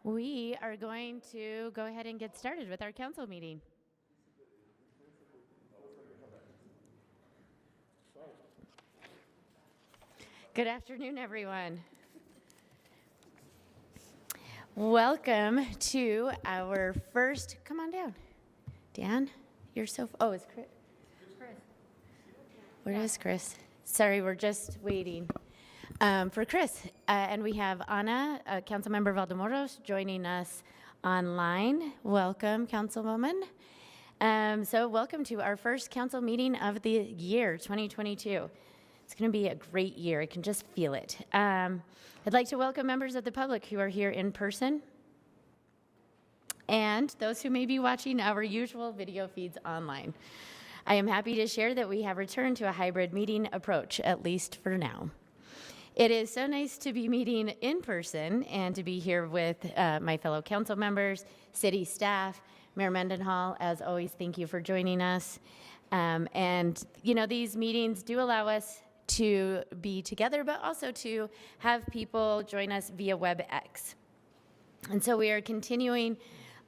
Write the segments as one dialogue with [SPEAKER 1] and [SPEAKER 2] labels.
[SPEAKER 1] We are going to go ahead and get started with our council meeting. Good afternoon, everyone. Welcome to our first, come on down. Dan, you're so, oh, it's Chris. Where is Chris? Sorry, we're just waiting for Chris. And we have Ana, Councilmember Valdemoros, joining us online. Welcome, Councilwoman. So welcome to our first council meeting of the year, 2022. It's going to be a great year. I can just feel it. I'd like to welcome members of the public who are here in person and those who may be watching our usual video feeds online. I am happy to share that we have returned to a hybrid meeting approach, at least for now. It is so nice to be meeting in person and to be here with my fellow council members, city staff, Mayor Mendenhall. As always, thank you for joining us. And you know, these meetings do allow us to be together, but also to have people join us via WebEx. And so we are continuing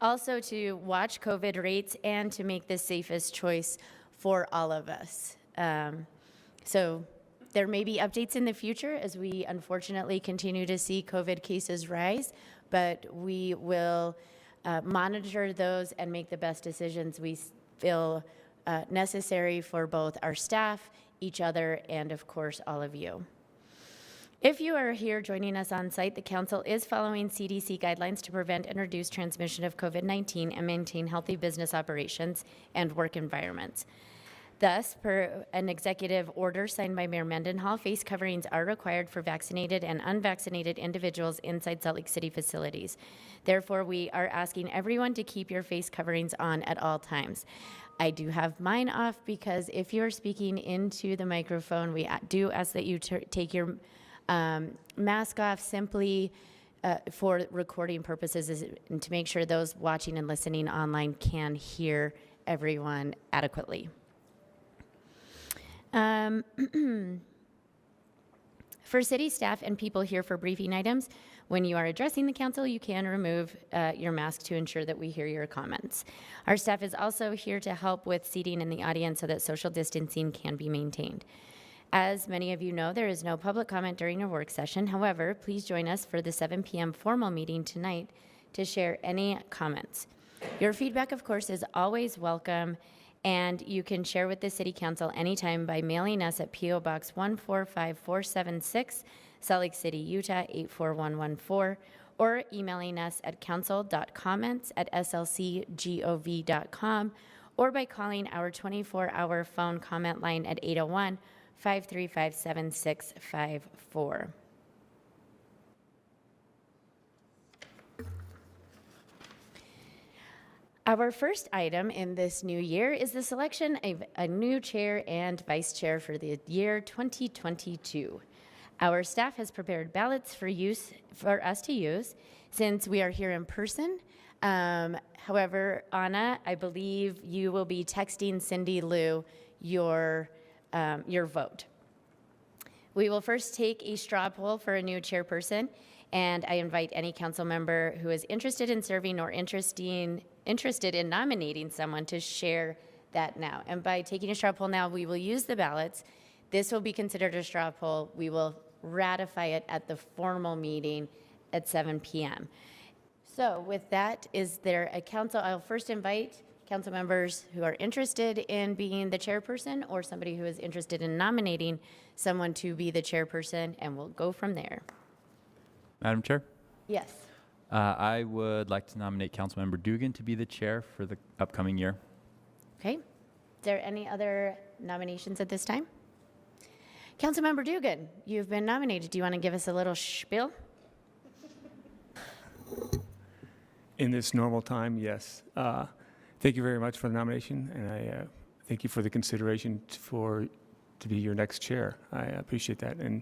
[SPEAKER 1] also to watch COVID rates and to make the safest choice for all of us. So there may be updates in the future as we unfortunately continue to see COVID cases rise, but we will monitor those and make the best decisions we feel necessary for both our staff, each other, and of course, all of you. If you are here joining us on site, the council is following CDC guidelines to prevent and reduce transmission of COVID-19 and maintain healthy business operations and work environments. Thus, per an executive order signed by Mayor Mendenhall, face coverings are required for vaccinated and unvaccinated individuals inside Salt Lake City facilities. Therefore, we are asking everyone to keep your face coverings on at all times. I do have mine off because if you're speaking into the microphone, we do ask that you take your mask off simply for recording purposes and to make sure those watching and listening online can hear everyone adequately. For city staff and people here for briefing items, when you are addressing the council, you can remove your mask to ensure that we hear your comments. Our staff is also here to help with seating in the audience so that social distancing can be maintained. As many of you know, there is no public comment during a work session. However, please join us for the 7 p.m. formal meeting tonight to share any comments. Your feedback, of course, is always welcome, and you can share with the City Council anytime by mailing us at P.O. Box 145476, Salt Lake City, Utah 84114, or emailing us at council.comments@slcgov.com, or by calling our 24-hour phone comment line at 801-535-7654. Our first item in this new year is the selection of a new chair and vice chair for the year 2022. Our staff has prepared ballots for us to use since we are here in person. However, Ana, I believe you will be texting Cindy Lou your vote. We will first take a straw poll for a new chairperson, and I invite any council member who is interested in serving or interested in nominating someone to share that now. And by taking a straw poll now, we will use the ballots. This will be considered a straw poll. We will ratify it at the formal meeting at 7 p.m. So with that, is there a council? I'll first invite council members who are interested in being the chairperson or somebody who is interested in nominating someone to be the chairperson, and we'll go from there.
[SPEAKER 2] Madam Chair?
[SPEAKER 1] Yes.
[SPEAKER 2] I would like to nominate Councilmember Dugan to be the chair for the upcoming year.
[SPEAKER 1] Okay. Is there any other nominations at this time? Councilmember Dugan, you've been nominated. Do you want to give us a little spiel?
[SPEAKER 3] In this normal time, yes. Thank you very much for the nomination, and I thank you for the consideration to be your next chair. I appreciate that. And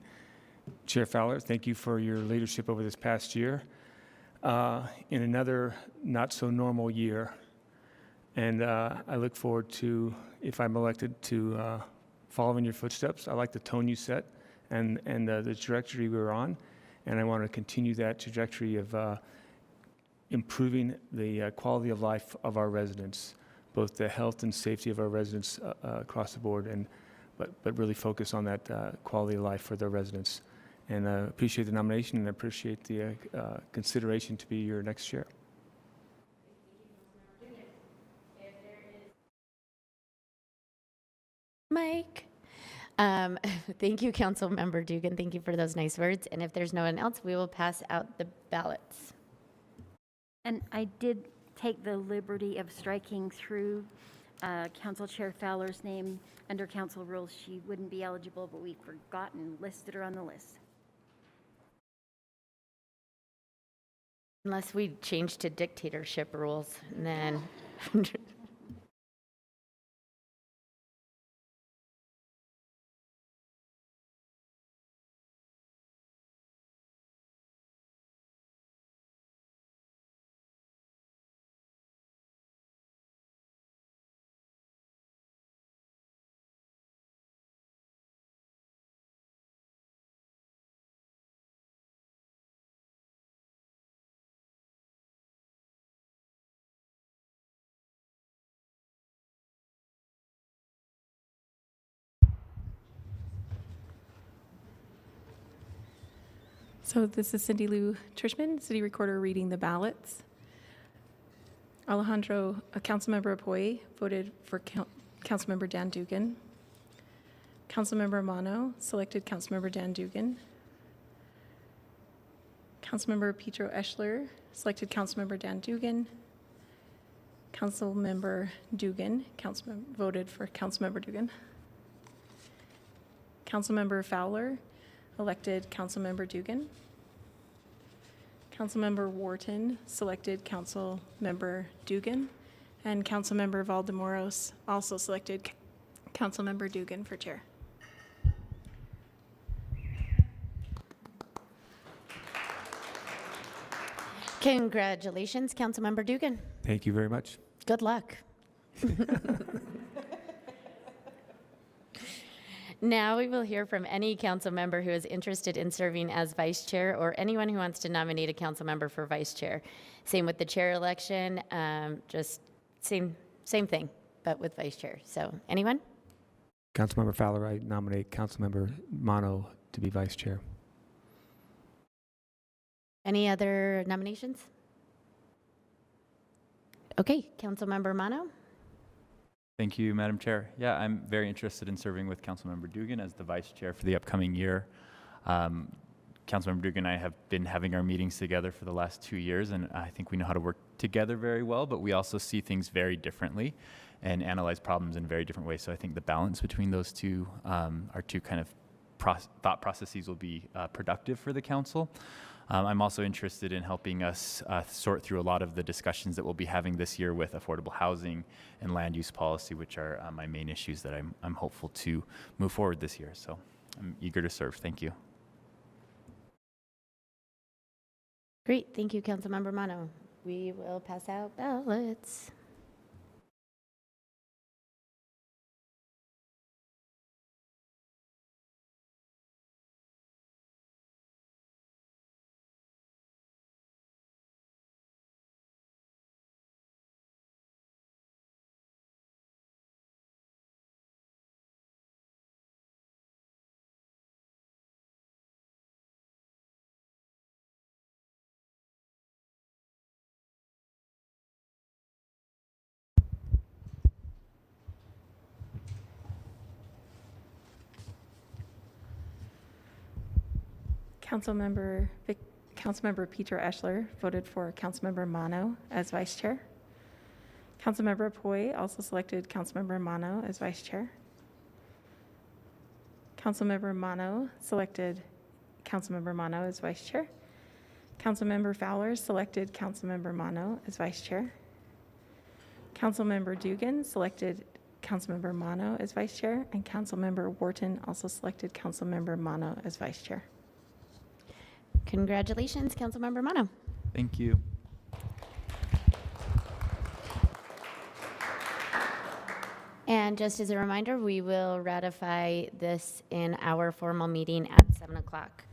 [SPEAKER 3] Chair Fowler, thank you for your leadership over this past year. In another not so normal year, and I look forward to, if I'm elected, to follow in your footsteps. I like the tone you set and the trajectory we're on, and I want to continue that trajectory of improving the quality of life of our residents, both the health and safety of our residents across the board, but really focus on that quality of life for their residents. And appreciate the nomination and appreciate the consideration to be your next chair.
[SPEAKER 1] Mike. Thank you, Councilmember Dugan. Thank you for those nice words. And if there's no one else, we will pass out the ballots.
[SPEAKER 4] And I did take the liberty of striking through Council Chair Fowler's name. Under council rules, she wouldn't be eligible, but we forgot and listed her on the list.
[SPEAKER 1] Unless we change to dictatorship rules, and then.
[SPEAKER 5] So this is Cindy Lou Trishman, City Recorder, reading the ballots. Councilmember Apoy voted for Councilmember Dan Dugan. Councilmember Amano selected Councilmember Dan Dugan. Councilmember Petro Eschler selected Councilmember Dan Dugan. Councilmember Dugan voted for Councilmember Dugan. Councilmember Fowler elected Councilmember Dugan. Councilmember Wharton selected Councilmember Dugan. And Councilmember Valdemoros also selected Councilmember Dugan for chair.
[SPEAKER 1] Congratulations, Councilmember Dugan.
[SPEAKER 3] Thank you very much.
[SPEAKER 1] Good luck. Now we will hear from any council member who is interested in serving as vice chair or anyone who wants to nominate a council member for vice chair. Same with the chair election, just same thing, but with vice chair. So anyone?
[SPEAKER 3] Councilmember Fowler, I nominate Councilmember Mano to be vice chair.
[SPEAKER 1] Any other nominations? Okay, Councilmember Mano.
[SPEAKER 2] Thank you, Madam Chair. Yeah, I'm very interested in serving with Councilmember Dugan as the vice chair for the upcoming year. Councilmember Dugan and I have been having our meetings together for the last 2 years, and I think we know how to work together very well, but we also see things very differently and analyze problems in very different ways. So I think the balance between those two, our two kind of thought processes will be productive for the council. I'm also interested in helping us sort through a lot of the discussions that we'll be having this year with affordable housing and land use policy, which are my main issues that I'm hopeful to move forward this year. So I'm eager to serve. Thank you.
[SPEAKER 1] Great, thank you, Councilmember Mano. We will pass out ballots.
[SPEAKER 5] Councilmember Petro Eschler voted for Councilmember Mano as vice chair. Councilmember Apoy also selected Councilmember Mano as vice chair. Councilmember Mano selected Councilmember Mano as vice chair. Councilmember Fowler selected Councilmember Mano as vice chair. Councilmember Dugan selected Councilmember Mano as vice chair, and Councilmember Wharton also selected Councilmember Mano as vice chair.
[SPEAKER 1] Congratulations, Councilmember Mano.
[SPEAKER 2] Thank you.
[SPEAKER 1] And just as a reminder, we will ratify this in our formal meeting at 7 o'clock.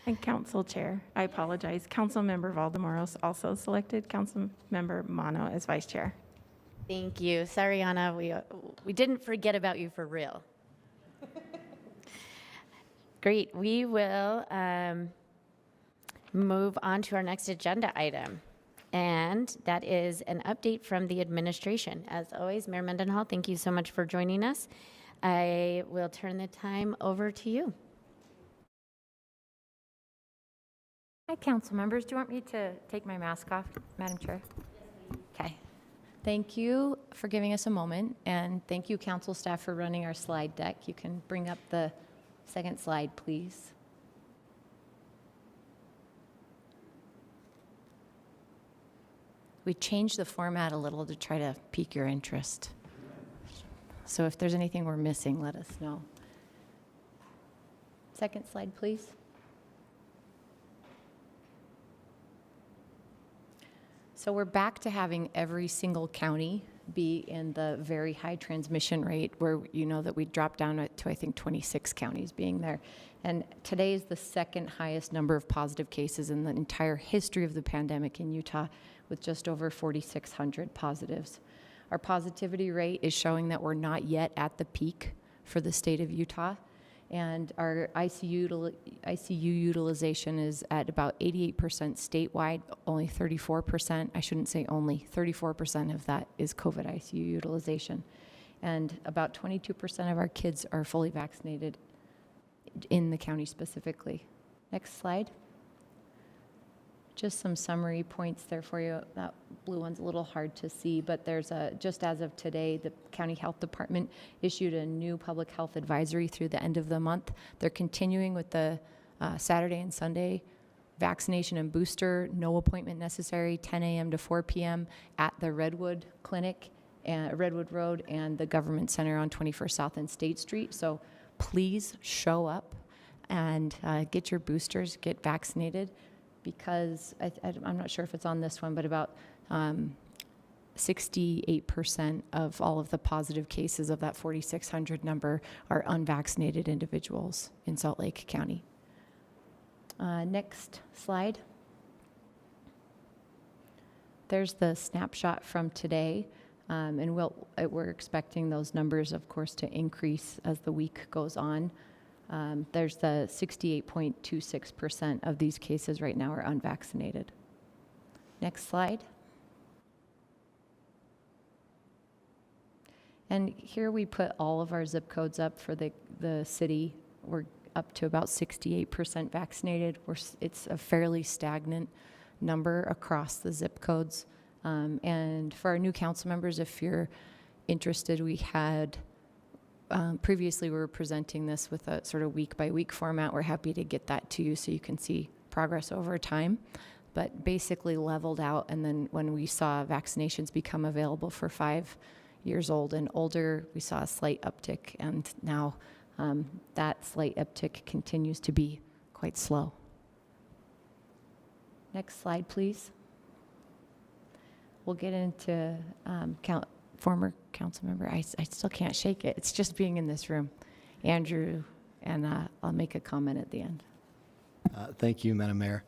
[SPEAKER 5] And Council Chair, I apologize. Councilmember Valdemoros also selected Councilmember Mono as Vice Chair.
[SPEAKER 1] Thank you. Sorry, Anna, we didn't forget about you for real. Great. We will move on to our next agenda item, and that is an update from the administration. As always, Mayor Mendenhall, thank you so much for joining us. I will turn the time over to you.
[SPEAKER 6] Hi, council members. Do you want me to take my mask off, Madam Chair? Okay. Thank you for giving us a moment, and thank you, council staff, for running our slide deck. You can bring up the second slide, please. We changed the format a little to try to pique your interest. So if there's anything we're missing, let us know. Second slide, please. So we're back to having every single county be in the very high transmission rate, where you know that we dropped down to, I think, 26 counties being there. And today is the second highest number of positive cases in the entire history of the pandemic in Utah, with just over 4,600 positives. Our positivity rate is showing that we're not yet at the peak for the state of Utah. And our ICU utilization is at about 88% statewide, only 34%, I shouldn't say only, 34% of that is COVID ICU utilization. And about 22% of our kids are fully vaccinated in the county specifically. Next slide. Just some summary points there for you. That blue one's a little hard to see, but there's just as of today, the County Health Department issued a new public health advisory through the end of the month. They're continuing with the Saturday and Sunday vaccination and booster, no appointment necessary, 10 a.m. to 4 p.m. at the Redwood Clinic, Redwood Road, and the Government Center on 21st South and State Street. So please show up and get your boosters, get vaccinated, because I'm not sure if it's on this one, but about 68% of all of the positive cases of that 4,600 number are unvaccinated individuals in Salt Lake County. Next slide. There's the snapshot from today, and we're expecting those numbers, of course, to increase as the week goes on. There's the 68.26% of these cases right now are unvaccinated. Next slide. And here we put all of our zip codes up for the city. We're up to about 68% vaccinated. It's a fairly stagnant number across the zip codes. And for our new council members, if you're interested, we had previously we were presenting this with a sort of week-by-week format. We're happy to get that to you so you can see progress over time, but basically leveled out. And then when we saw vaccinations become available for 5 years old and older, we saw a slight uptick, and now that slight uptick continues to be quite slow. Next slide, please. We'll get into former council member. I still can't shake it. It's just being in this room. Andrew, and I'll make a comment at the end.
[SPEAKER 7] Thank you, Madam Mayor.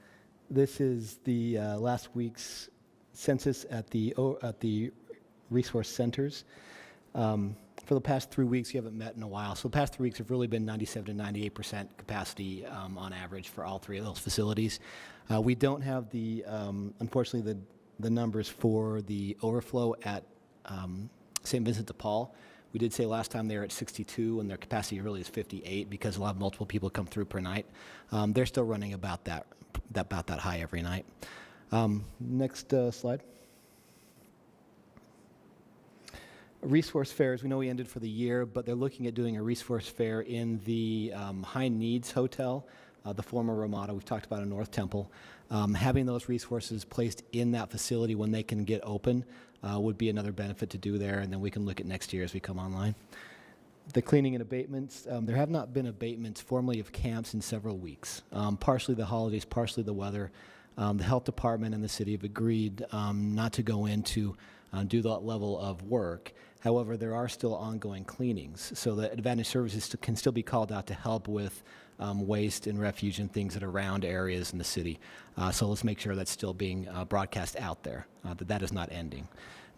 [SPEAKER 7] This is the last week's census at the resource centers. For the past 3 weeks, you haven't met in a while. So the past 3 weeks have really been 97 to 98% capacity on average for all three of those facilities. We don't have the, unfortunately, the numbers for the overflow at St. Vincent de Paul. We did say last time they were at 62, and their capacity really is 58 because a lot of multiple people come through per night. They're still running about that high every night. Next slide. Resource fairs, we know we ended for the year, but they're looking at doing a resource fair in the High Needs Hotel, the former Ramada we've talked about in North Temple. Having those resources placed in that facility when they can get open would be another benefit to do there, and then we can look at next year as we come online. The cleaning and abatements, there have not been abatements formally of camps in several weeks. Partially the holidays, partially the weather. The health department and the city have agreed not to go into do that level of work. However, there are still ongoing cleanings, so that Advantage Services can still be called out to help with waste and refuge and things that are around areas in the city. So let's make sure that's still being broadcast out there, that is not ending.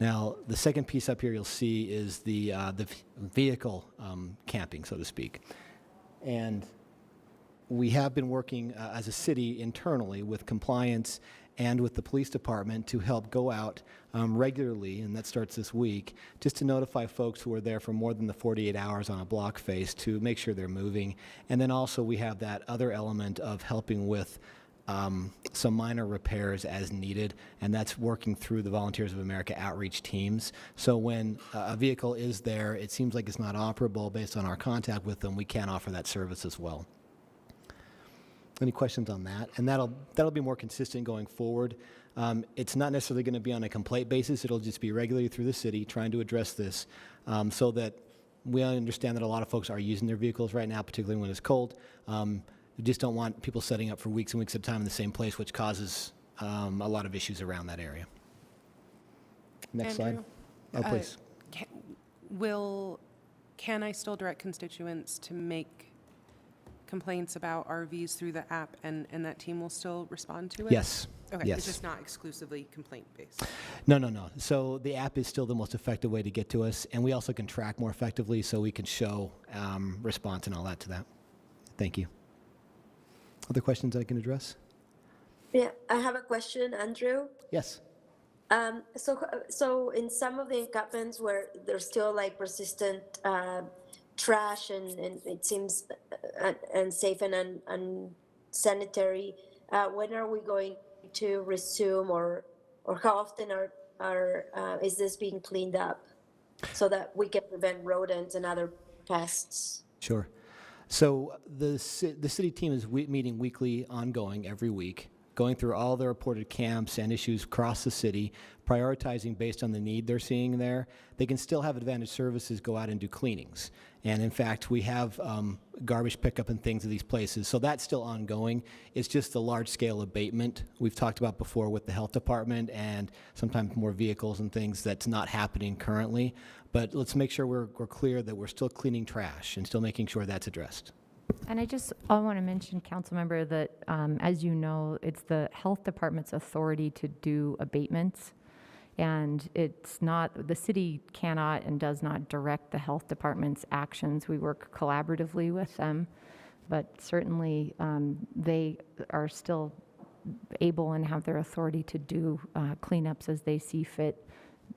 [SPEAKER 7] Now, the second piece up here you'll see is the vehicle camping, so to speak. And we have been working as a city internally with compliance and with the police department to help go out regularly, and that starts this week, just to notify folks who are there for more than the 48 hours on a block face to make sure they're moving. And then also we have that other element of helping with some minor repairs as needed, and that's working through the Volunteers of America outreach teams. So when a vehicle is there, it seems like it's not operable based on our contact with them, we can offer that service as well. Any questions on that? And that'll be more consistent going forward. It's not necessarily going to be on a complaint basis. It'll just be regularly through the city trying to address this so that we understand that a lot of folks are using their vehicles right now, particularly when it's cold. We just don't want people setting up for weeks and weeks at a time in the same place, which causes a lot of issues around that area. Next
[SPEAKER 8] Andrew,
[SPEAKER 7] slide. Oh, please.
[SPEAKER 8] Can I still direct constituents to make complaints about RVs through the app, and that team will still respond to it?
[SPEAKER 7] Yes.
[SPEAKER 8] Okay,
[SPEAKER 7] Yes.
[SPEAKER 8] it's just not exclusively complaint-based.
[SPEAKER 7] No. So the app is still the most effective way to get to us, and we also can track more effectively so we can show response and all that to that. Thank you. Other questions I can address?
[SPEAKER 9] Yeah, I have a question, Andrew.
[SPEAKER 7] Yes.
[SPEAKER 9] So in some of the encampments where there's still like persistent trash and it seems unsafe and unsanitary, when are we going to resume, or how often is this being cleaned up so that we can prevent rodents and other pests?
[SPEAKER 7] Sure. So the city team is meeting weekly, ongoing, every week, going through all the reported camps and issues across the city, prioritizing based on the need they're seeing there. They can still have Advantage Services go out and do cleanings. And in fact, we have garbage pickup and things at these places. So that's still ongoing. It's just the large-scale abatement we've talked about before with the health department and sometimes more vehicles and things that's not happening currently. But let's make sure we're clear that we're still cleaning trash and still making sure that's addressed.
[SPEAKER 6] And I want to mention, Councilmember, that as you know, it's the health department's authority to do abatements. And it's not, the city cannot and does not direct the health department's actions. We work collaboratively with them, but certainly they are still able and have their authority to do cleanups as they see fit.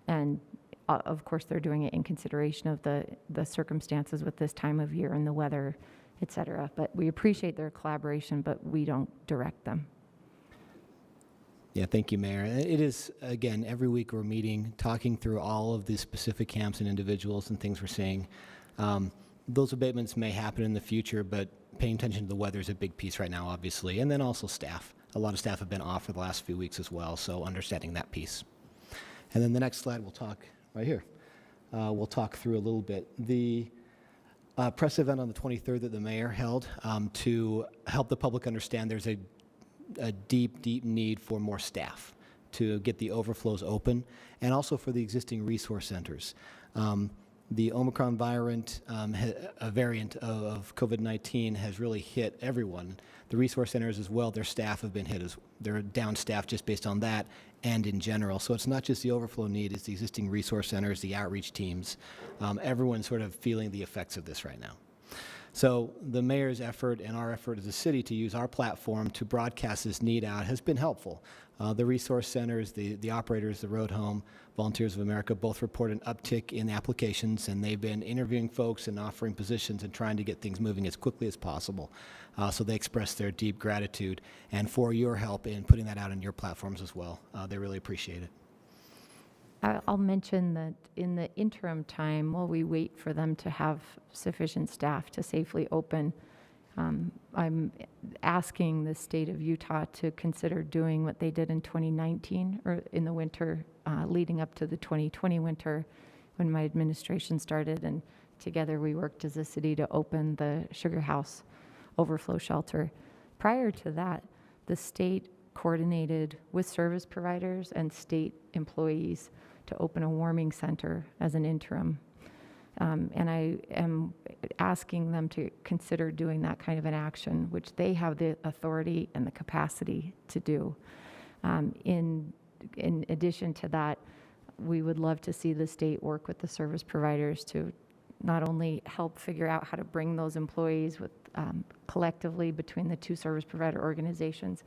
[SPEAKER 6] And of course, they're doing it in consideration of the circumstances with this time of year and the weather, et cetera. But we appreciate their collaboration, but we don't direct them.
[SPEAKER 7] Yeah, thank you, Mayor. It is, again, every week we're meeting, talking through all of the specific camps and individuals and things we're seeing. Those abatements may happen in the future, but paying attention to the weather is a big piece right now, obviously. And then also staff. A lot of staff have been off for the last few weeks as well, so understanding that piece. And then the next slide we'll talk right here. We'll talk through a little bit. The press event on the 23rd that the mayor held to help the public understand there's a deep need for more staff to get the overflows open, and also for the existing resource centers. The Omicron variant of COVID-19 has really hit everyone. The resource centers as well, their staff have been hit, they're down staffed just based on that and in general. So it's not just the overflow need, it's the existing resource centers, the outreach teams. Everyone's sort of feeling the effects of this right now. So the mayor's effort and our effort as a city to use our platform to broadcast this need out has been helpful. The resource centers, the operators, the Road Home, Volunteers of America both report an uptick in applications, and they've been interviewing folks and offering positions and trying to get things moving as quickly as possible. So they express their deep gratitude and for your help in putting that out on your platforms as well. They really appreciate it.
[SPEAKER 6] I'll mention that in the interim time, while we wait for them to have sufficient staff to safely open, I'm asking the state of Utah to consider doing what they did in 2019 or in the winter leading up to the 2020 winter when my administration started, and together we worked as a city to open the Sugar House overflow shelter. Prior to that, the state coordinated with service providers and state employees to open a warming center as an interim. And I am asking them to consider doing that kind of an action, which they have the authority and the capacity to do. In addition to that, we would love to see the state work with the service providers to not only help figure out how to bring those employees with collectively between the two service provider organizations.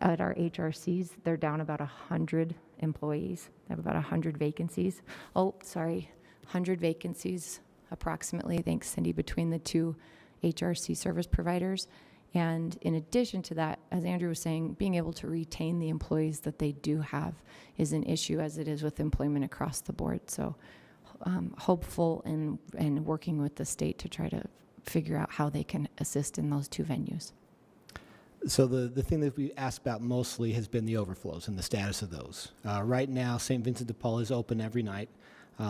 [SPEAKER 6] At our HRCs, they're down about 100 employees. They have about 100 vacancies. 100 vacancies approximately, thanks Cindy, between the two HRC service providers. And in addition to that, as Andrew was saying, being able to retain the employees that they do have is an issue, as it is with employment across the board. So hopeful and working with the state to try to figure out how they can assist in those two venues.
[SPEAKER 7] So the thing that we asked about mostly has been the overflows and the status of those. Right now, St. Vincent de Paul is open every night.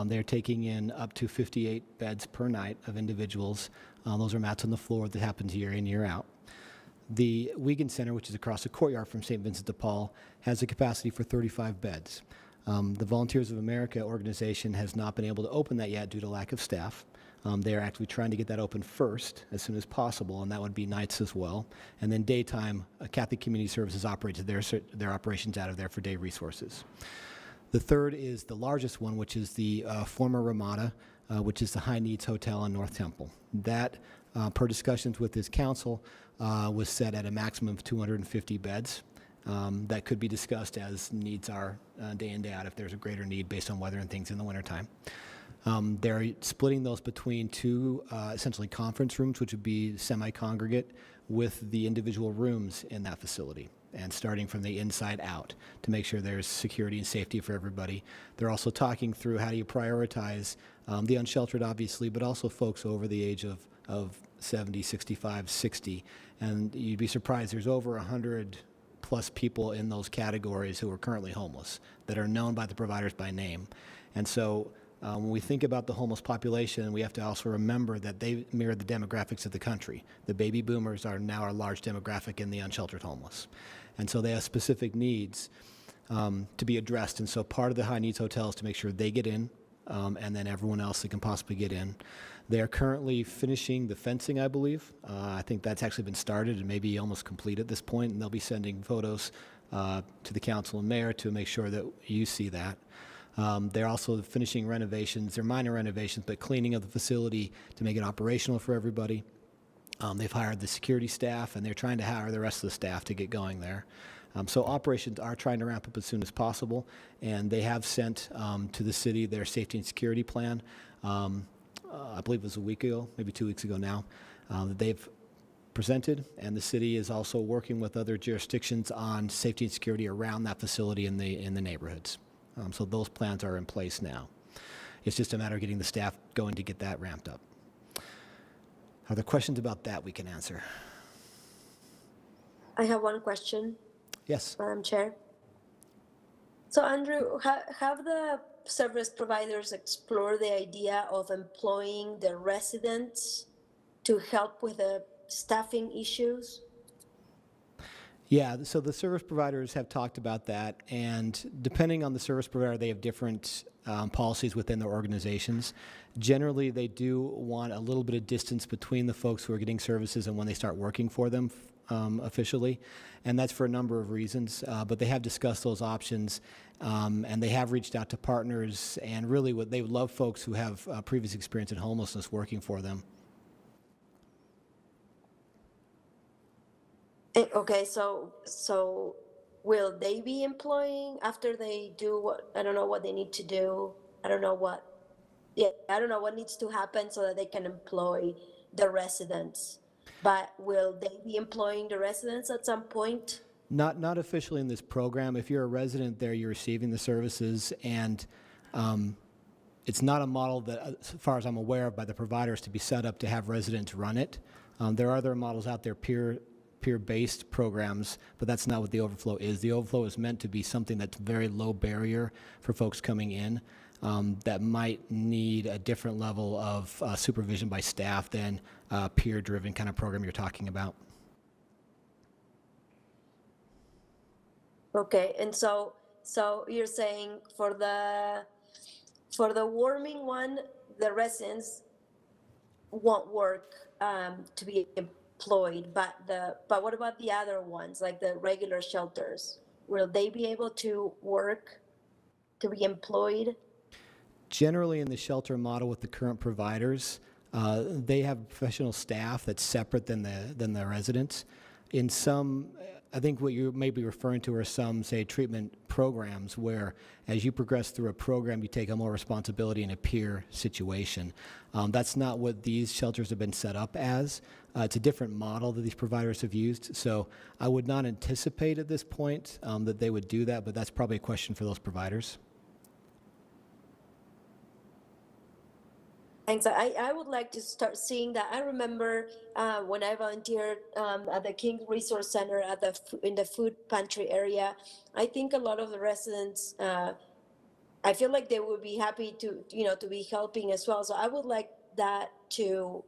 [SPEAKER 7] They're taking in up to 58 beds per night of individuals. Those are mats on the floor that happens year in, year out. The Wiegand Center, which is across the courtyard from St. Vincent de Paul, has a capacity for 35 beds. The Volunteers of America organization has not been able to open that yet due to lack of staff. They are actually trying to get that open first as soon as possible, and that would be nights as well. And then daytime, Catholic Community Services operates their operations out of there for day resources. The third is the largest one, which is the former Ramada, which is the High Needs Hotel in North Temple. That, per discussions with this council, was set at a maximum of 250 beds. That could be discussed as needs are day in, day out if there's a greater need based on weather and things in the wintertime. They're splitting those between two essentially conference rooms, which would be semi-congregate, with the individual rooms in that facility, and starting from the inside out to make sure there's security and safety for everybody. They're also talking through how do you prioritize the unsheltered, obviously, but also folks over the age of 70, 65, 60. And you'd be surprised, there's over 100 plus people in those categories who are currently homeless that are known by the providers by name. And so when we think about the homeless population, we have to also remember that they mirror the demographics of the country. The baby boomers are now a large demographic in the unsheltered homeless. And so they have specific needs to be addressed. And so part of the high needs hotel is to make sure they get in, and then everyone else that can possibly get in. They are currently finishing the fencing, I believe. I think that's actually been started and maybe almost complete at this point, and they'll be sending photos to the council and mayor to make sure that you see that. They're also finishing renovations. They're minor renovations, but cleaning of the facility to make it operational for everybody. They've hired the security staff, and they're trying to hire the rest of the staff to get going there. So operations are trying to ramp up as soon as possible, and they have sent to the city their safety and security plan. I believe it was a week ago, maybe 2 weeks ago now, that they've presented, and the city is also working with other jurisdictions on safety and security around that facility in the neighborhoods. So those plans are in place now. It's just a matter of getting the staff going to get that ramped up. Are there questions about that we can answer?
[SPEAKER 9] I have one question,
[SPEAKER 7] Yes.
[SPEAKER 9] Madam Chair. So Andrew, have the service providers explored the idea of employing the residents to help with the staffing issues?
[SPEAKER 7] Yeah, so the service providers have talked about that, and depending on the service provider, they have different policies within their organizations. Generally, they do want a little bit of distance between the folks who are getting services and when they start working for them officially, and that's for a number of reasons, but they have discussed those options, and they have reached out to partners, and really what they would love folks who have previous experience in homelessness working for them.
[SPEAKER 9] Okay, so will they be employing after they do what, I don't know what they need to do. I don't know what needs to happen so that they can employ the residents. But will they be employing the residents at some point?
[SPEAKER 7] Not officially in this program. If you're a resident there, you're receiving the services, and it's not a model that, as far as I'm aware of, by the providers to be set up to have residents run it. There are other models out there, peer-based programs, but that's not what the overflow is. The overflow is meant to be something that's very low barrier for folks coming in that might need a different level of supervision by staff than a peer-driven kind of program you're talking about.
[SPEAKER 9] Okay, and so So you're saying for the warming one, the residents won't work to be employed, but what about the other ones, like the regular shelters? Will they be able to work to be employed?
[SPEAKER 7] Generally, in the shelter model with the current providers, they have professional staff that's separate than the residents. In some, I think what you may be referring to are some, say, treatment programs where as you progress through a program, you take on more responsibility in a peer situation. That's not what these shelters have been set up as. It's a different model that these providers have used. So I would not anticipate at this point that they would do that, but that's probably a question for those providers.
[SPEAKER 9] Thanks. I would like to start seeing that. I remember when I volunteered at the King Resource Center in the food pantry area. I think a lot of the residents, I feel like they would be happy to be helping as well. So I would like that to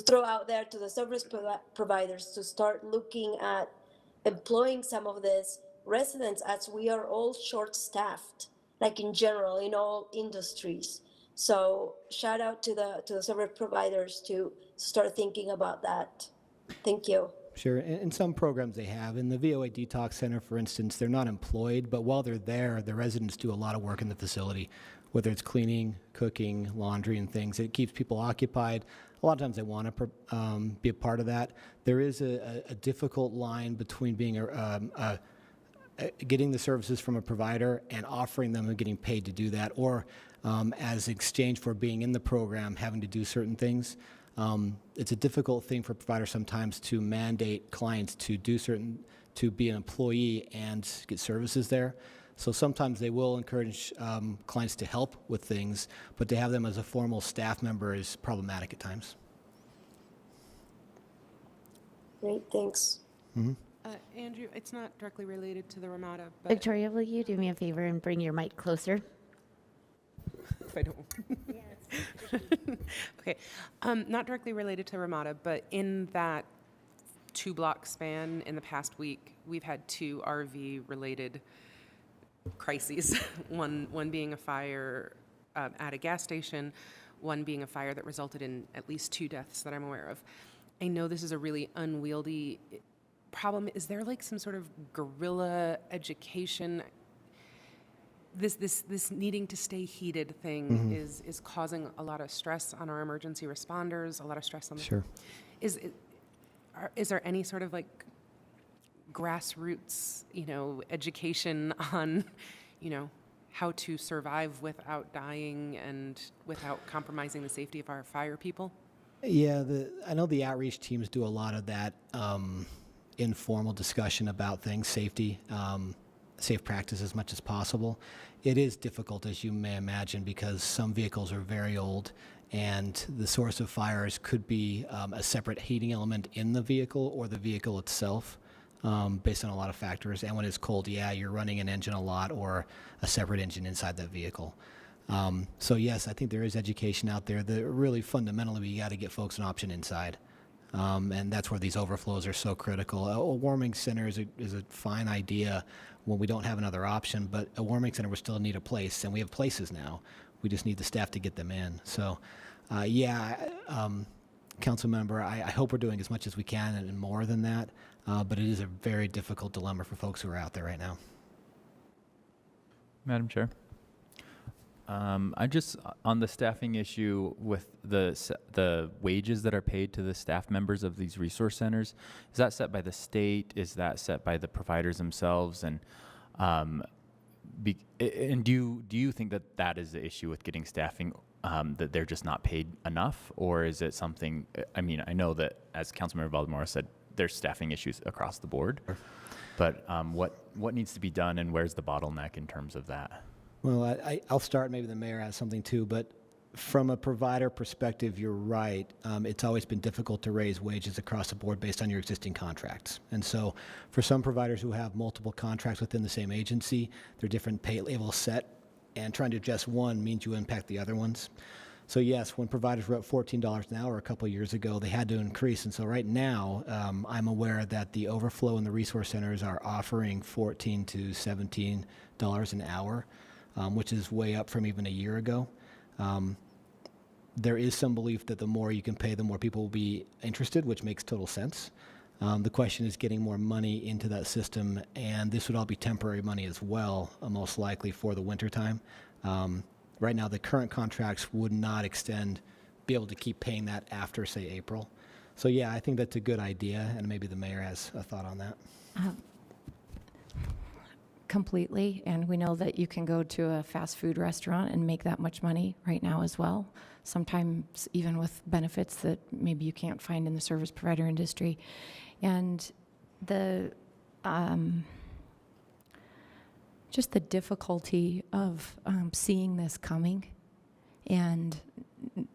[SPEAKER 9] throw out there to the service providers to start looking at employing some of these residents, as we are all short-staffed, like in general in all industries. So shout out to the service providers to start thinking about that. Thank you.
[SPEAKER 7] Sure. In some programs they have. In the VOA Detox Center, for instance, they're not employed, but while they're there, the residents do a lot of work in the facility, whether it's cleaning, cooking, laundry, and things. It keeps people occupied. A lot of times they want to be a part of that. There is a difficult line between being getting the services from a provider and offering them and getting paid to do that, or as exchange for being in the program, having to do certain things. It's a difficult thing for providers sometimes to mandate clients to be an employee and get services there. So sometimes they will encourage clients to help with things, but to have them as a formal staff member is problematic at times.
[SPEAKER 9] Great, thanks.
[SPEAKER 8] Andrew, it's not directly related to the Ramada, but
[SPEAKER 1] Victoria, will you do me a favor and bring your mic closer?
[SPEAKER 8] if I don't. Okay, not directly related to Ramada, but in that 2-block span in the past week, we've had 2 RV-related crises. One being a fire at a gas station, one being a fire that resulted in at least 2 deaths that I'm aware of. I know this is a really unwieldy problem. Is there like some sort of guerrilla education? This needing to stay heated thing is causing a lot of stress on our emergency responders, a lot of stress on the...
[SPEAKER 7] Sure.
[SPEAKER 8] Is there any sort of like grassroots, education on, how to survive without dying and without compromising the safety of our fire people?
[SPEAKER 7] Yeah, I know the outreach teams do a lot of that informal discussion about things, safety, safe practice as much as possible. It is difficult, as you may imagine, because some vehicles are very old and the source of fires could be a separate heating element in the vehicle or the vehicle itself, based on a lot of factors. And when it's cold, yeah, you're running an engine a lot or a separate engine inside that vehicle. So yes, I think there is education out there that really fundamentally we got to get folks an option inside. And that's where these overflows are so critical. A warming center is a fine idea when we don't have another option, but a warming center will still need a place, and we have places now. We just need the staff to get them in. So, council member, I hope we're doing as much as we can and more than that, but it is a very difficult dilemma for folks who are out there right now.
[SPEAKER 2] Madam Chair. I just, on the staffing issue with the wages that are paid to the staff members of these resource centers, is that set by the state? Is that set by the providers themselves? And do you think that is the issue with getting staffing, that they're just not paid enough? Or is it something, I mean, I know that as Councilmember Valdemora said, there's staffing issues across the board, but what needs to be done and where's the bottleneck in terms of that?
[SPEAKER 7] Well, I'll start, maybe the mayor has something too, but from a provider perspective, you're right. It's always been difficult to raise wages across the board based on your existing contracts. And so for some providers who have multiple contracts within the same agency, there are different pay levels set, and trying to adjust one means you impact the other ones. So yes, when providers were at $14 an hour a couple of years ago, they had to increase. And so right now, I'm aware that the overflow and the resource centers are offering $14 to $17 an hour, which is way up from even a year ago. There is some belief that the more you can pay, the more people will be interested, which makes total sense. The question is getting more money into that system, and this would all be temporary money as well, most likely for the wintertime. Right now, the current contracts would not be able to keep paying that after, say, April. So yeah, I think that's a good idea, and maybe the mayor has a thought on that.
[SPEAKER 6] Completely, and we know that you can go to a fast food restaurant and make that much money right now as well, sometimes even with benefits that maybe you can't find in the service provider industry. And the just the difficulty of seeing this coming and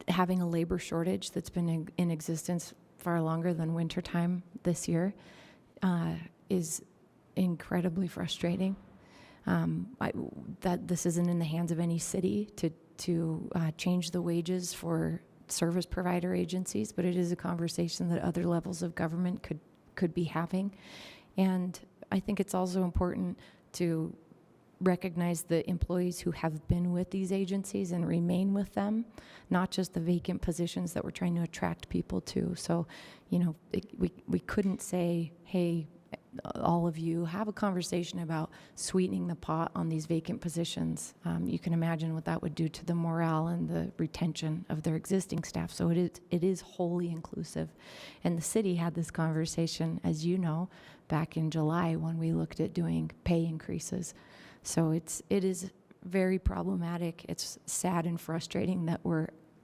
[SPEAKER 6] having a labor shortage that's been in existence far longer than wintertime this year is incredibly frustrating. That this isn't in the hands of any city to change the wages for service provider agencies, but it is a conversation that other levels of government could be having. And I think it's also important to recognize the employees who have been with these agencies and remain with them, not just the vacant positions that we're trying to attract people to. So, you know, we couldn't say, hey, all of you have a conversation about sweetening the pot on these vacant positions. You can imagine what that would do to the morale and the retention of their existing staff. So it is wholly inclusive. And the city had this conversation, as you know, back in July when we looked at doing pay increases. So it is very problematic. It's sad and frustrating that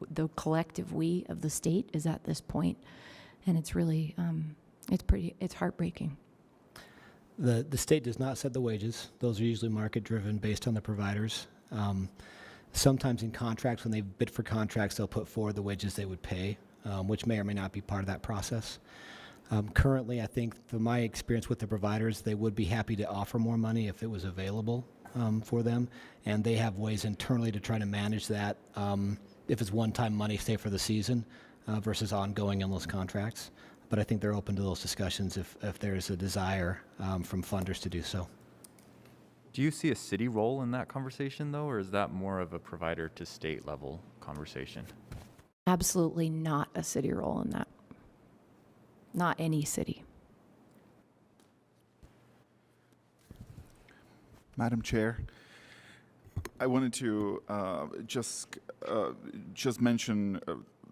[SPEAKER 6] the collective we of the state is at this point, and it's really it's heartbreaking.
[SPEAKER 7] The state does not set the wages. Those are usually market driven based on the providers. Sometimes in contracts, when they bid for contracts, they'll put forward the wages they would pay, which may or may not be part of that process. Currently, I think from my experience with the providers, they would be happy to offer more money if it was available for them, and they have ways internally to try to manage that if it's one-time money, say for the season, versus ongoing in those contracts. But I think they're open to those discussions if there's a desire from funders to do so.
[SPEAKER 2] Do you see a city role in that conversation, though, or is that more of a provider to state level conversation?
[SPEAKER 6] Absolutely not a city role in that. Not any city.
[SPEAKER 10] Madam Chair, I wanted to just mention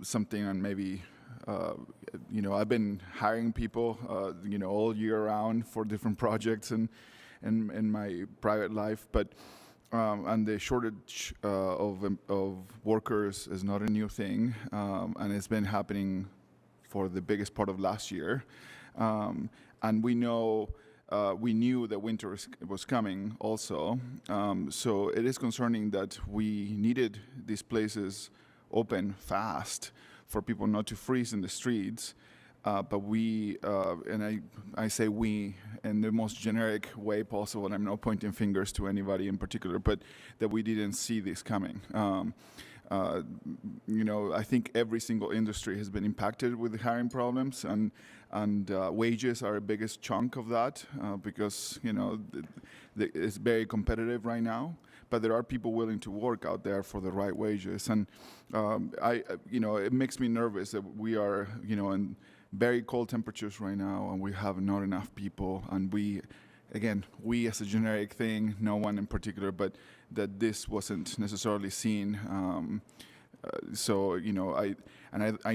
[SPEAKER 10] something, and maybe I've been hiring people all year round for different projects and in my private life, but and the shortage of workers is not a new thing, and it's been happening for the biggest part of last year, and we knew that winter was coming also, so it is concerning that we needed these places open fast for people not to freeze in the streets, but we, and I say we in the most generic way possible, and I'm not pointing fingers to anybody in particular, but that we didn't see this coming. I think every single industry has been impacted with the hiring problems, and wages are the biggest chunk of that because it's very competitive right now. But there are people willing to work out there for the right wages, and it makes me nervous that we are in very cold temperatures right now, and we have not enough people, and we as a generic thing, no one in particular, but that this wasn't necessarily seen. I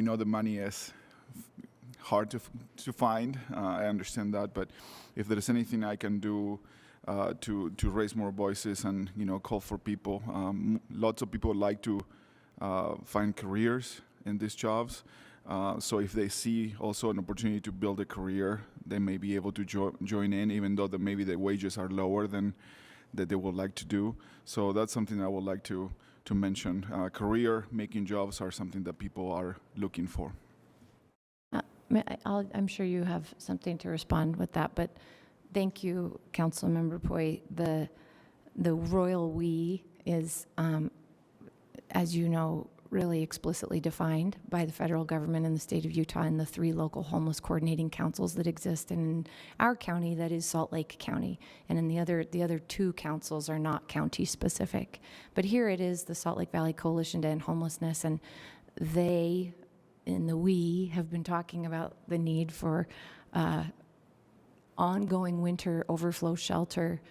[SPEAKER 10] know the money is hard to find. I understand that, but if there is anything I can do to raise more voices and call for people, lots of people like to find careers in these jobs. So if they see also an opportunity to build a career, they may be able to join in, even though maybe the wages are lower than that they would like to do. So that's something I would like to mention. Career-making jobs are something that people are looking for.
[SPEAKER 6] I'm sure you have something to respond with that, but thank you, Councilmember Poi. The royal we is, as you know, really explicitly defined by the federal government and the state of Utah and the 3 local homeless coordinating councils that exist in our county, that is Salt Lake County. And in the other 2 councils are not county specific. But here it is the Salt Lake Valley Coalition to End Homelessness, and they, we have been talking about the need for ongoing winter overflow shelter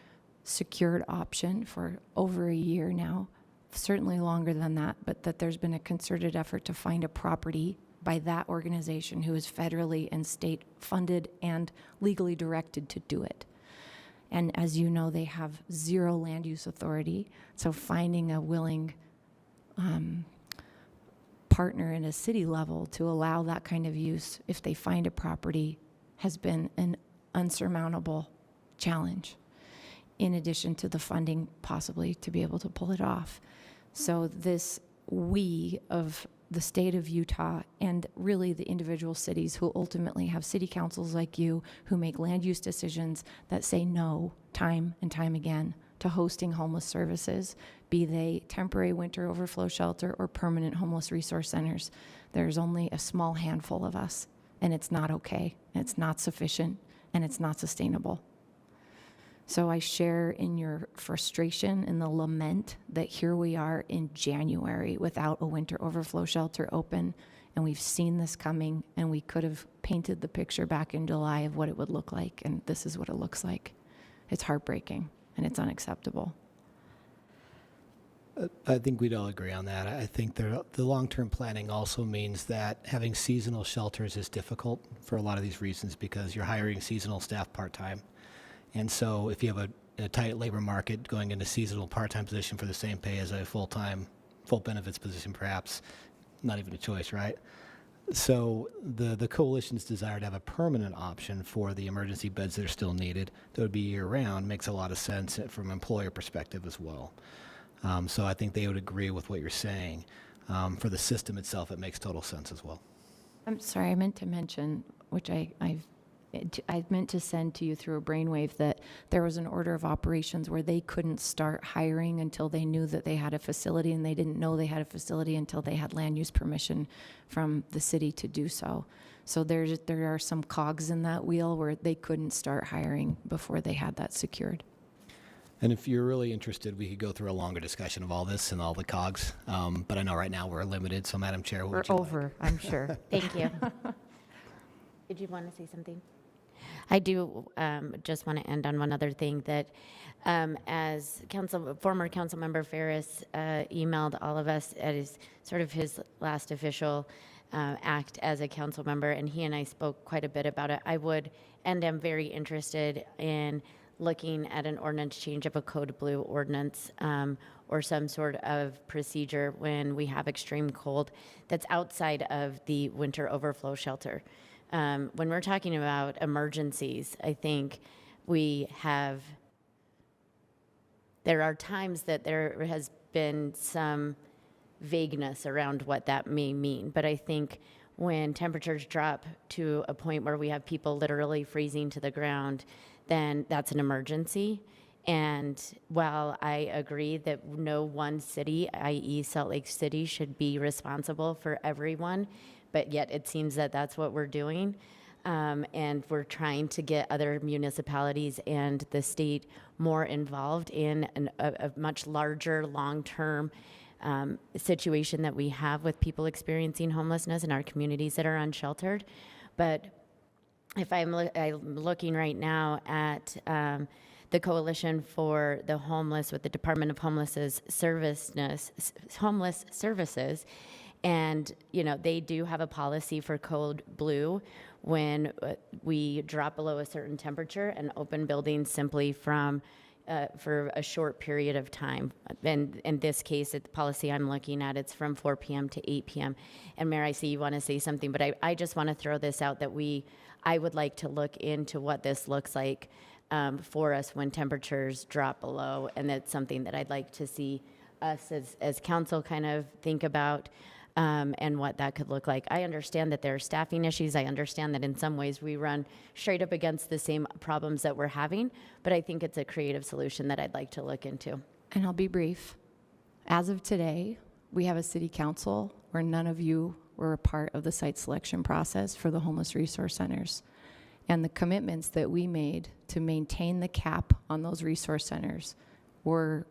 [SPEAKER 6] secured option for over a year now, certainly longer than that, but that there's been a concerted effort to find a property by that organization who is federally and state funded and legally directed to do it. And as you know, they have 0 land use authority, so finding a willing partner in a city level to allow that kind of use if they find a property has been an unsurmountable challenge, in addition to the funding possibly to be able to pull it off. So this we of the state of Utah and really the individual cities who ultimately have city councils like you who make land use decisions that say no time and time again to hosting homeless services, be they temporary winter overflow shelter or permanent homeless resource centers. There's only a small handful of us, and it's not okay, and it's not sufficient, and it's not sustainable. So I share in your frustration and the lament that here we are in January without a winter overflow shelter open, and we've seen this coming, and we could have painted the picture back in July of what it would look like, and this is what it looks like. It's heartbreaking, and it's unacceptable.
[SPEAKER 7] I think we'd all agree on that. I think the long-term planning also means that having seasonal shelters is difficult for a lot of these reasons because you're hiring seasonal staff part-time. And so if you have a tight labor market going into seasonal part-time position for the same pay as a full-time, full benefits position, perhaps not even a choice, right? So the coalition's desire to have a permanent option for the emergency beds that are still needed that would be year-round makes a lot of sense from an employer perspective as well. So I think they would agree with what you're saying. For the system itself, it makes total sense as well.
[SPEAKER 6] I'm sorry, I meant to mention, which I meant to send to you through a brainwave, that there was an order of operations where they couldn't start hiring until they knew that they had a facility, and they didn't know they had a facility until they had land use permission from the city to do so. So there are some cogs in that wheel where they couldn't start hiring before they had that secured.
[SPEAKER 7] And if you're really interested, we could go through a longer discussion of all this and all the cogs. But I know right now we're limited, so Madam Chair, what would you like?
[SPEAKER 6] We're over, I'm sure.
[SPEAKER 1] Thank you. Did you want to say something? I do just want to end on one other thing that as former council member Ferris emailed all of us at his last official act as a council member, and he and I spoke quite a bit about it. I would and am very interested in looking at an ordinance change of a Code Blue ordinance or some sort of procedure when we have extreme cold that's outside of the winter overflow shelter. When we're talking about emergencies, I think there are times that there has been some vagueness around what that may mean, but I think when temperatures drop to a point where we have people literally freezing to the ground, then that's an emergency. And while I agree that no one city, i.e. Salt Lake City, should be responsible for everyone, but yet it seems that that's what we're doing. And we're trying to get other municipalities and the state more involved in a much larger long-term situation that we have with people experiencing homelessness in our communities that are unsheltered. But if I'm looking right now at the Coalition for the Homeless with the Department of Homeless Services, and they do have a policy for Code Blue when we drop below a certain temperature and open buildings simply for a short period of time. And in this case, the policy I'm looking at, it's from 4 p.m. to 8 p.m. And Mayor, I see you want to say something, but I just want to throw this out that I would like to look into what this looks like for us when temperatures drop below, and that's something that I'd like to see us as council kind of think about and what that could look like. I understand that there are staffing issues. I understand that in some ways we run straight up against the same problems that we're having, but I think it's a creative solution that I'd like to look into.
[SPEAKER 6] And I'll be brief. As of today, we have a city council where none of you were a part of the site selection process for the homeless resource centers. And the commitments that we made to maintain the cap on those resource centers were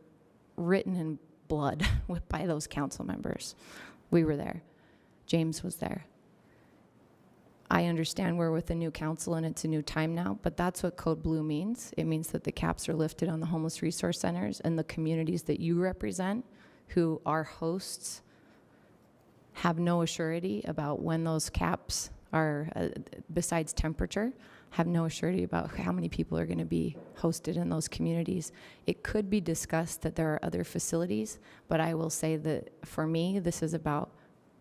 [SPEAKER 6] written in blood by those council members. We were there. James was there. I understand we're with a new council and it's a new time now, but that's what Code Blue means. It means that the caps are lifted on the homeless resource centers, and the communities that you represent, who are hosts, have no assurity about when those caps are, besides temperature, have no assurity about how many people are going to be hosted in those communities. It could be discussed that there are other facilities, but I will say that for me, this is about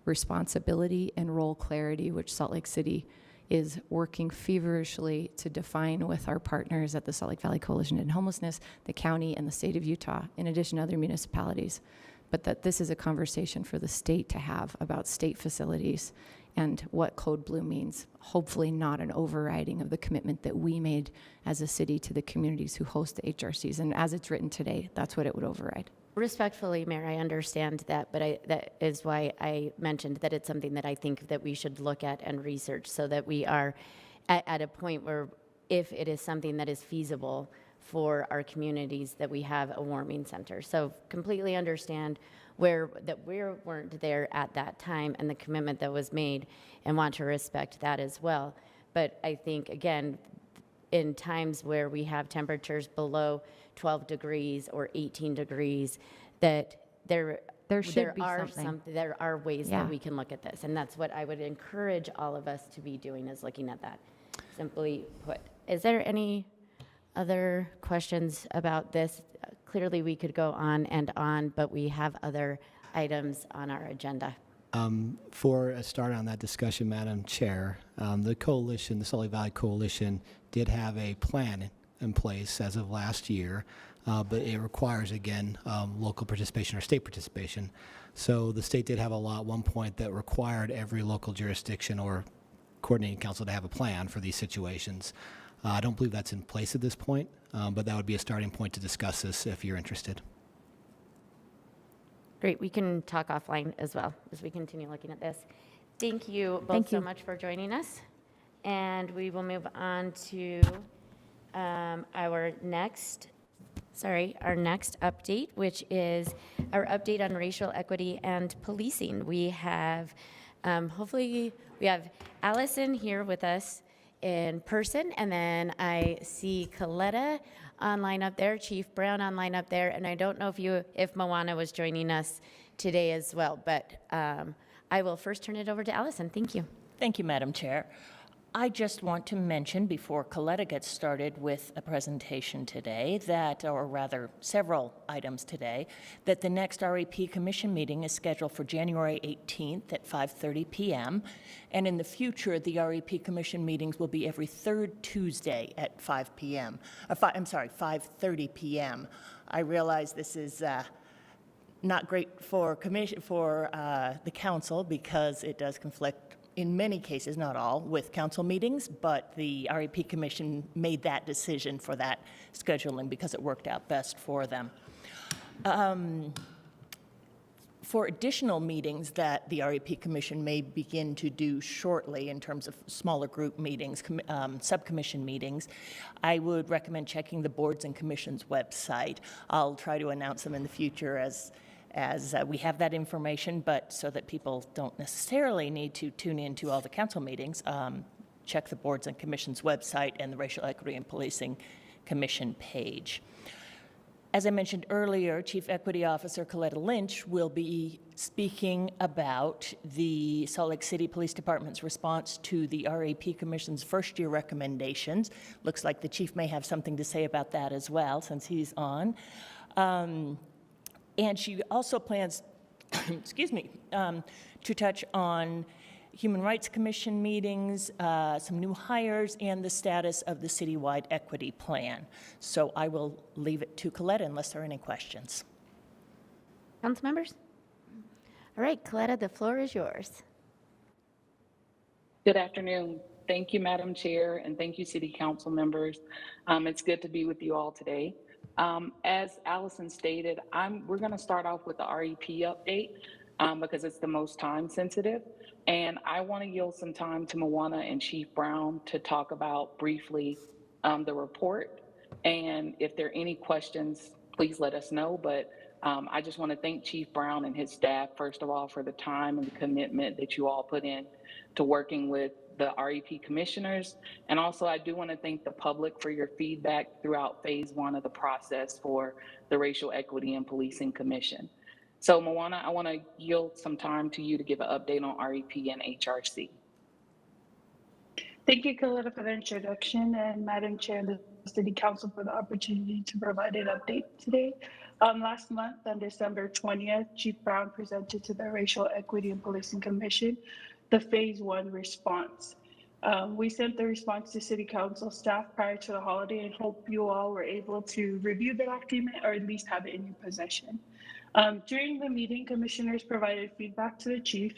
[SPEAKER 6] responsibility and role clarity, which Salt Lake City is working feverishly to define with our partners at the Salt Lake Valley Coalition in Homelessness, the county, and the state of Utah, in addition to other municipalities. But that this is a conversation for the state to have about state facilities and what Code Blue means. Hopefully not an overriding of the commitment that we made as a city to the communities who host the HRCs. And as it's written today, that's what it would override.
[SPEAKER 1] Respectfully, Mayor, I understand that, but that is why I mentioned that it's something that I think that we should look at and research, so that we are at a point where, if it is something that is feasible for our communities, that we have a warming center. So completely understand that we weren't there at that time and the commitment that was made, and want to respect that as well. But I think, again, in times where we have temperatures below 12 degrees or 18 degrees, that there
[SPEAKER 6] should be something.
[SPEAKER 1] There are ways
[SPEAKER 6] Yeah.
[SPEAKER 1] that we can look at this, and that's what I would encourage all of us to be doing, is looking at that. Simply put, is there any other questions about this? Clearly, we could go on, but we have other items on our agenda.
[SPEAKER 7] For a start on that discussion, Madam Chair, the coalition, the Salt Lake Valley Coalition, did have a plan in place as of last year, but it requires, again, local participation or state participation. So the state did have a law at one point that required every local jurisdiction or coordinating council to have a plan for these situations. I don't believe that's in place at this point, but that would be a starting point to discuss this if you're interested.
[SPEAKER 1] Great, we can talk offline as well as we continue looking at this. Thank you both
[SPEAKER 6] Thank
[SPEAKER 1] so
[SPEAKER 6] you.
[SPEAKER 1] much for joining us. And we will move on to our next update, which is our update on racial equity and policing. We have, hopefully, we have Allison here with us in person, and then I see Coletta online up there, Chief Brown online up there, and I don't know if Moana was joining us today as well, but I will first turn it over to Allison. Thank you.
[SPEAKER 11] Thank you, Madam Chair. I just want to mention, before Coletta gets started with a presentation today, or rather several items today, that the next REP Commission meeting is scheduled for January 18th at 5:30 p.m. And in the future, the REP Commission meetings will be every third Tuesday at 5 p.m. 5:30 p.m. I realize this is not great for the council, because it does conflict, in many cases, not all, with council meetings, but the REP Commission made that decision for that scheduling because it worked out best for them. For additional meetings that the REP Commission may begin to do shortly in terms of smaller group meetings, subcommission meetings, I would recommend checking the boards and commissions website. I'll try to announce them in the future as we have that information, but so that people don't necessarily need to tune into all the council meetings, check the boards and commissions website and the Racial Equity and Policing Commission page. As I mentioned earlier, Chief Equity Officer Coletta Lynch will be speaking about the Salt Lake City Police Department's response to the REP Commission's first-year recommendations. Looks like the chief may have something to say about that as well, since he's on. And she also plans, to touch on Human Rights Commission meetings, some new hires, and the status of the citywide equity plan. So I will leave it to Coletta unless there are any questions.
[SPEAKER 1] Council members? All right, Coletta, the floor is yours.
[SPEAKER 12] Good afternoon. Thank you, Madam Chair, and thank you, City Council members. It's good to be with you all today. As Allison stated, we're going to start off with the REP update. because it's the most time sensitive. And I want to yield some time to Moana and Chief Brown to talk about briefly the report. And if there are any questions, please let us know. But I just want to thank Chief Brown and his staff, first of all, for the time and the commitment that you all put in to working with the REP commissioners. And also, I do want to thank the public for your feedback throughout phase 1 of the process for the Racial Equity and Policing Commission. So Moana, I want to yield some time to you to give an update on REP and HRC.
[SPEAKER 13] Thank you, Coletta, for the introduction, and Madam Chair and the City Council for the opportunity to provide an update today. Last month, on December 20th, Chief Brown presented to the Racial Equity and Policing Commission the Phase 1 response. We sent the response to City Council staff prior to the holiday and hope you all were able to review the document or at least have it in your possession. During the meeting, commissioners provided feedback to the chief.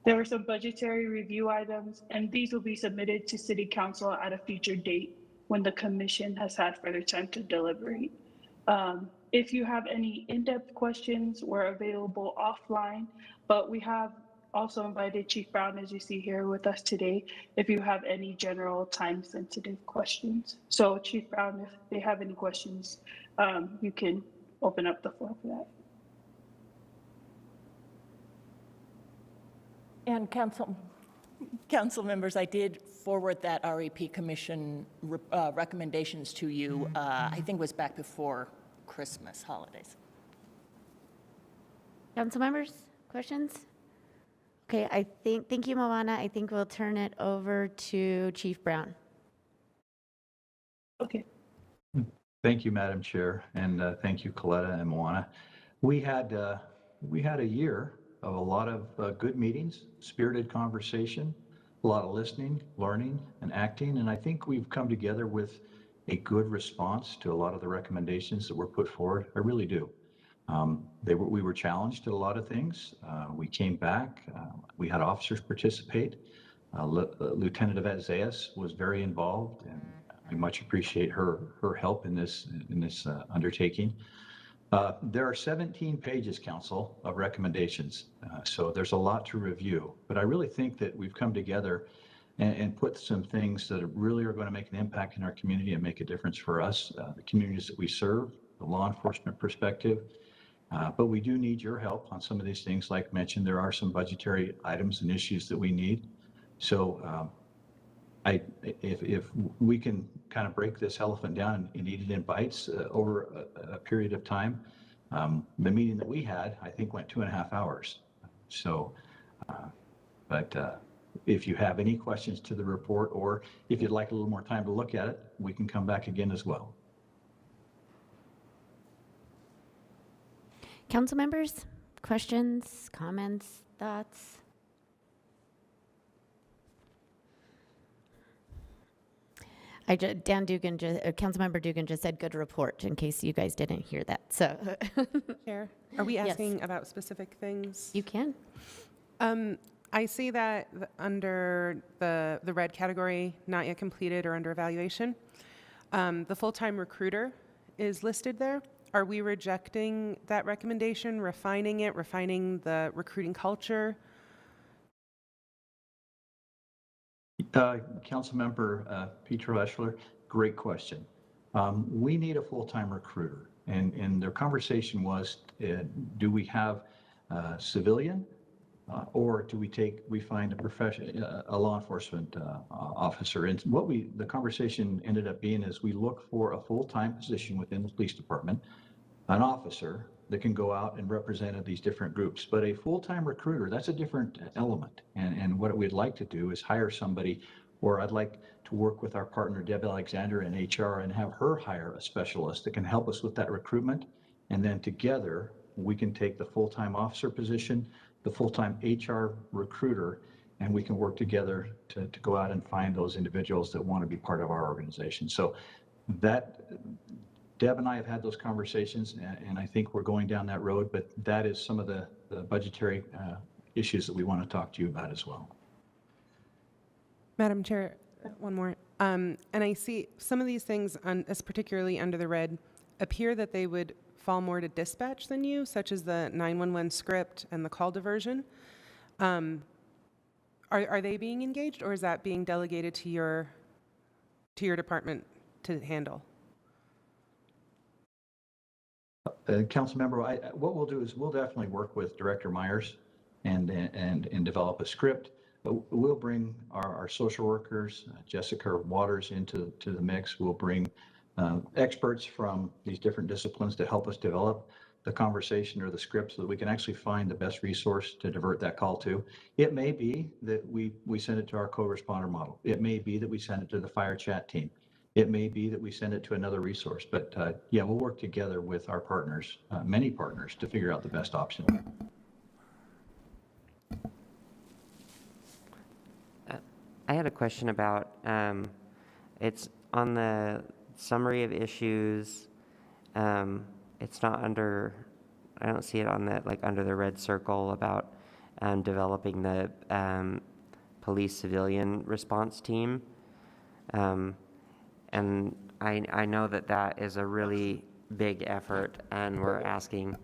[SPEAKER 13] There were some budgetary review items, and these will be submitted to City Council at a future date when the commission has had further time to deliberate. If you have any in-depth questions, we're available offline, but we have also invited Chief Brown, as you see here with us today, if you have any general time-sensitive questions. So Chief Brown, if they have any questions, you can open up the floor for that.
[SPEAKER 11] And council members, I did forward that REP Commission recommendations to you, I think it was back before Christmas holidays.
[SPEAKER 1] Council members, questions? Okay, thank you, Moana. I think we'll turn it over to Chief Brown.
[SPEAKER 13] Okay.
[SPEAKER 14] Thank you, Madam Chair, and thank you, Coletta and Moana. We had a year of a lot of good meetings, spirited conversation, a lot of listening, learning, and acting, and I think we've come together with a good response to a lot of the recommendations that were put forward. I really do. We were challenged at a lot of things. We came back. We had officers participate. Lieutenant Yvette Zayas was very involved, and I much appreciate her help in this undertaking. There are 17 pages, Council, of recommendations, so there's a lot to review. But I really think that we've come together and put some things that really are going to make an impact in our community and make a difference for us, the communities that we serve, the law enforcement perspective. But we do need your help on some of these things. Like mentioned, there are some budgetary items and issues that we need. So if we can kind of break this elephant down and eat it in bites over a period of time, the meeting that we had, I think, went 2.5 hours. So, if you have any questions to the report, or if you'd like a little more time to look at it, we can come back again as well.
[SPEAKER 1] Council members, questions, comments, thoughts? Dan Dugan, Councilmember Dugan just said good report, in case you guys didn't hear that. So,
[SPEAKER 8] Chair, are we
[SPEAKER 1] Yes.
[SPEAKER 8] asking about specific things?
[SPEAKER 1] You can.
[SPEAKER 8] I see that under the red category, not yet completed or under evaluation, the full-time recruiter is listed there. Are we rejecting that recommendation, refining the recruiting culture?
[SPEAKER 14] Councilmember Petro Eschler, great question. We need a full-time recruiter, and their conversation was, do we have civilian, or do we find a law enforcement officer? And the conversation ended up being is we look for a full-time position within the police department, an officer that can go out and represent these different groups. But a full-time recruiter, that's a different element. And what we'd like to do is hire somebody, or I'd like to work with our partner Deb Alexander in HR and have her hire a specialist that can help us with that recruitment. And then together we can take the full-time officer position, the full-time HR recruiter, and we can work together to go out and find those individuals that want to be part of our organization. So Deb and I have had those conversations, and I think we're going down that road, but that is some of the budgetary issues that we want to talk to you about as well.
[SPEAKER 8] Madam Chair, one more. And I see some of these things, as particularly under the red, appear that they would fall more to dispatch than you, such as the 911 script and the call diversion. Are they being engaged, or is that being delegated to your department to handle?
[SPEAKER 14] Councilmember, what we'll do is we'll definitely work with Director Myers and develop a script. We'll bring our social workers, Jessica Waters, into the mix. We'll bring experts from these different disciplines to help us develop the conversation or the script so that we can actually find the best resource to divert that call to. It may be that we send it to our co-responder model. It may be that we send it to the fire chat team. It may be that we send it to another resource, but yeah, we'll work together with our partners, many partners, to figure out the best option.
[SPEAKER 15] I had a question about, it's on the summary of issues. It's not under, I don't see it on the, like under the red circle about developing the police civilian response team. And I know that is a really big effort, and we're asking,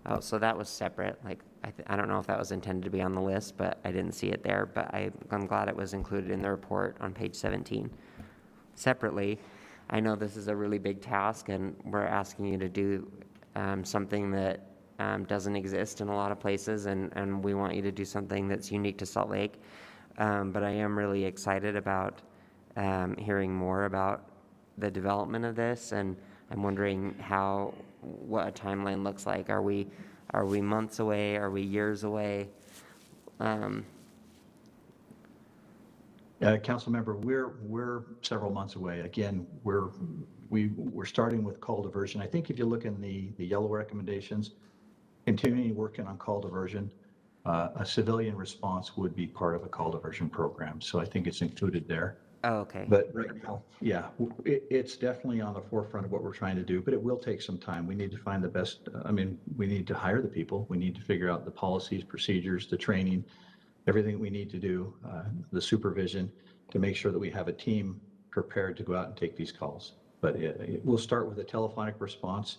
[SPEAKER 15] oh, so that was separate. Like, I don't know if that was intended to be on the list, but I didn't see it there, but I'm glad it was included in the report on page 17. Separately, I know this is a really big task, and we're asking you to do something that doesn't exist in a lot of places, and we want you to do something that's unique to Salt Lake. But I am really excited about hearing more about the development of this, and I'm wondering what a timeline looks like. Are we months away? Are we years away?
[SPEAKER 14] Councilmember, we're several months away. Again, we're starting with call diversion. I think if you look in the yellow recommendations, continuing working on call diversion, a civilian response would be part of a call diversion program. So I think it's included there.
[SPEAKER 15] Oh, okay.
[SPEAKER 14] But right now, yeah, it's definitely on the forefront of what we're trying to do, but it will take some time. We need to find the best, we need to hire the people. We need to figure out the policies, procedures, the training, everything we need to do, the supervision, to make sure that we have a team prepared to go out and take these calls. But we'll start with a telephonic response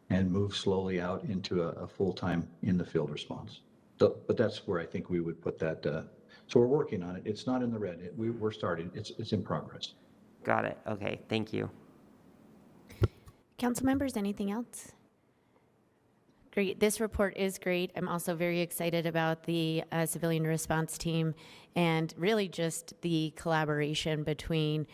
[SPEAKER 14] and move slowly out into a full-time in the field response. But that's where I think we would put that. So we're working on it. It's not in the red. We're starting. It's in progress.
[SPEAKER 15] Got it. Okay. Thank you.
[SPEAKER 1] Council members, anything else? Great. This report is great. I'm also very excited about the civilian response team and really just the collaboration between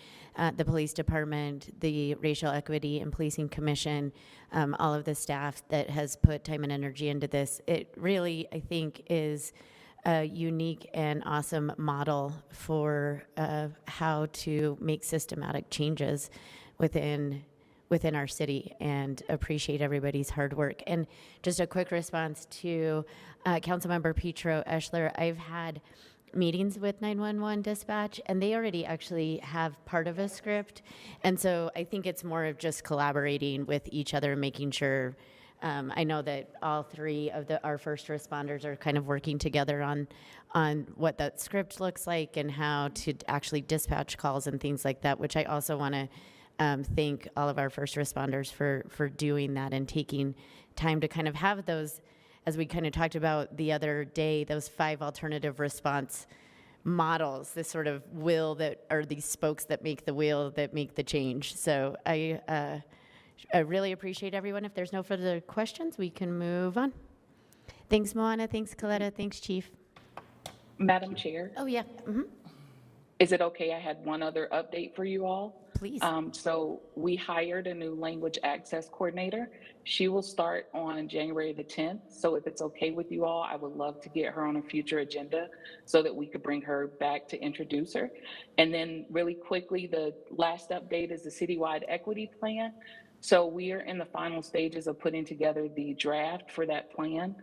[SPEAKER 1] the police department, the Racial Equity and Policing Commission, all of the staff that has put time and energy into this. It really, I think, is a unique and awesome model for how to make systematic changes within our city, and appreciate everybody's hard work. And just a quick response to Councilmember Petro Eschler. I've had meetings with 911 dispatch, and they already actually have part of a script. And so I think it's more of just collaborating with each other, making sure. I know that all three of our first responders are kind of working together on what that script looks like and how to actually dispatch calls and things like that, which I also want to thank all of our first responders for doing that and taking time to kind of have those, as we kind of talked about the other day, those 5 alternative response models, this sort of wheel that are these spokes that make the wheel that make the change. So I really appreciate everyone. If there's no further questions, we can move on. Thanks, Moana. Thanks, Coletta. Thanks, Chief.
[SPEAKER 12] Madam Chair.
[SPEAKER 1] Oh, yeah. Mm-hmm.
[SPEAKER 12] Is it okay? I had one other update for you all.
[SPEAKER 1] Please.
[SPEAKER 12] So we hired a new language access coordinator. She will start on January the 10th. So if it's okay with you all, I would love to get her on a future agenda so that we could bring her back to introduce her. And then really quickly, the last update is the citywide equity plan. So we are in the final stages of putting together the draft for that plan.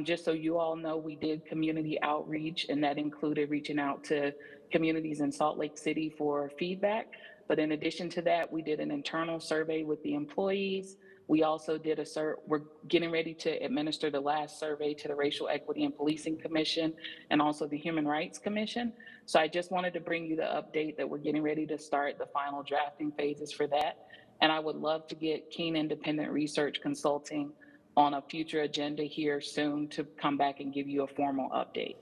[SPEAKER 12] Just so you all know, we did community outreach, and that included reaching out to communities in Salt Lake City for feedback. But in addition to that, we did an internal survey with the employees. We also did we're getting ready to administer the last survey to the Racial Equity and Policing Commission and also the Human Rights Commission. So I just wanted to bring you the update that we're getting ready to start the final drafting phases for that. And I would love to get Keen Independent Research Consulting on a future agenda here soon to come back and give you a formal update.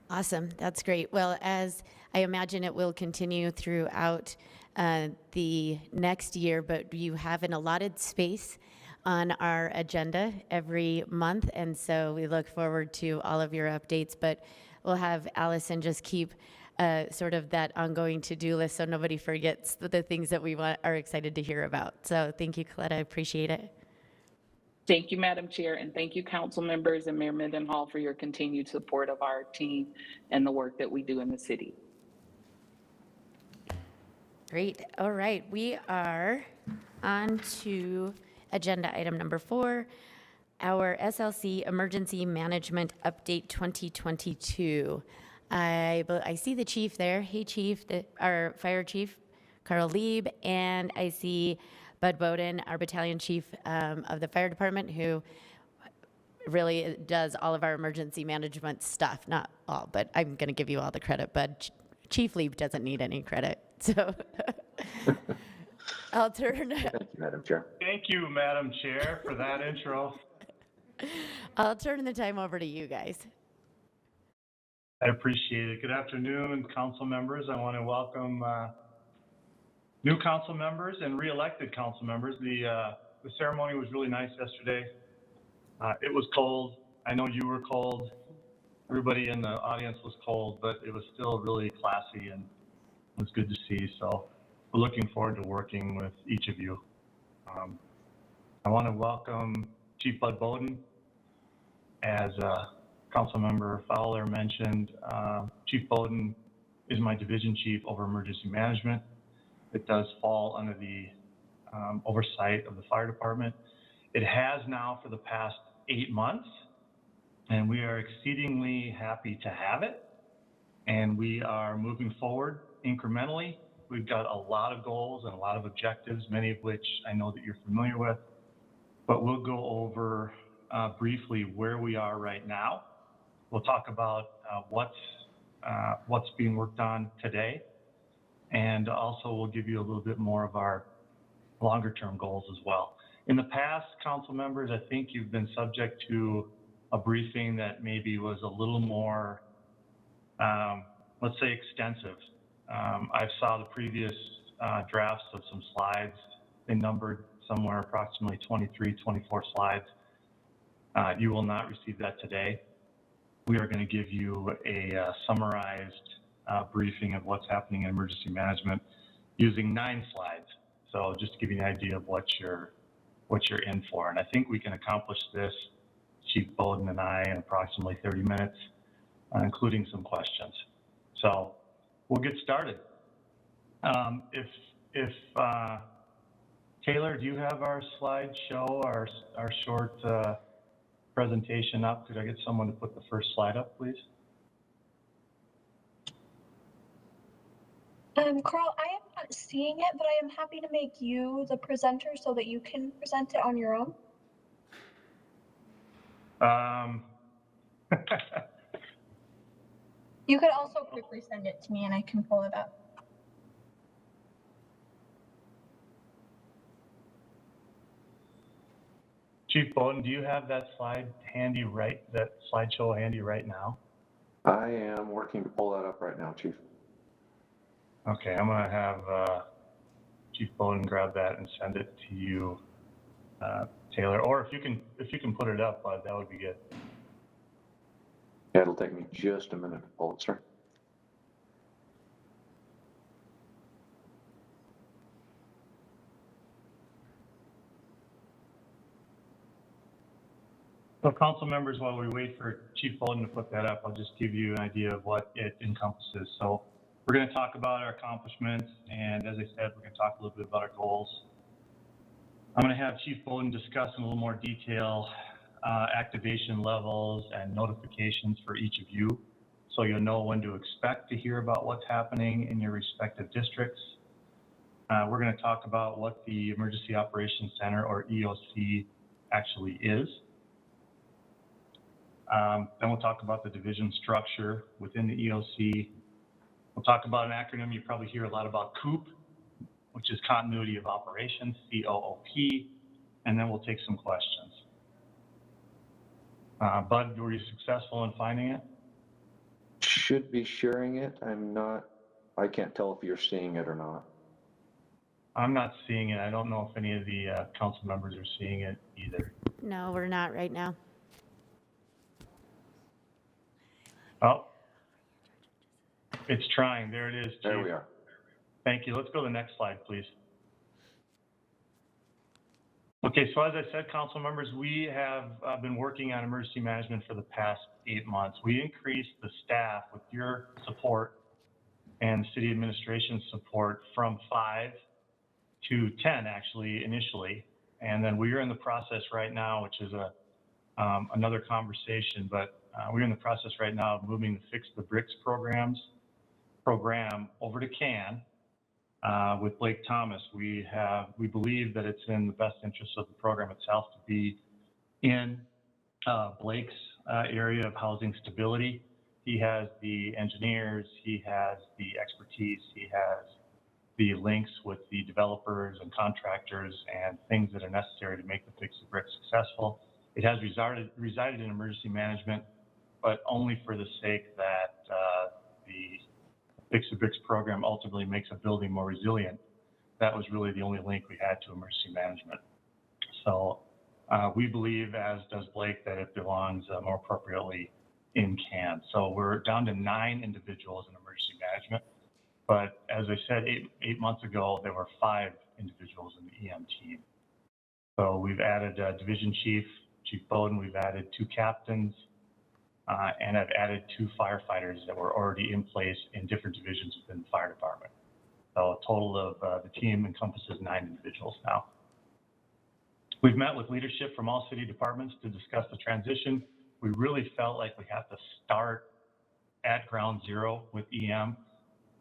[SPEAKER 1] Awesome. That's great. Well, as I imagine it will continue throughout the next year, but you have an allotted space on our agenda every month. And so we look forward to all of your updates, but we'll have Allison just keep sort of that ongoing to-do list so nobody forgets the things that we are excited to hear about. So thank you, Coletta. I appreciate it.
[SPEAKER 12] Thank you, Madam Chair, and thank you, council members and Mayor Mendenhall for your continued support of our team and the work that we do in the city.
[SPEAKER 1] Great. All right. We are on to agenda item number 4, our SLC Emergency Management Update 2022. I see the chief there. Hey, chief, our fire chief, Carl Lieb, and I see Bud Bowden, our battalion chief of the fire department, who really does all of our emergency management stuff. Not all, but I'm going to give you all the credit. But Chief Lieb doesn't need any credit. So I'll turn.
[SPEAKER 16] Thank you, Madam Chair.
[SPEAKER 17] Thank you, Madam Chair, for that intro.
[SPEAKER 1] I'll turn the time over to you guys.
[SPEAKER 17] I appreciate it. Good afternoon, council members. I want to welcome new council members and re-elected council members. The ceremony was really nice yesterday. It was cold. I know you were cold. Everybody in the audience was cold, but it was still really classy and it was good to see. So we're looking forward to working with each of you. I want to welcome Chief Bud Bowden. As Councilmember Fowler mentioned, Chief Bowden is my division chief over emergency management. It does fall under the oversight of the fire department. It has now for the past 8 months, and we are exceedingly happy to have it. And we are moving forward incrementally. We've got a lot of goals and a lot of objectives, many of which I know that you're familiar with, but we'll go over briefly where we are right now. We'll talk about what's being worked on today, and also we'll give you a little bit more of our longer term goals as well. In the past, council members, I think you've been subject to a briefing that maybe was a little more, let's say, extensive. I saw the previous drafts of some slides. They numbered somewhere approximately 23, 24 slides. You will not receive that today. We are going to give you a summarized briefing of what's happening in emergency management using 9 slides. So just to give you an idea of what you're in for. And I think we can accomplish this, Chief Bowden and I, in approximately 30 minutes, including some questions. So we'll get started. If Taylor, do you have our slideshow, our short presentation up? Could I get someone to put the first slide up, please?
[SPEAKER 18] Carl, I am not seeing it, but I am happy to make you the presenter so that you can present it on your own. You could also quickly send it to me and I can pull it up.
[SPEAKER 17] Chief Bowden, do you have that slideshow handy right now?
[SPEAKER 16] I am working to pull that up right now, Chief.
[SPEAKER 17] Okay, I'm going to have Chief Bowden grab that and send it to you, Taylor. Or if you can put it up, that would be good.
[SPEAKER 16] Yeah, it'll take me just a minute to pull it, sir.
[SPEAKER 17] So council members, while we wait for Chief Bowden to put that up, I'll just give you an idea of what it encompasses. So we're going to talk about our accomplishments, and as I said, we're going to talk a little bit about our goals. I'm going to have Chief Bowden discuss in a little more detail activation levels and notifications for each of you, so you'll know when to expect to hear about what's happening in your respective districts. We're going to talk about what the Emergency Operations Center, or EOC, actually is. Then we'll talk about the division structure within the EOC. We'll talk about an acronym you probably hear a lot about, COOP, which which is continuity of operations, COOP, and then we'll take some questions. Bud, were you successful in finding it?
[SPEAKER 16] Should be sharing it. I can't tell if you're seeing it or not.
[SPEAKER 17] I'm not seeing it. I don't know if any of the council members are seeing it either.
[SPEAKER 1] No, we're not right now.
[SPEAKER 17] Oh, it's trying. There it is, Chief.
[SPEAKER 16] There we are.
[SPEAKER 17] Thank you. Let's go to the next slide, please. Okay, so as I said, council members, we have been working on emergency management for the past 8 months. We increased the staff with your support and city administration support from 5 to 10 actually initially. And then we are in the process right now, which is another conversation, but we're in the process right now of moving the Fix the Bricks program over to CAN with Blake Thomas. We believe that it's in the best interest of the program itself to be in Blake's area of housing stability. He has the engineers, he has the expertise, he has the links with the developers and contractors and things that are necessary to make the Fix the Bricks successful. It has resided in emergency management, but only for the sake that the Fix the Bricks program ultimately makes a building more resilient. That was really the only link we had to emergency management. So we believe, as does Blake, that it belongs more appropriately in CAN. So we're down to 9 individuals in emergency management. But as I said, eight months ago, there were 5 individuals in the EM team. So we've added Division Chief Bowden, we've added 2 captains, and I've added 2 firefighters that were already in place in different divisions within the fire department. So a total of the team encompasses 9 individuals now. We've met with leadership from all city departments to discuss the transition. We really felt like we have to start at ground zero with EM,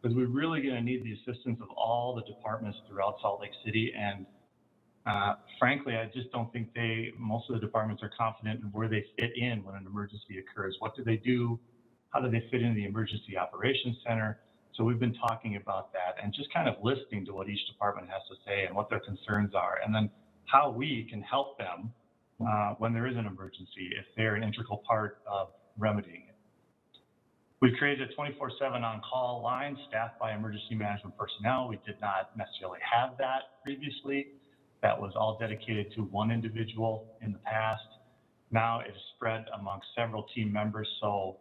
[SPEAKER 17] because we're really going to need the assistance of all the departments throughout Salt Lake City. And frankly, I just don't think most of the departments are confident in where they fit in when an emergency occurs. What do they do? How do they fit into the Emergency Operations Center? So we've been talking about that and just kind of listening to what each department has to say and what their concerns are, and then how we can help them when there is an emergency, if they're an integral part of remedying it. We've created a 24/7 on-call line staffed by emergency management personnel. We did not necessarily have that previously. That was all dedicated to one individual in the past. Now it is spread among several team members. So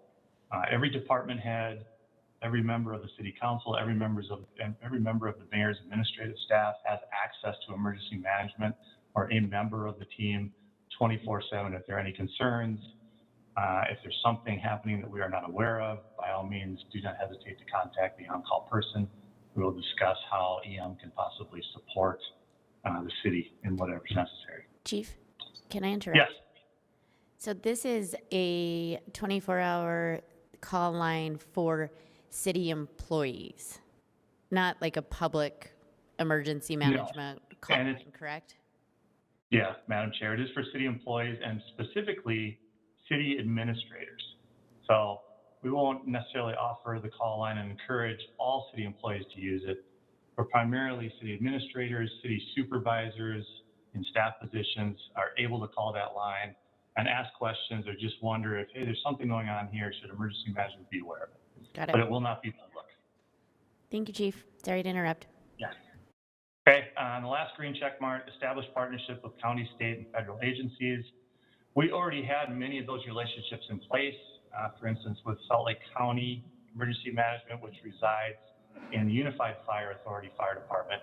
[SPEAKER 17] every department head, every member of the city council, every member of the mayor's administrative staff has access to emergency management or a member of the team 24/7. If there are any concerns, if there's something happening that we are not aware of, by all means, do not hesitate to contact the on-call person. We will discuss how EM can possibly support the city in whatever's necessary.
[SPEAKER 1] Chief, can I interrupt?
[SPEAKER 17] Yes.
[SPEAKER 1] So this is a 24-hour call line for city employees, not like a public emergency management call line, correct?
[SPEAKER 17] Yeah, Madam Chair, it is for city employees and specifically city administrators. So we won't necessarily offer the call line and encourage all city employees to use it, but primarily city administrators, city supervisors in staff positions are able to call that line and ask questions or just wonder if, hey, there's something going on here, should emergency management be aware of it?
[SPEAKER 1] Got it.
[SPEAKER 17] But it will not be public.
[SPEAKER 1] Thank you, Chief. Sorry to interrupt.
[SPEAKER 17] Yeah. Okay, on the last green check mark, established partnership with county, state, and federal agencies. We already had many of those relationships in place, for instance, with Salt Lake County Emergency Management, which resides in the Unified Fire Authority Fire Department,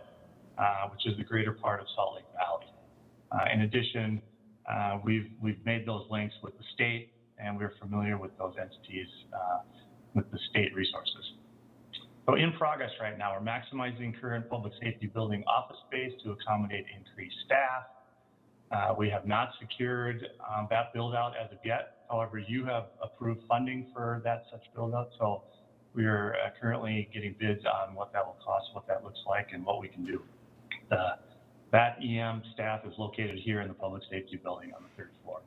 [SPEAKER 17] which is the greater part of Salt Lake Valley. In addition, we've made those links with the state, and we're familiar with those entities with the state resources. So in progress right now, we're maximizing current public safety building office space to accommodate increased staff. We have not secured that build out as of yet. However, you have approved funding for that such build out. So we are currently getting bids on what that will cost, what that looks like, and what we can do. That EM staff is located here in the public safety building on the 3rd floor.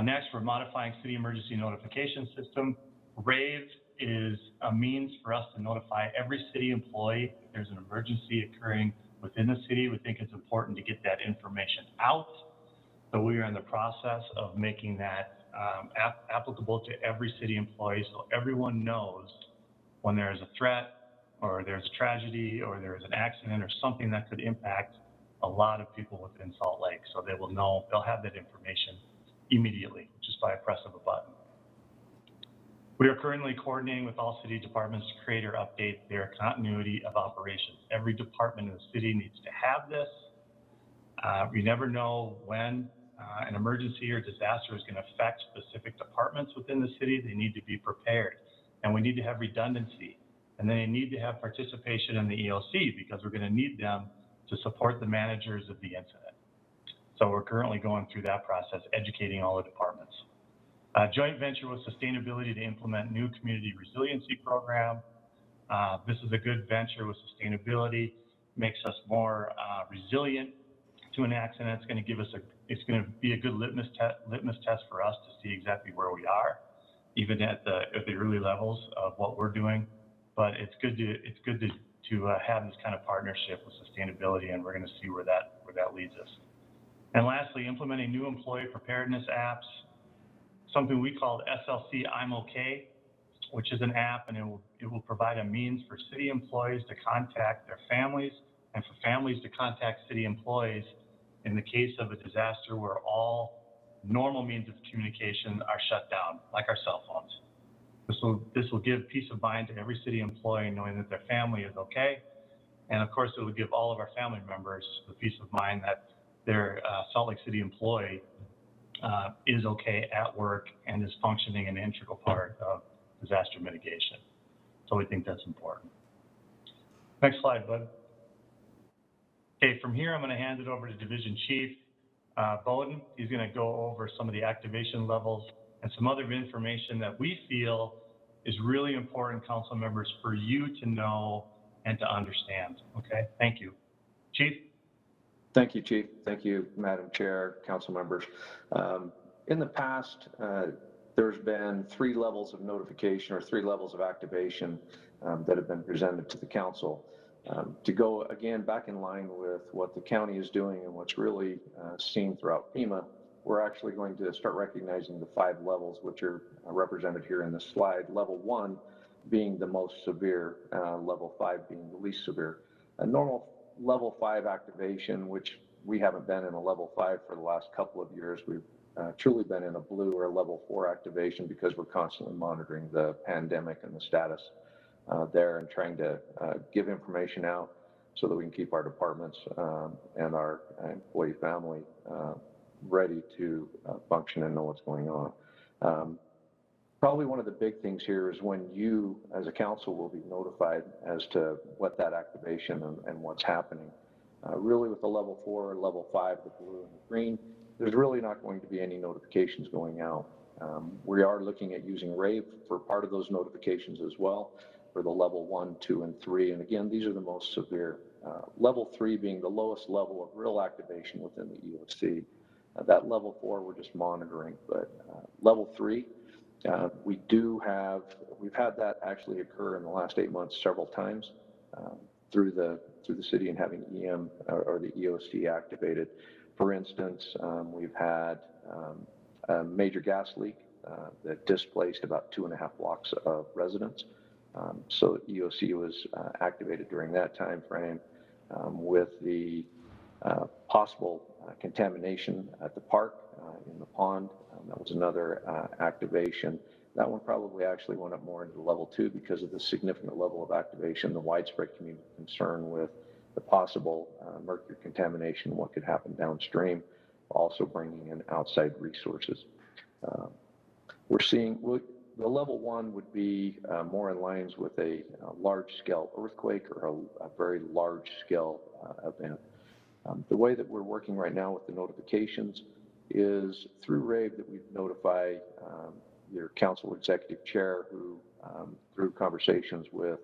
[SPEAKER 17] Next, we're modifying city emergency notification system. RAVE is a means for us to notify every city employee if there's an emergency occurring within the city. We think it's important to get that information out. So we are in the process of making that applicable to every city employee so everyone knows when there's a threat or there's a tragedy or there's an accident or something that could impact a lot of people within Salt Lake. So they will know, they'll have that information immediately just by a press of a button. We are currently coordinating with all city departments to create or update their continuity of operations. Every department in the city needs to have this. We never know when an emergency or disaster is going to affect specific departments within the city. They need to be prepared, and we need to have redundancy, and they need to have participation in the EOC because we're going to need them to support the managers of the incident. So we're currently going through that process, educating all the departments. Joint venture with sustainability to implement new community resiliency program. This is a good venture with sustainability, makes us more resilient to an accident. It's going to give us it's going to be a good litmus test for us to see exactly where we are, even at the early levels of what we're doing. But it's good to have this kind of partnership with sustainability, and we're going to see where that leads us. And lastly, implementing new employee preparedness apps, something we called SLC I'm OK, which is an app, and it will provide a means for city employees to contact their families and for families to contact city employees in the case of a disaster where all normal means of communication are shut down, like our cell phones. This will give peace of mind to every city employee knowing that their family is okay. And of course, it will give all of our family members the peace of mind that their Salt Lake City employee is okay at work and is functioning an integral part of disaster mitigation. So we think that's important. Next slide, bud. Okay, from here, I'm going to hand it over to Division Chief Bowden. He's going to go over some of the activation levels and some other information that we feel is really important, council members, for you to know and to understand. Okay, thank you. Chief?
[SPEAKER 16] Thank you, Chief. Thank you, Madam Chair, council members. In the past, there's been 3 levels of notification or 3 levels of activation that have been presented to the council. To go again back in line with what the county is doing and what's really seen throughout FEMA, we're actually going to start recognizing the 5 levels which are represented here in this slide. Level 1 being the most severe, level 5 being the least severe. A normal level 5 activation, which we haven't been in a level 5 for the last couple of years. We've truly been in a blue or level 4 activation because we're constantly monitoring the pandemic and the status there and trying to give information out so that we can keep our departments and our employee family ready to function and know what's going on. Probably one of the big things here is when you, as a council, will be notified as to what that activation and what's happening. Really with the level 4 or level 5, the blue and the green, there's really not going to be any notifications going out. We are looking at using RAVE for part of those notifications as well for the level 1, 2, and 3. And again, these are the most severe. Level 3 being the lowest level of real activation within the EOC. That level 4 we're just monitoring, but level 3, we've had that actually occur in the last 8 months several times through the city and having EM or the EOC activated. For instance, we've had a major gas leak that displaced about 2.5 blocks of residents. So EOC was activated during that time frame with the possible contamination at the park in the pond. That was another activation. That one probably actually went up more into level 2 because of the significant level of activation, the widespread community concern with the possible mercury contamination, what could happen downstream, also bringing in outside resources. We're seeing the level 1 would be more in lines with a large-scale earthquake or a very large-scale event. The way that we're working right now with the notifications is through RAVE that we notify your council executive chair who, through conversations with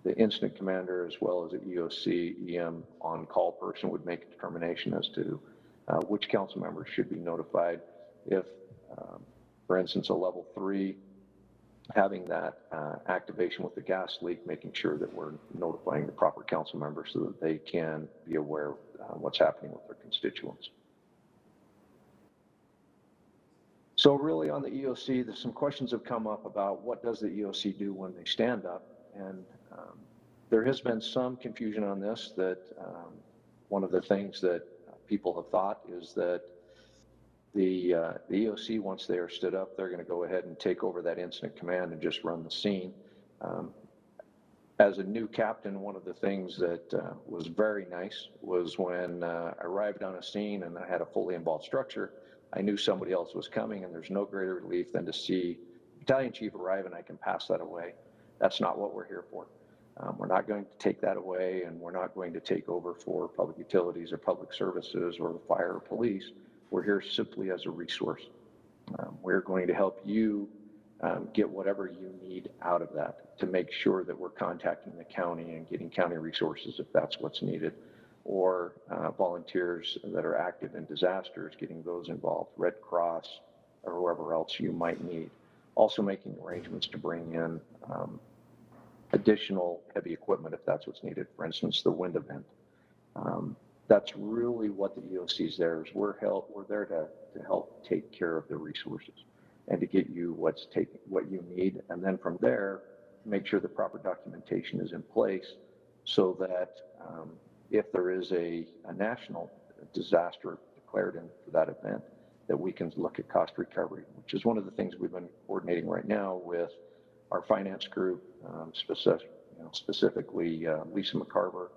[SPEAKER 16] the incident commander as well as the EOC, EM on-call person would make a determination as to which council members should be notified. If, for instance, a level 3 having that activation with the gas leak, making sure that we're notifying the proper council members so that they can be aware of what's happening with their constituents. So really on the EOC, there's some questions have come up about what does the EOC do when they stand up, and there has been some confusion on this, that one of the things that people have thought is that the EOC, once they are stood up, they're going to go ahead and take over that incident command and just run the scene. As a new captain, one of the things that was very nice was when I arrived on a scene and I had a fully involved structure, I knew somebody else was coming, and there's no greater relief than to see battalion chief arrive and I can pass that away. That's not what we're here for. We're not going to take that away, and we're not going to take over for public utilities or public services or the fire or police. We're here simply as a resource. We're going to help you get whatever you need out of that to make sure that we're contacting the county and getting county resources if that's what's needed, or volunteers that are active in disasters, getting those involved, Red Cross or whoever else you might need. Also making arrangements to bring in additional heavy equipment if that's what's needed, for instance, the wind event. That's really what the EOC is there, is we're there to help take care of the resources and to get you what you need, and then from there, make sure the proper documentation is in place so that if there is a national disaster declared in for that event, that we can look at cost recovery, which is one of the things we've been coordinating right now with our finance group, specifically Lisa McCarver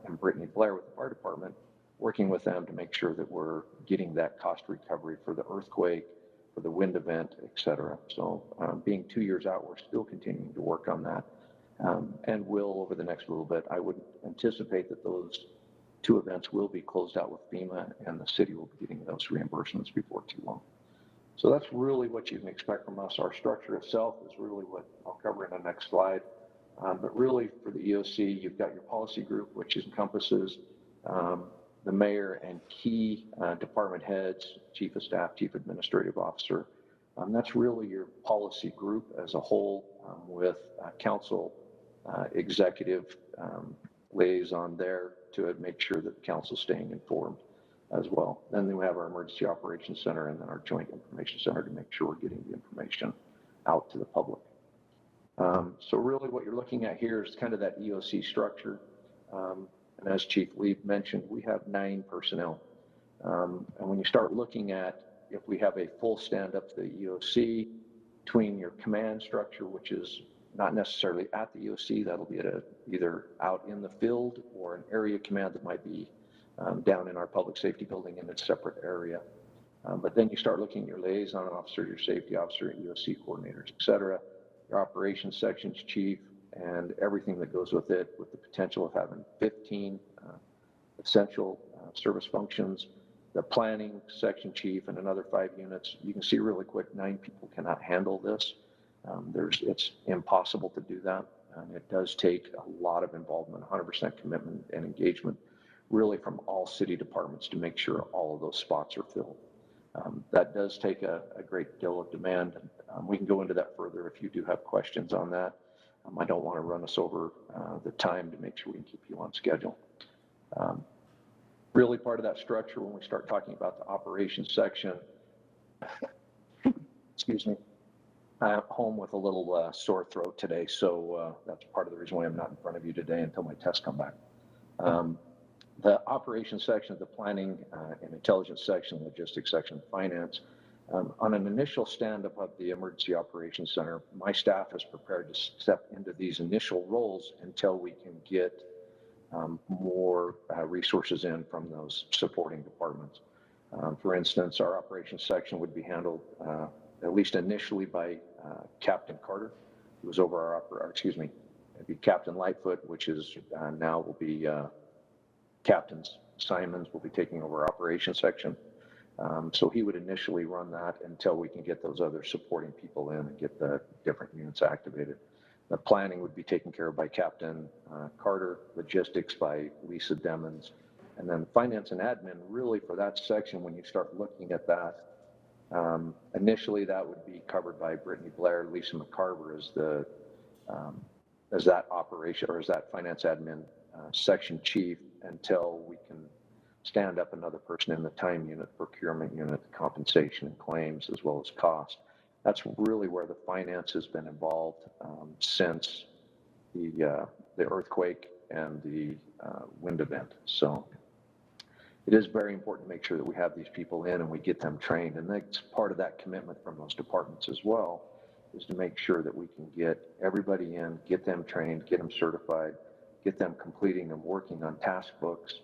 [SPEAKER 16] and Brittany Blair with the fire department, working with them to make sure that we're getting that cost recovery for the earthquake, for the wind event, et cetera. So being 2 years out, we're still continuing to work on that. And will, over the next little bit, I would anticipate that those two events will be closed out with FEMA, and the city will be getting those reimbursements before too long. So that's really what you can expect from us. Our structure itself is really what I'll cover in the next slide. But really for the EOC, you've got your policy group, which encompasses the mayor and key department heads, chief of staff, chief administrative officer. That's really your policy group as a whole, with council executive liaison there to make sure that the council's staying informed as well. Then we have our emergency operations center and then our joint information center to make sure we're getting the information out to the public. So really what you're looking at here is kind of that EOC structure. And as Chief Lee mentioned, we have 9 personnel. And when you start looking at if we have a full stand up to the EOC, between your command structure, which is not necessarily at the EOC, that'll be at either out in the field or an area command that might be down in our public safety building in a separate area. But then you start looking at your liaison officer, your safety officer, EOC coordinators, et cetera, your operations sections chief, and everything that goes with it, with the potential of having 15 essential service functions, the planning section chief, and another 5 units. You can see really quick, 9 people cannot handle this. It's impossible to do that. And it does take a lot of involvement, 100% commitment and engagement, really from all city departments to make sure all of those spots are filled. That does take a great deal of demand. We can go into that further if you do have questions on that. I don't want to run us over the time to make sure we can keep you on schedule. Really part of that structure when we start talking about the operations section, excuse me, I'm home with a little sore throat today, so that's part of the reason why I'm not in front of you today until my tests come back. The operations section, the planning and intelligence section, logistics section, finance. On an initial stand-up of the Emergency Operations Center, my staff is prepared to step into these initial roles until we can get more resources in from those supporting departments. For instance, our operations section would be handled at least initially by Captain Carter, who was over it'd be Captain Lightfoot, which is now will be Captain Simons will be taking over our operations section. So he would initially run that until we can get those other supporting people in and get the different units activated. The planning would be taken care of by Captain Carter, logistics by Lisa Demmons, and then finance and admin, really for that section, when you start looking at that, Initially, that would be covered by Brittany Blair, Lisa McCarver as that operation or as that finance admin section chief until we can stand up another person in the time unit, procurement unit, compensation and claims, as well as cost. That's really where the finance has been involved since the earthquake and the wind event. So it is very important to make sure that we have these people in and we get them trained. And that's part of that commitment from those departments as well, is to make sure that we can get everybody in, get them trained, get them certified, get them completing and working on task books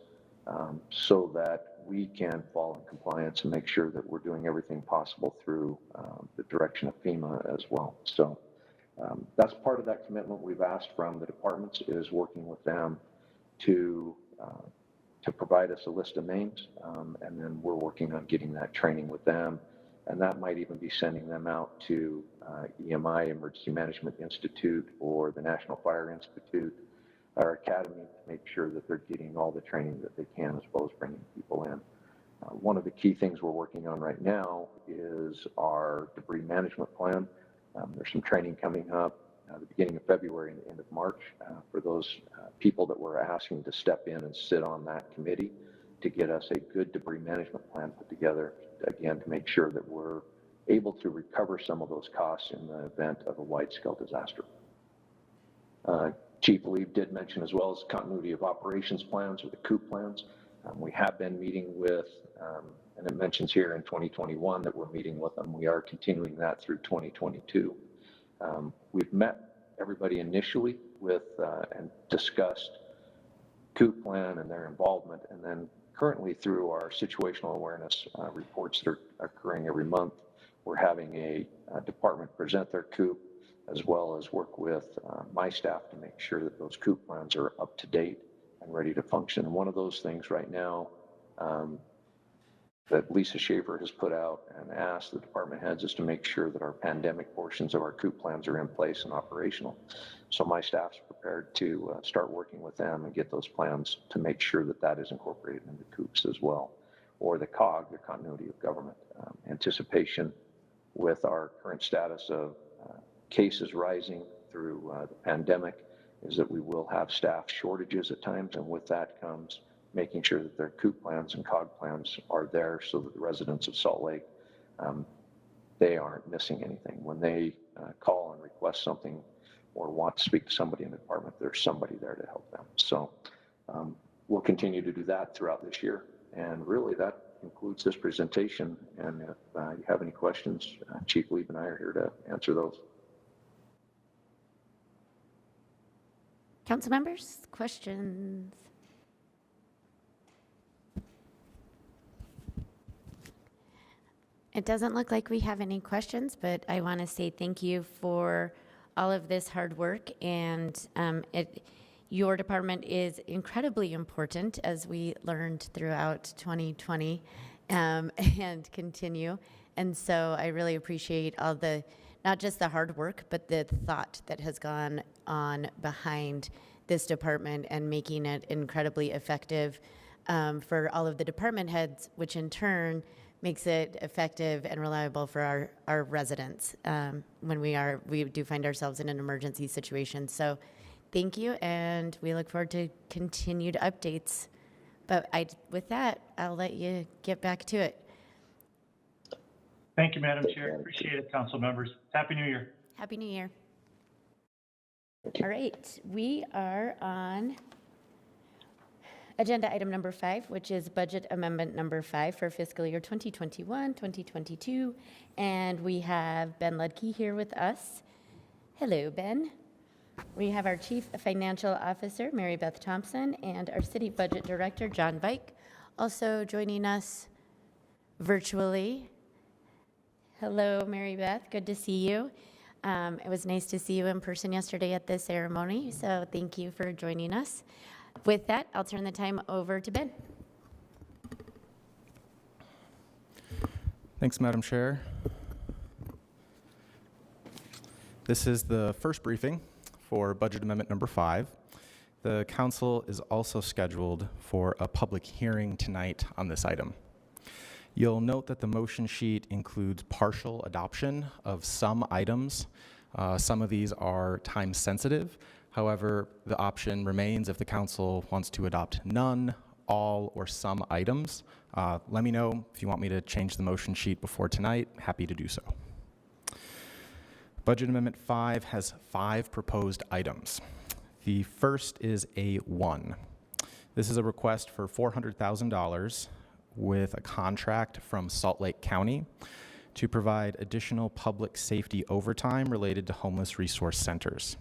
[SPEAKER 16] so that we can fall in compliance and make sure that we're doing everything possible through the direction of FEMA as well. So that's part of that commitment we've asked from the departments, is working with them to provide us a list of names, and then we're working on getting that training with them. And that might even be sending them out to EMI, Emergency Management Institute, or the National Fire Institute, our academy, to make sure that they're getting all the training that they can, as well as bringing people in. One of the key things we're working on right now is our debris management plan. There's some training coming up the beginning of February and the end of March for those people that we're asking to step in and sit on that committee to get us a good debris management plan put together, again, to make sure that we're able to recover some of those costs in the event of a wide-scale disaster. Chief Lee did mention, as well as continuity of operations plans, or the COOP plans. We have been meeting with, and it mentions here in 2021 that we're meeting with them. We are continuing that through 2022. We've met everybody initially with and discussed COOP plan and their involvement, and then currently through our situational awareness reports that are occurring every month, we're having a department present their COOP, as well as work with my staff to make sure that those COOP plans are up to date and ready to function. And one of those things right now that Lisa Schaefer has put out and asked the department heads is to make sure that our pandemic portions of our COOP plans are in place and operational. So my staff's prepared to start working with them and get those plans to make sure that that is incorporated into COOPs as well, or the COG, the continuity of government. Anticipation with our current status of cases rising through the pandemic is that we will have staff shortages at times, and with that comes making sure that their COOP plans and COG plans are there so that the residents of Salt Lake, they aren't missing anything. When they call and request something or want to speak to somebody in the department, there's somebody there to help them. So we'll continue to do that throughout this year. And really that concludes this presentation. And if you have any questions, Chief Lee and I are here to answer those.
[SPEAKER 1] Council members, questions? It doesn't look like we have any questions, but I want to say thank you for all of this hard work, and your department is incredibly important, as we learned throughout 2020 and continue. And so I really appreciate all the, not just the hard work, but the thought that has gone on behind this department and making it incredibly effective for all of the department heads, which in turn makes it effective and reliable for our residents when we do find ourselves in an emergency situation. So thank you, and we look forward to continued updates. But with that, I'll let you get back to it.
[SPEAKER 17] Thank you, Madam Chair. Appreciate it, council members. Happy New Year.
[SPEAKER 1] Happy New Year. All right, we are on agenda item number 5, which is budget amendment number 5 for fiscal year 2021, 2022. And we have Ben Ludke here with us. Hello, Ben. We have our Chief Financial Officer, Mary Beth Thompson, and our City Budget Director, John Vike, also joining us virtually. Hello, Mary Beth. Good to see you. It was nice to see you in person yesterday at the ceremony, so thank you for joining us. With that, I'll turn the time over to Ben.
[SPEAKER 19] Thanks, Madam Chair. This is the first briefing for Budget Amendment number 5. The Council is also scheduled for a public hearing tonight on this item. You'll note that the motion sheet includes partial adoption of some items. Some of these are time sensitive. However, the option remains if the council wants to adopt none, all, or some items. Let me know if you want me to change the motion sheet before tonight. Happy to do so. Budget Amendment 5 has 5 proposed items. The first is A1. This is a request for $400,000 with a contract from Salt Lake County to provide additional public safety overtime related to homeless resource centers.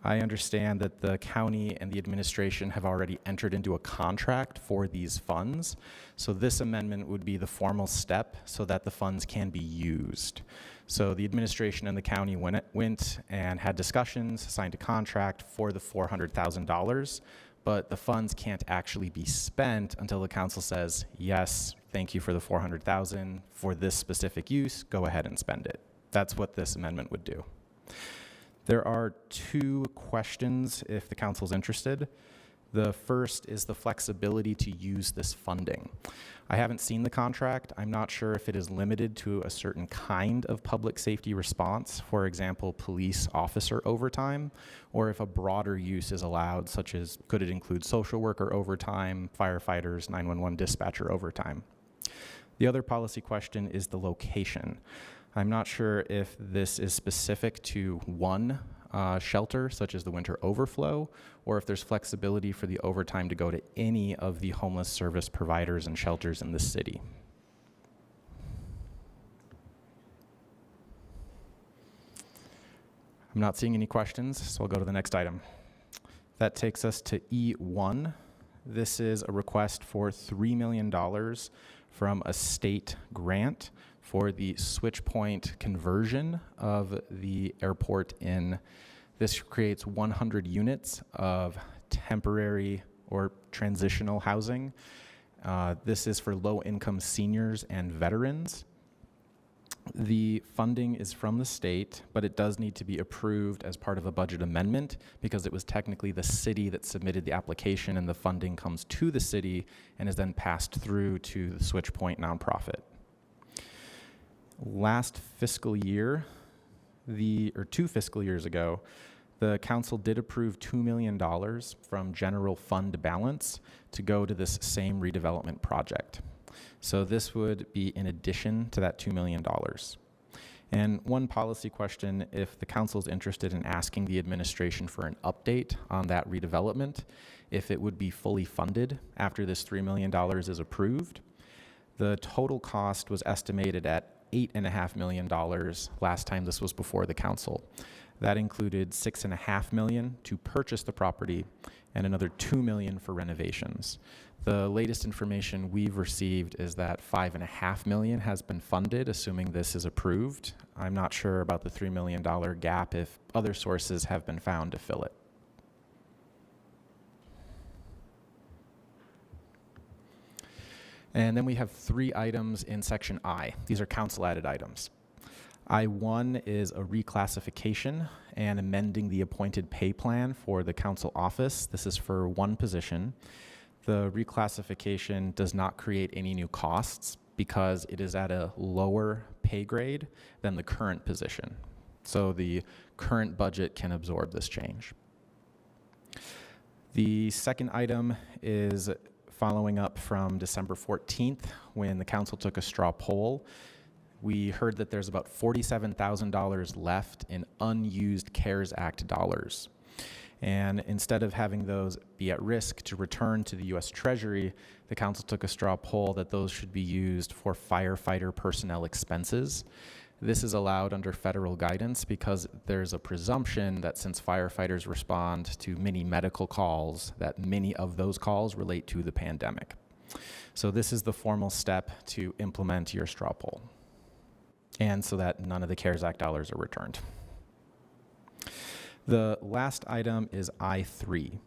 [SPEAKER 19] I understand that the county and the administration have already entered into a contract for these funds, so this amendment would be the formal step so that the funds can be used. So the administration and the county went and had discussions, signed a contract for the $400,000, but the funds can't actually be spent until the council says, yes, thank you for the $400,000 for this specific use, go ahead and spend it. That's what this amendment would do. There are 2 questions if the council's interested. The first is the flexibility to use this funding. I haven't seen the contract. I'm not sure if it is limited to a certain kind of public safety response, for example, police officer overtime, or if a broader use is allowed, such as could it include social worker overtime, firefighters, 911 dispatcher overtime. The other policy question is the location. I'm not sure if this is specific to one shelter, such as the winter overflow, or if there's flexibility for the overtime to go to any of the homeless service providers and shelters in the city. I'm not seeing any questions, so I'll go to the next item. That takes us to E1. This is a request for $3 million from a state grant for the switch point conversion of the airport in. This creates 100 units of temporary or transitional housing. This is for low-income seniors and veterans. The funding is from the state, but it does need to be approved as part of a budget amendment because it was technically the city that submitted the application, and the funding comes to the city and is then passed through to the Switchpoint nonprofit. Last fiscal year, 2 fiscal years ago, the council did approve $2 million from general fund balance to go to this same redevelopment project. So this would be in addition to that $2 million. And one policy question, if the council is interested in asking the administration for an update on that redevelopment, if it would be fully funded after this $3 million is approved. The total cost was estimated at $8.5 million last time this was before the council. That included $6.5 million to purchase the property and another $2 million for renovations. The latest information we've received is that $5.5 million has been funded, assuming this is approved. I'm not sure about the $3 million gap if other sources have been found to fill it. And then we have 3 items in section I. These are council added items. I-1 is a reclassification and amending the appointed pay plan for the council office. This is for 1 position. The reclassification does not create any new costs because it is at a lower pay grade than the current position. So the current budget can absorb this change. The second item is following up from December 14th when the council took a straw poll. We heard that there's about $47,000 left in unused CARES Act dollars. And instead of having those be at risk to return to the U.S. Treasury, the council took a straw poll that those should be used for firefighter personnel expenses. This is allowed under federal guidance because there's a presumption that since firefighters respond to many medical calls, that many of those calls relate to the pandemic. So this is the formal step to implement your straw poll, and so that none of the CARES Act dollars are returned. The last item is I-3.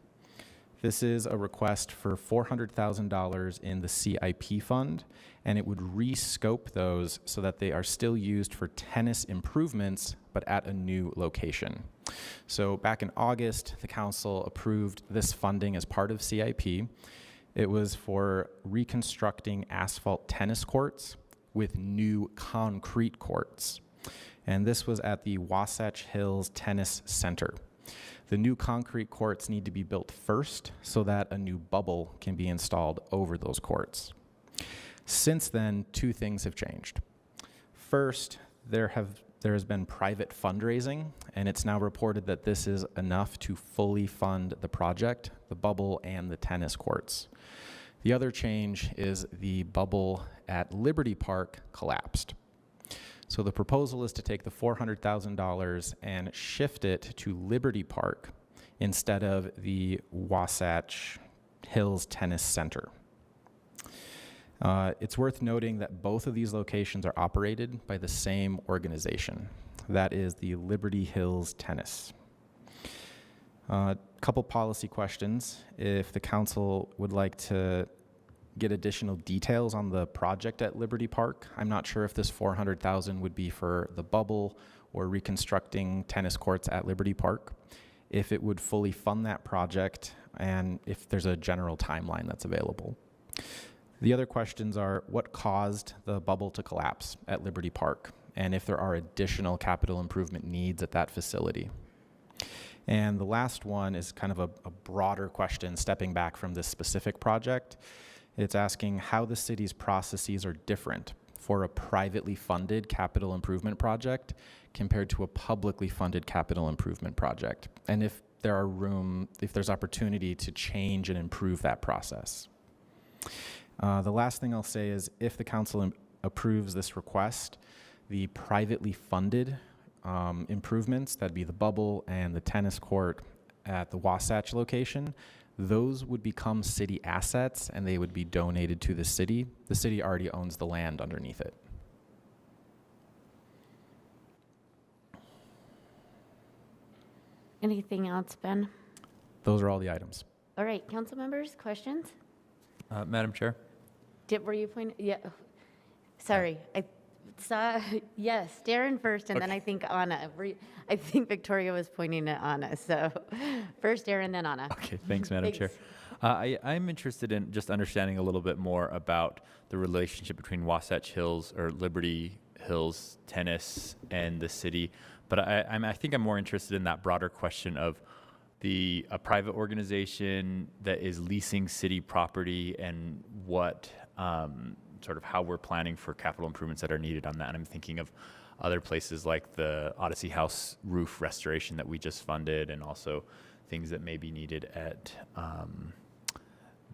[SPEAKER 19] This is a request for $400,000 in the CIP fund, and it would re-scope those so that they are still used for tennis improvements, but at a new location. So back in August, the council approved this funding as part of CIP. It was for reconstructing asphalt tennis courts with new concrete courts. And this was at the Wasatch Hills Tennis Center. The new concrete courts need to be built first so that a new bubble can be installed over those courts. Since then, two things have changed. First, there has been private fundraising, and it's now reported that this is enough to fully fund the project, the bubble, and the tennis courts. The other change is the bubble at Liberty Park collapsed. So the proposal is to take the $400,000 and shift it to Liberty Park instead of the Wasatch Hills Tennis Center. It's worth noting that both of these locations are operated by the same organization. That is the Liberty Hills Tennis. Couple policy questions. If the council would like to get additional details on the project at Liberty Park, I'm not sure if this $400,000 would be for the bubble or reconstructing tennis courts at Liberty Park, if it would fully fund that project, and if there's a general timeline that's available. The other questions are what caused the bubble to collapse at Liberty Park, and if there are additional capital improvement needs at that facility. And the last one is kind of a broader question, stepping back from this specific project. It's asking how the city's processes are different for a privately funded capital improvement project compared to a publicly funded capital improvement project, and if there's opportunity to change and improve that process. The last thing I'll say is if the council approves this request, the privately funded improvements, that'd be the bubble and the tennis court at the Wasatch location, those would become city assets and they would be donated to the city. The city already owns the land underneath it.
[SPEAKER 1] Anything else, Ben?
[SPEAKER 19] Those are all the items.
[SPEAKER 1] All right, council members, questions?
[SPEAKER 2] Madam Chair?
[SPEAKER 1] Were you pointing? Yeah. Sorry, I saw, yes, Darren first, and then I think Anna. I think Victoria was pointing at Anna. So first Darren, then Anna.
[SPEAKER 2] Okay, thanks, Madam Chair. I'm interested in just understanding a little bit more about the relationship between Wasatch Hills or Liberty Hills Tennis and the city. But I think I'm more interested in that broader question of a private organization that is leasing city property and what sort of how we're planning for capital improvements that are needed on that. And I'm thinking of other places like the Odyssey House roof restoration that we just funded, and also things that may be needed at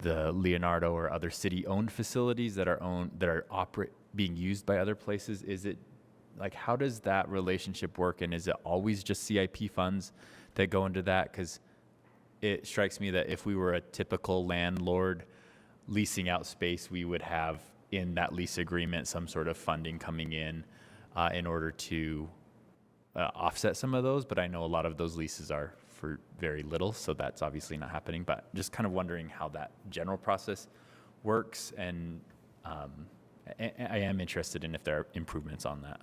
[SPEAKER 2] the Leonardo or other city-owned facilities that are being used by other places. Is it like, how does that relationship work, and is it always just CIP funds that go into that? Because it strikes me that if we were a typical landlord leasing out space, we would have in that lease agreement some sort of funding coming in order to offset some of those. But I know a lot of those leases are for very little, so that's obviously not happening. But just kind of wondering how that general process works, and I am interested in if there are improvements on that.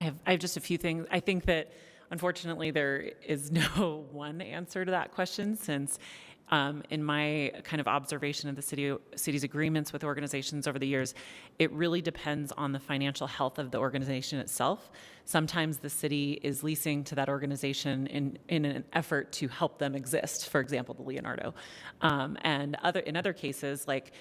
[SPEAKER 20] I have just a few things. I think that unfortunately there is no one answer to that question, since in my kind of observation of the city's agreements with organizations over the years, it really depends on the financial health of the organization itself. Sometimes the city is leasing to that organization in an effort to help them exist, for example, the Leonardo. And in other cases, like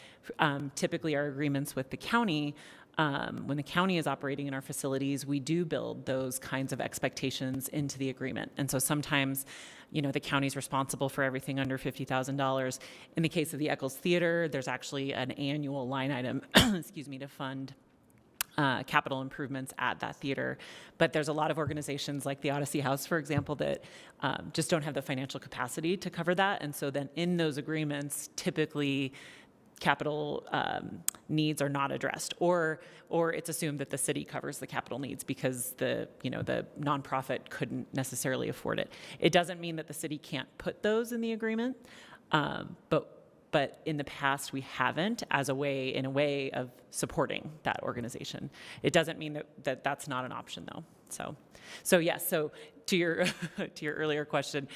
[SPEAKER 20] typically our agreements with the county, when the county is operating in our facilities, we do build those kinds of expectations into the agreement. And so sometimes, the county's responsible for everything under $50,000. In the case of the Eccles Theater, there's actually an annual line item, to fund capital improvements at that theater. But there's a lot of organizations like the Odyssey House, for example, that just don't have the financial capacity to cover that. And so then in those agreements, typically capital needs are not addressed, or it's assumed that the city covers the capital needs because the nonprofit couldn't necessarily afford it. It doesn't mean that the city can't put those in the agreement, but in the past we haven't, in a way of supporting that organization. It doesn't mean that that's not an option though. So yes. So to your to your earlier question,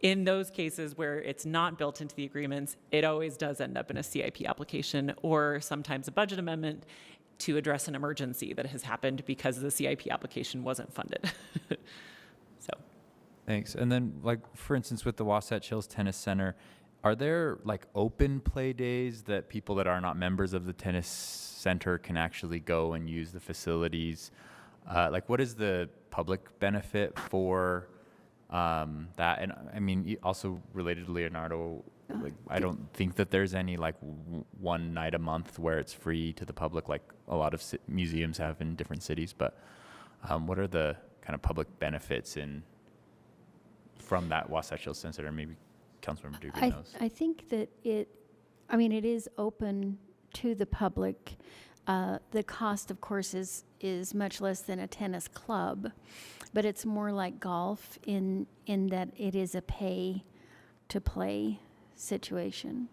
[SPEAKER 20] in those cases where it's not built into the agreements, it always does end up in a CIP application or sometimes a budget amendment to address an emergency that has happened because the CIP application wasn't funded. So.
[SPEAKER 2] Thanks. And then, like, for instance, with the Wasatch Hills Tennis Center, are there like open play days that people that are not members of the tennis center can actually go and use the facilities? Like, what is the public benefit for that? And I mean, also related to Leonardo, like, I don't think that there's any like one night a month where it's free to the public, like a lot of museums have in different cities. But what are the kind of public benefits from that Wasatch Hills Tennis Center? Maybe Councilmember Dugan knows.
[SPEAKER 4] I think that it is open to the public. The cost, of course, is much less than a tennis club, but it's more like golf in that it is a pay-to-play situation.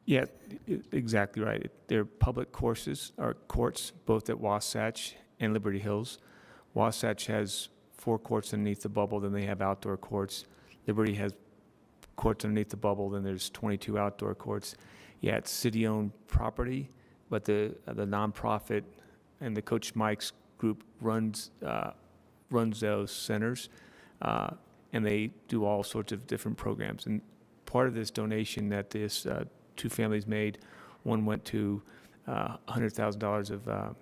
[SPEAKER 3] Yeah, exactly right. They're public courses or courts, both at Wasatch and Liberty Hills. Wasatch has 4 courts underneath the bubble, then they have outdoor courts. Liberty has courts underneath the bubble, then there's 22 outdoor courts. Yeah, it's city-owned property, but the nonprofit and the Coach Mike's group runs those centers, and they do all sorts of different programs. And part of this donation that this 2 families made, one went to $100,000 of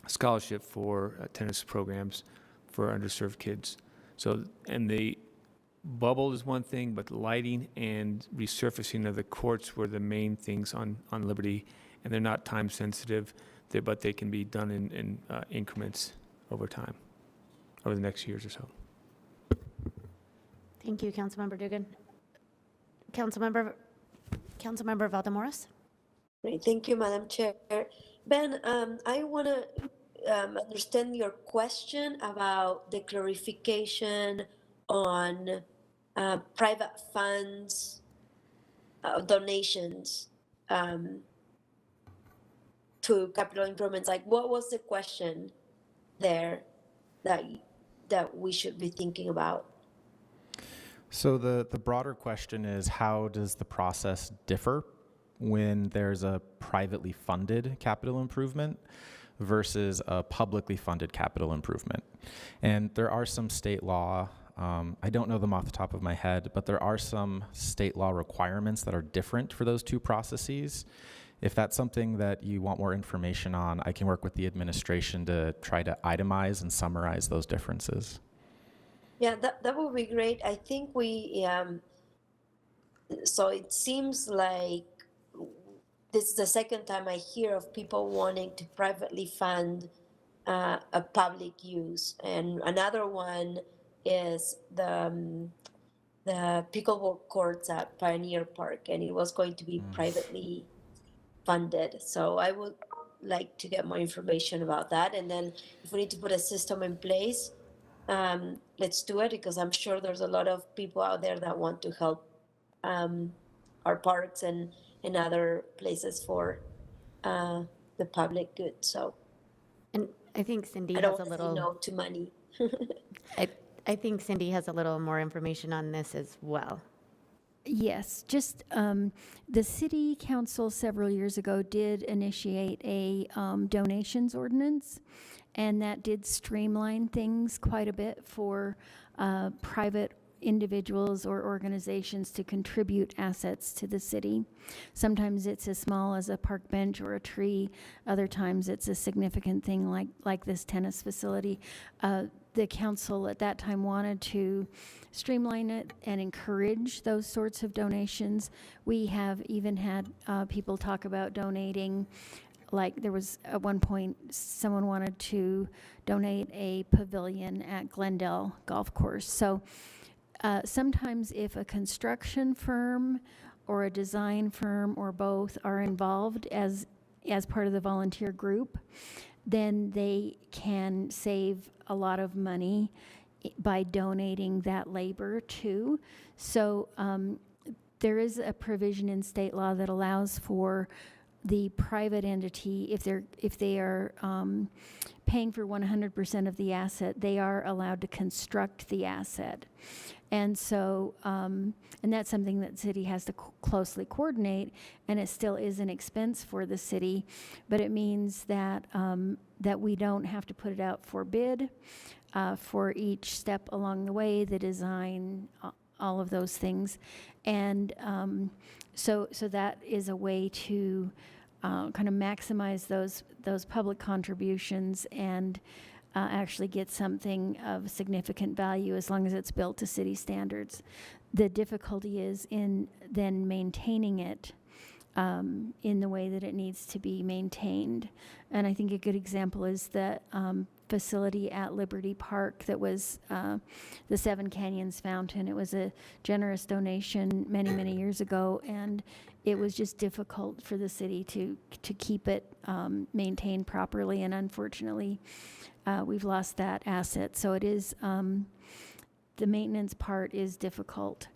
[SPEAKER 3] scholarship for tennis programs for underserved kids. So, and the bubble is one thing, but lighting and resurfacing of the courts were the main things on Liberty, and they're not time sensitive, but they can be done in increments over time, over the next years or so.
[SPEAKER 1] Thank you, Councilmember Dugan. Councilmember Valdemoros?
[SPEAKER 9] Great, thank you, Madam Chair. Ben, I want to understand your question about the clarification on private funds, donations to capital improvements. Like, what was the question there that we should be thinking about?
[SPEAKER 19] So the broader question is, how does the process differ when there's a privately funded capital improvement versus a publicly funded capital improvement? And there are some state law, I don't know them off the top of my head, but there are some state law requirements that are different for those 2 processes. If that's something that you want more information on, I can work with the administration to try to itemize and summarize those differences.
[SPEAKER 9] Yeah, that would be great. I think we, so it seems like this is the second time I hear of people wanting to privately fund a public use. And another one is the pickleball courts at Pioneer Park, and it was going to be privately funded. So I would like to get more information about that. And then if we need to put a system in place, let's do it, because I'm sure there's a lot of people out there that want to help our parks and other places for the public good. So,
[SPEAKER 1] and I think Cindy
[SPEAKER 9] I
[SPEAKER 1] has
[SPEAKER 9] don't
[SPEAKER 1] a little
[SPEAKER 9] no to money.
[SPEAKER 1] I think Cindy has a little more information on this as well.
[SPEAKER 4] Yes, just the city council several years ago did initiate a donations ordinance, and that did streamline things quite a bit for private individuals or organizations to contribute assets to the city. Sometimes it's as small as a park bench or a tree. Other times it's a significant thing like this tennis facility. The council at that time wanted to streamline it and encourage those sorts of donations. We have even had people talk about donating, like there was at one point someone wanted to donate a pavilion at Glendale Golf Course. So sometimes if a construction firm or a design firm or both are involved as part of the volunteer group, then they can save a lot of money by donating that labor too. So there is a provision in state law that allows for the private entity, if they are paying for 100% of the asset, they are allowed to construct the asset. And so, and that's something that the city has to closely coordinate, and it still is an expense for the city, but it means that, that we don't have to put it out for bid for each step along the way, the design, all of those things. And so that is a way to kind of maximize those public contributions and actually get something of significant value as long as it's built to city standards. The difficulty is in then maintaining it in the way that it needs to be maintained. And I think a good example is the facility at Liberty Park that was the Seven Canyons Fountain. It was a generous donation many, many years ago, and it was just difficult for the city to keep it maintained properly, and unfortunately, we've lost that asset. So it is, the maintenance part is difficult.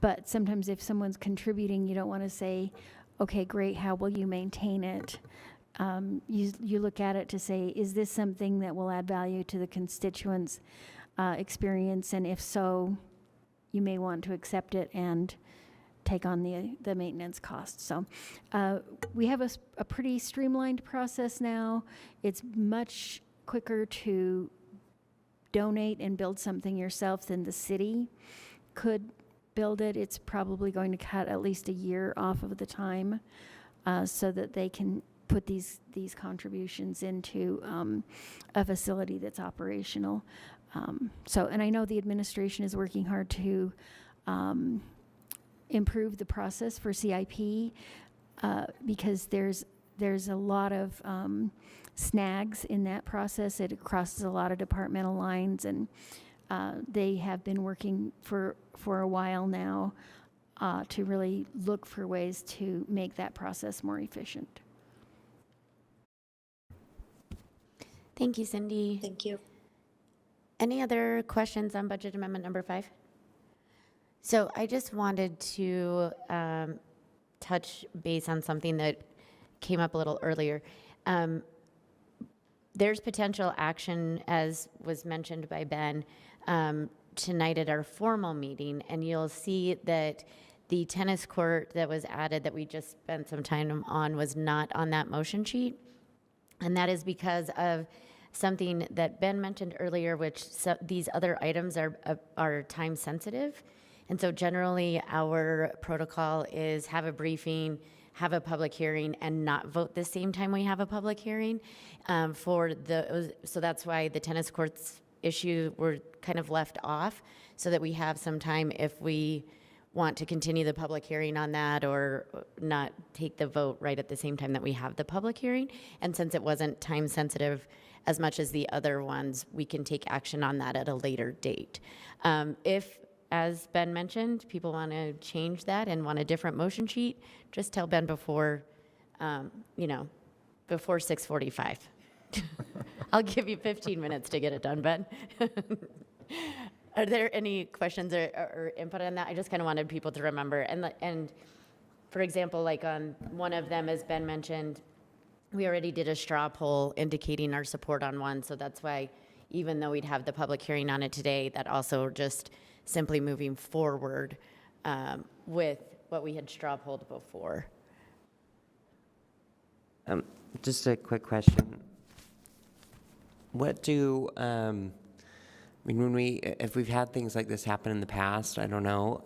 [SPEAKER 4] But sometimes if someone's contributing, you don't want to say, okay, great, how will you maintain it? You look at it to say, is this something that will add value to the constituents' experience? And if so, you may want to accept it and take on the maintenance costs. So we have a pretty streamlined process now. It's much quicker to donate and build something yourself than the city could build it. It's probably going to cut at least a year off of the time so that they can put these contributions into a facility that's operational. And I know the administration is working hard to improve the process for CIP because there's a lot of snags in that process. It crosses a lot of departmental lines, and they have been working for a while now to really look for ways to make that process more efficient.
[SPEAKER 1] Thank you, Cindy.
[SPEAKER 9] Thank you.
[SPEAKER 1] Any other questions on budget amendment number 5? So I just wanted to touch base on something that came up a little earlier. There's potential action, as was mentioned by Ben, tonight at our formal meeting, and you'll see that the tennis court that was added that we just spent some time on was not on that motion sheet. And that is because of something that Ben mentioned earlier, which these other items are time sensitive. And so generally our protocol is have a briefing, have a public hearing, and not vote the same time we have a public hearing. So that's why the tennis courts issue were kind of left off, so that we have some time if we want to continue the public hearing on that or not take the vote right at the same time that we have the public hearing. And since it wasn't time sensitive as much as the other ones, we can take action on that at a later date. If, as Ben mentioned, people want to change that and want a different motion sheet, just tell Ben before 6:45. I'll give you 15 minutes to get it done, Ben. Are there any questions or input on that? I just kind of wanted people to remember. And for example, like on one of them, as Ben mentioned, we already did a straw poll indicating our support on one. So that's why, even though we'd have the public hearing on it today, that also just simply moving forward with what we had straw polled before.
[SPEAKER 15] Just a quick question. What do, if we've had things like this happen in the past, I don't know,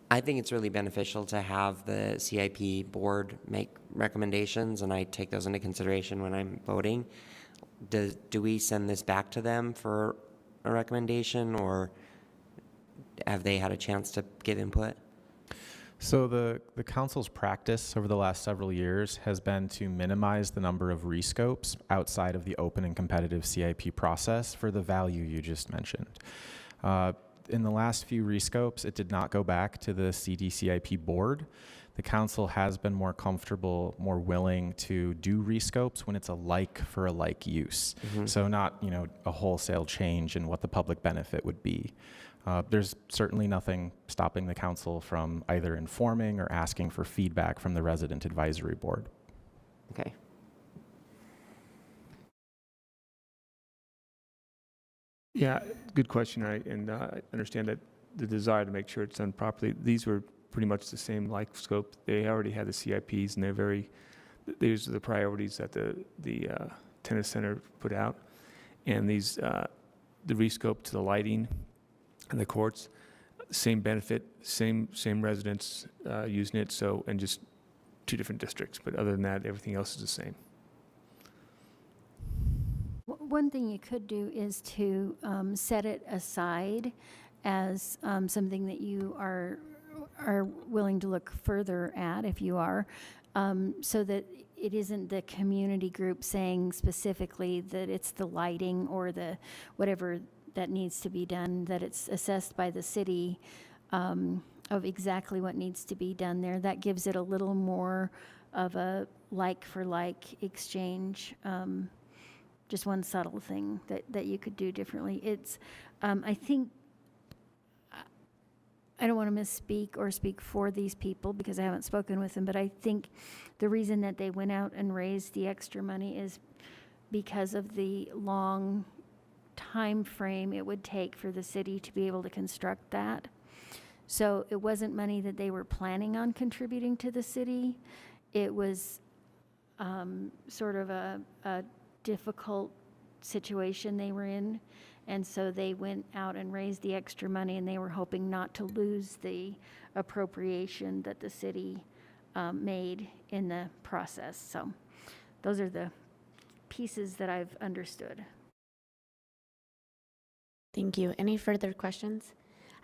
[SPEAKER 15] I think it's really beneficial to have the CIP board make recommendations, and I take those into consideration when I'm voting. Do we send this back to them for a recommendation, or have they had a chance to give input?
[SPEAKER 19] So the council's practice over the last several years has been to minimize the number of rescopes outside of the open and competitive CIP process for the value you just mentioned. In the last few rescopes, it did not go back to the CDCIP board. The council has been more comfortable, more willing to do rescopes when it's a like for a like use. Mm-hmm. So not, a wholesale change in what the public benefit would be. There's certainly nothing stopping the council from either informing or asking for feedback from the resident advisory board.
[SPEAKER 15] Okay.
[SPEAKER 3] Yeah, good question. I understand that the desire to make sure it's done properly. These were pretty much the same like scope. They already had the CIPs, and these are the priorities that the tennis center put out. And these, the rescope to the lighting and the courts, same benefit, same residents using it. So, and just 2 different districts. But other than that, everything else is the same.
[SPEAKER 4] One thing you could do is to set it aside as something that you are willing to look further at, if you are, so that it isn't the community group saying specifically that it's the lighting or the whatever that needs to be done, that it's assessed by the city of exactly what needs to be done there. That gives it a little more of a like-for-like exchange. Just one subtle thing that you could do differently. It's, I think, I don't want to misspeak or speak for these people because I haven't spoken with them, but I think the reason that they went out and raised the extra money is because of the long time frame it would take for the city to be able to construct that. So it wasn't money that they were planning on contributing to the city. It was sort of a difficult situation they were in, and so they went out and raised the extra money, and they were hoping not to lose the appropriation that the city made in the process. So those are the pieces that I've understood.
[SPEAKER 1] Thank you. Any further questions?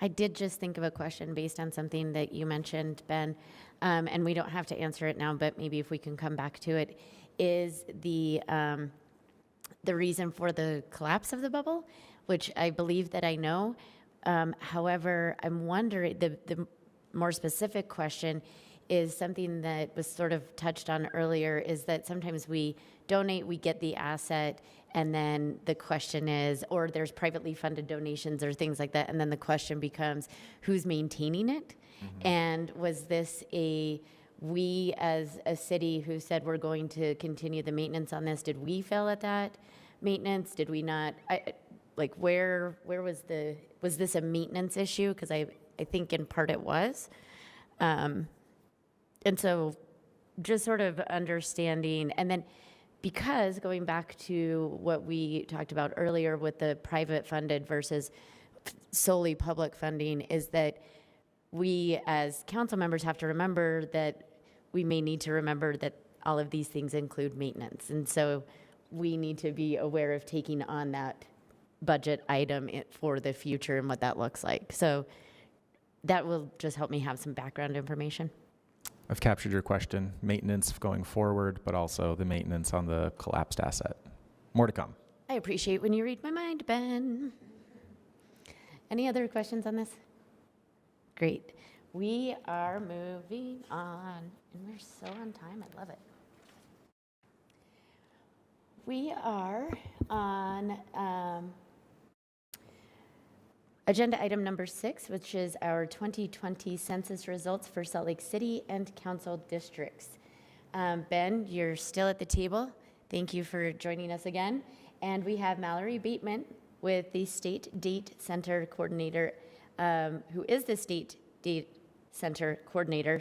[SPEAKER 1] I did just think of a question based on something that you mentioned, Ben, and we don't have to answer it now, but maybe if we can come back to it, is the reason for the collapse of the bubble, which I believe that I know. However, I'm wondering, the more specific question is something that was sort of touched on earlier, is that sometimes we donate, we get the asset, and then the question is, or there's privately funded donations or things like that, and then the question becomes, who's maintaining it? Mm-hmm. And was this we as a city who said we're going to continue the maintenance on this, did we fail at that maintenance? Did we not? Where was this a maintenance issue? Because I think in part it was. And so just sort of understanding, and then because going back to what we talked about earlier with the private funded versus solely public funding, is that we as council members have to remember that we may need to remember that all of these things include maintenance. And so we need to be aware of taking on that budget item for the future and what that looks like. So that will just help me have some background information.
[SPEAKER 19] I've captured your question, maintenance going forward, but also the maintenance on the collapsed asset. More to come.
[SPEAKER 1] I appreciate when you read my mind, Ben. Any other questions on this? Great. We are moving on, and we're so on time. I love it. We are on agenda item number 6, which is our 2020 census results for Salt Lake City and council districts. Ben, you're still at the table. Thank you for joining us again. And we have Mallory Bateman with the State Date Center Coordinator, who is the State Date Center Coordinator,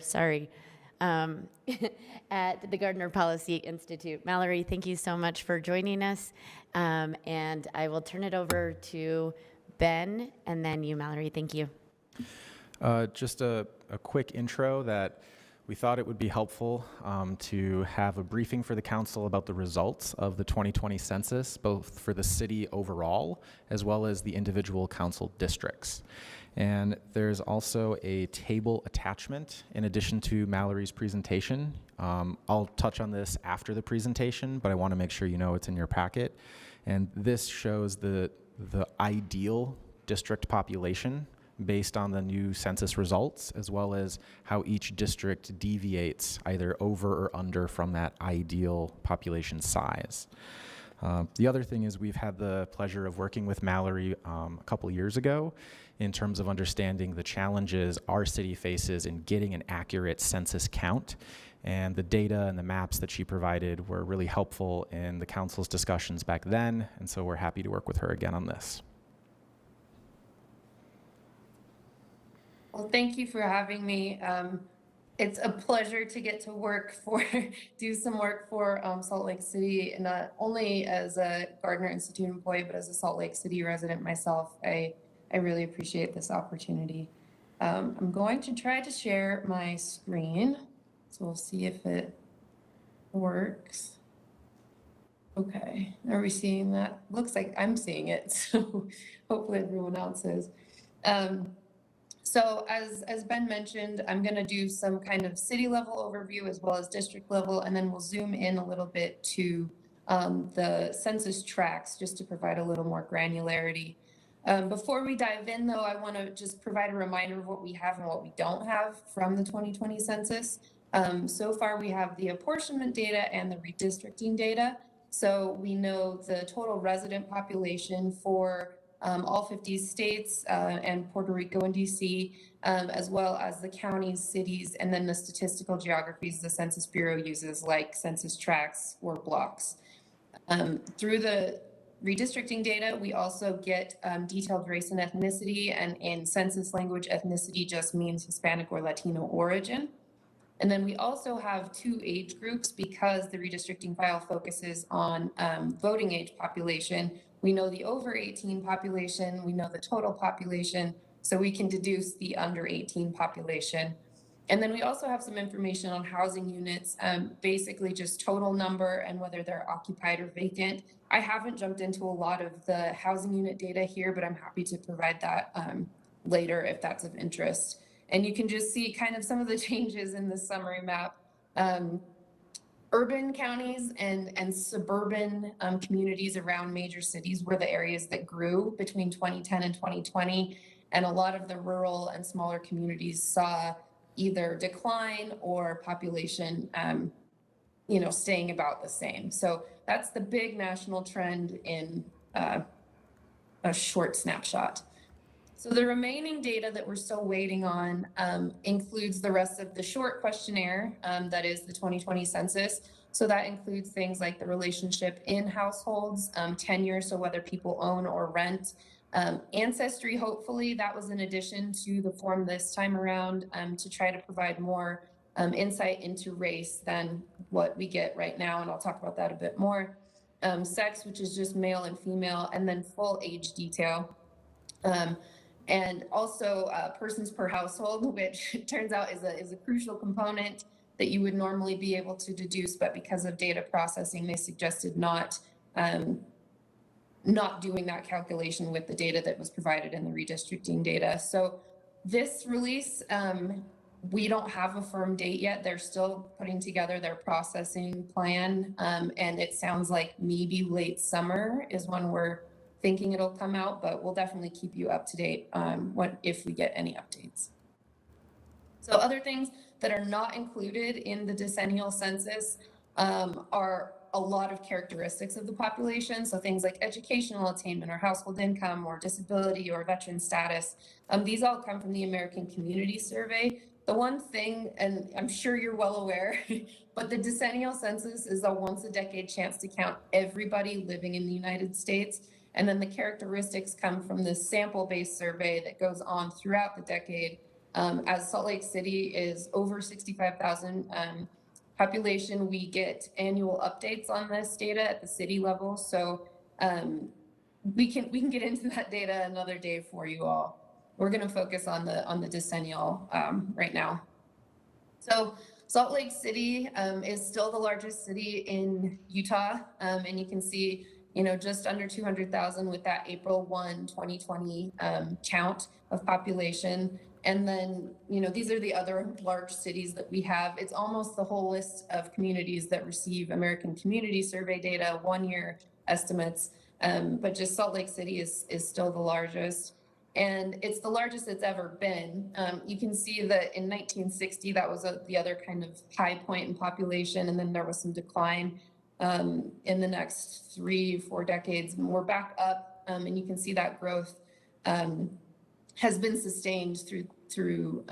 [SPEAKER 1] at the Gardner Policy Institute. Mallory, thank you so much for joining us. And I will turn it over to Ben and then you, Mallory. Thank you.
[SPEAKER 19] Just a quick intro that we thought it would be helpful to have a briefing for the council about the results of the 2020 census, both for the city overall, as well as the individual council districts. And there's also a table attachment in addition to Mallory's presentation. I'll touch on this after the presentation, but I want to make sure you know it's in your packet. And this shows the ideal district population based on the new census results, as well as how each district deviates either over or under from that ideal population size. The other thing is we've had the pleasure of working with Mallory a couple years ago in terms of understanding the challenges our city faces in getting an accurate census count. And the data and the maps that she provided were really helpful in the council's discussions back then, and so we're happy to work with her again on this.
[SPEAKER 21] Well, thank you for having me. It's a pleasure to get to do some work for Salt Lake City, not only as a Gardner Institute employee, but as a Salt Lake City resident myself. I really appreciate this opportunity. I'm going to try to share my screen, so we'll see if it works. Okay, are we seeing that? Looks like I'm seeing it, so hopefully everyone else is. So as Ben mentioned, I'm going to do some kind of city level overview as well as district level, and then we'll zoom in a little bit to the census tracts just to provide a little more granularity. Before we dive in, though, I want to just provide a reminder of what we have and what we don't have from the 2020 census. So far, we have the apportionment data and the redistricting data. So we know the total resident population for all 50 states and Puerto Rico and DC, as well as the counties, cities, and then the statistical geographies the Census Bureau uses, like census tracts or blocks. Through the redistricting data, we also get detailed race and ethnicity, and in census language, ethnicity just means Hispanic or Latino origin. And then we also have 2 age groups because the redistricting file focuses on voting age population. We know the over 18 population, we know the total population, so we can deduce the under 18 population. And then we also have some information on housing units, basically just total number and whether they're occupied or vacant. I haven't jumped into a lot of the housing unit data here, but I'm happy to provide that later if that's of interest. And you can just see kind of some of the changes in the summary map. Urban counties and suburban communities around major cities were the areas that grew between 2010 and 2020. And a lot of the rural and smaller communities saw either decline or population, staying about the same. So that's the big national trend in a short snapshot. So the remaining data that we're still waiting on includes the rest of the short questionnaire, that is the 2020 census. So that includes things like the relationship in households, tenure, so whether people own or rent, ancestry, hopefully that was in addition to the form this time around to try to provide more insight into race than what we get right now, and I'll talk about that a bit more. Sex, which is just male and female, and then full age detail. And also persons per household, which turns out is a crucial component that you would normally be able to deduce, but because of data processing, they suggested not doing that calculation with the data that was provided in the redistricting data. So this release, we don't have a firm date yet. They're still putting together their processing plan, and it sounds like maybe late summer is when we're thinking it'll come out, but we'll definitely keep you up to date if we get any updates. So other things that are not included in the decennial census are a lot of characteristics of the population. So things like educational attainment or household income or disability or veteran status. These all come from the American Community Survey. The one thing, and I'm sure you're well aware, but the decennial census is a once a decade chance to count everybody living in the United States. And then the characteristics come from this sample-based survey that goes on throughout the decade. As Salt Lake City is over 65,000 population, we get annual updates on this data at the city level. So we can get into that data another day for you all. We're going to focus on the decennial right now. So Salt Lake City is still the largest city in Utah, and you can see just under 200,000 with that April 1, 2020 count of population. And then, these are the other large cities that we have. It's almost the whole list of communities that receive American Community Survey data, 1-year estimates. But just Salt Lake City is still the largest. And it's the largest it's ever been. You can see that in 1960, that was the other kind of high point in population. And then there was some decline in the next 3-4 decades, and we're back up, and you can see that growth has been sustained through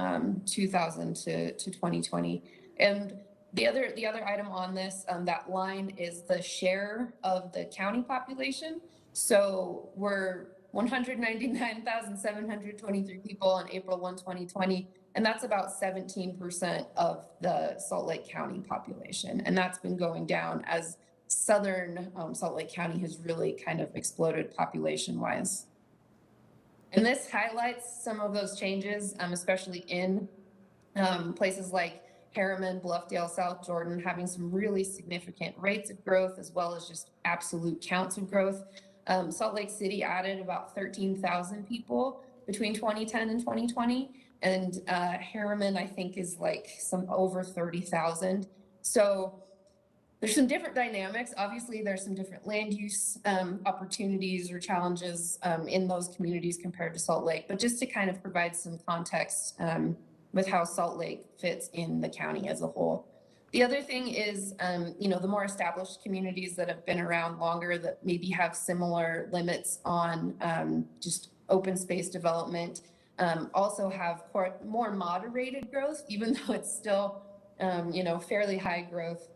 [SPEAKER 21] 2000 to 2020. And the other item on this, that line is the share of the county population. So we're 199,723 people on April 1, 2020, and that's about 17% of the Salt Lake County population. And that's been going down as southern Salt Lake County has really kind of exploded population-wise. And this highlights some of those changes, especially in places like Harriman, Bluffdale, South Jordan, having some really significant rates of growth as well as just absolute counts of growth. Salt Lake City added about 13,000 people between 2010 and 2020. And Harriman, I think, is like some over 30,000. So there's some different dynamics. Obviously, there's some different land use opportunities or challenges in those communities compared to Salt Lake. But just to kind of provide some context with how Salt Lake fits in the county as a whole. The other thing is, the more established communities that have been around longer that maybe have similar limits on just open space development also have more moderated growth, even though it's still, fairly high growth.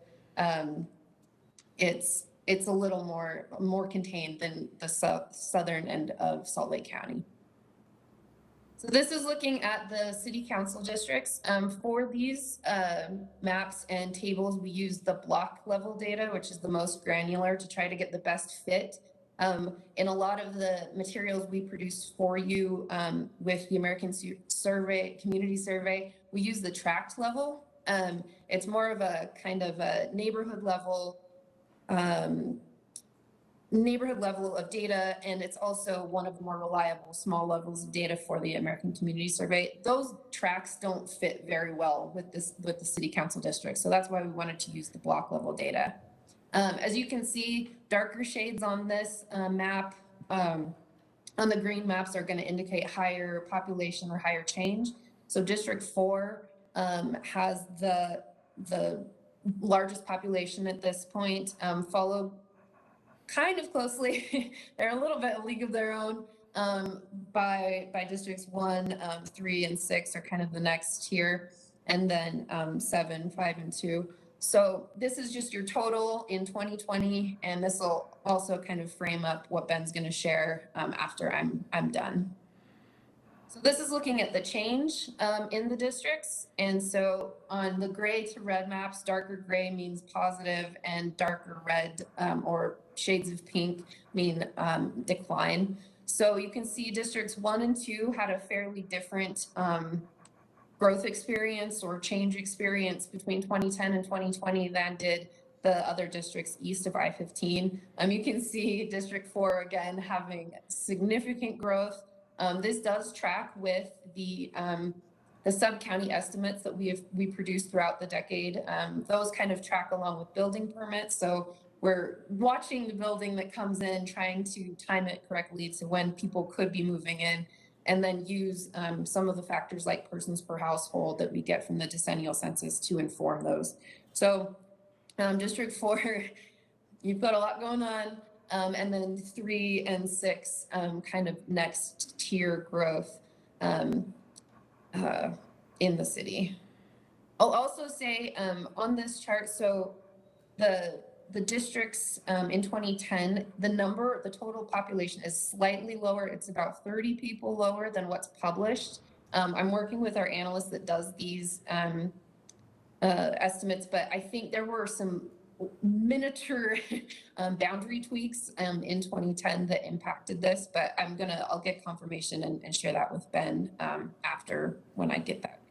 [SPEAKER 21] It's a little more contained than the southern end of Salt Lake County. So this is looking at the city council districts. For these maps and tables, we use the block level data, which is the most granular, to try to get the best fit. In a lot of the materials we produce for you with the American Community Survey, we use the tract level. It's more of a kind of a neighborhood level of data, and it's also one of the more reliable small levels of data for the American Community Survey. Those tracks don't fit very well with the city council district, so that's why we wanted to use the block level data. As you can see, darker shades on this map, on the green maps, are going to indicate higher population or higher change. So District 4 has the largest population at this point, followed kind of closely, they're a little bit a league of their own, by districts 1, 3, and 6 are kind of the next tier, and then 7, 5, and 2. So this is just your total in 2020, and this will also kind of frame up what Ben's going to share after I'm done. So this is looking at the change in the districts. And so on the gray to red maps, darker gray means positive and darker red or shades of pink mean decline. So you can see districts 1 and 2 had a fairly different growth experience or change experience between 2010 and 2020 than did the other districts east of I-15. You can see District 4 again having significant growth. This does track with the sub-county estimates that we produced throughout the decade. Those kind of track along with building permits. So we're watching the building that comes in, trying to time it correctly to when people could be moving in, and then use some of the factors like persons per household that we get from the decennial census to inform those. So District 4, you've got a lot going on. And then 3 and 6 kind of next tier growth in the city. I'll also say on this chart, so the districts in 2010, the total population is slightly lower. It's about 30 people lower than what's published. I'm working with our analyst that does these estimates, but I think there were some miniature boundary tweaks in 2010 that impacted this, but I'll get confirmation and share that with Ben after when I get that.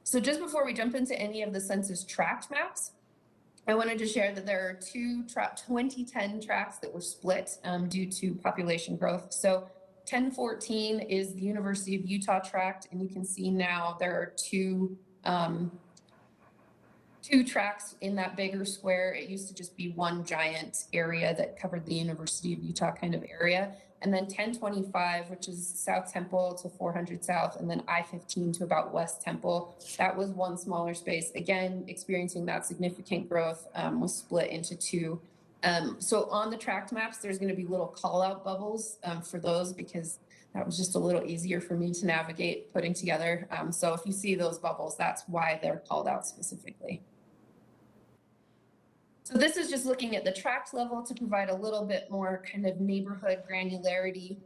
[SPEAKER 21] So just before we jump into any of the census tract maps, I wanted to share that there are 2 2010 tracts that were split due to population growth. So 1014 is the University of Utah tract, and you can see now there are two tracts in that bigger square. It used to just be one giant area that covered the University of Utah kind of area. And then 1025, which is South Temple to 400 South, and then I-15 to about West Temple. That was one smaller space. Again, experiencing that significant growth, was split into 2. So on the tract maps, there's going to be little call out bubbles for those, because that was just a little easier for me to navigate putting together. So if you see those bubbles, that's why they're called out specifically. So this is just looking at the tract level to provide a little bit more kind of neighborhood granularity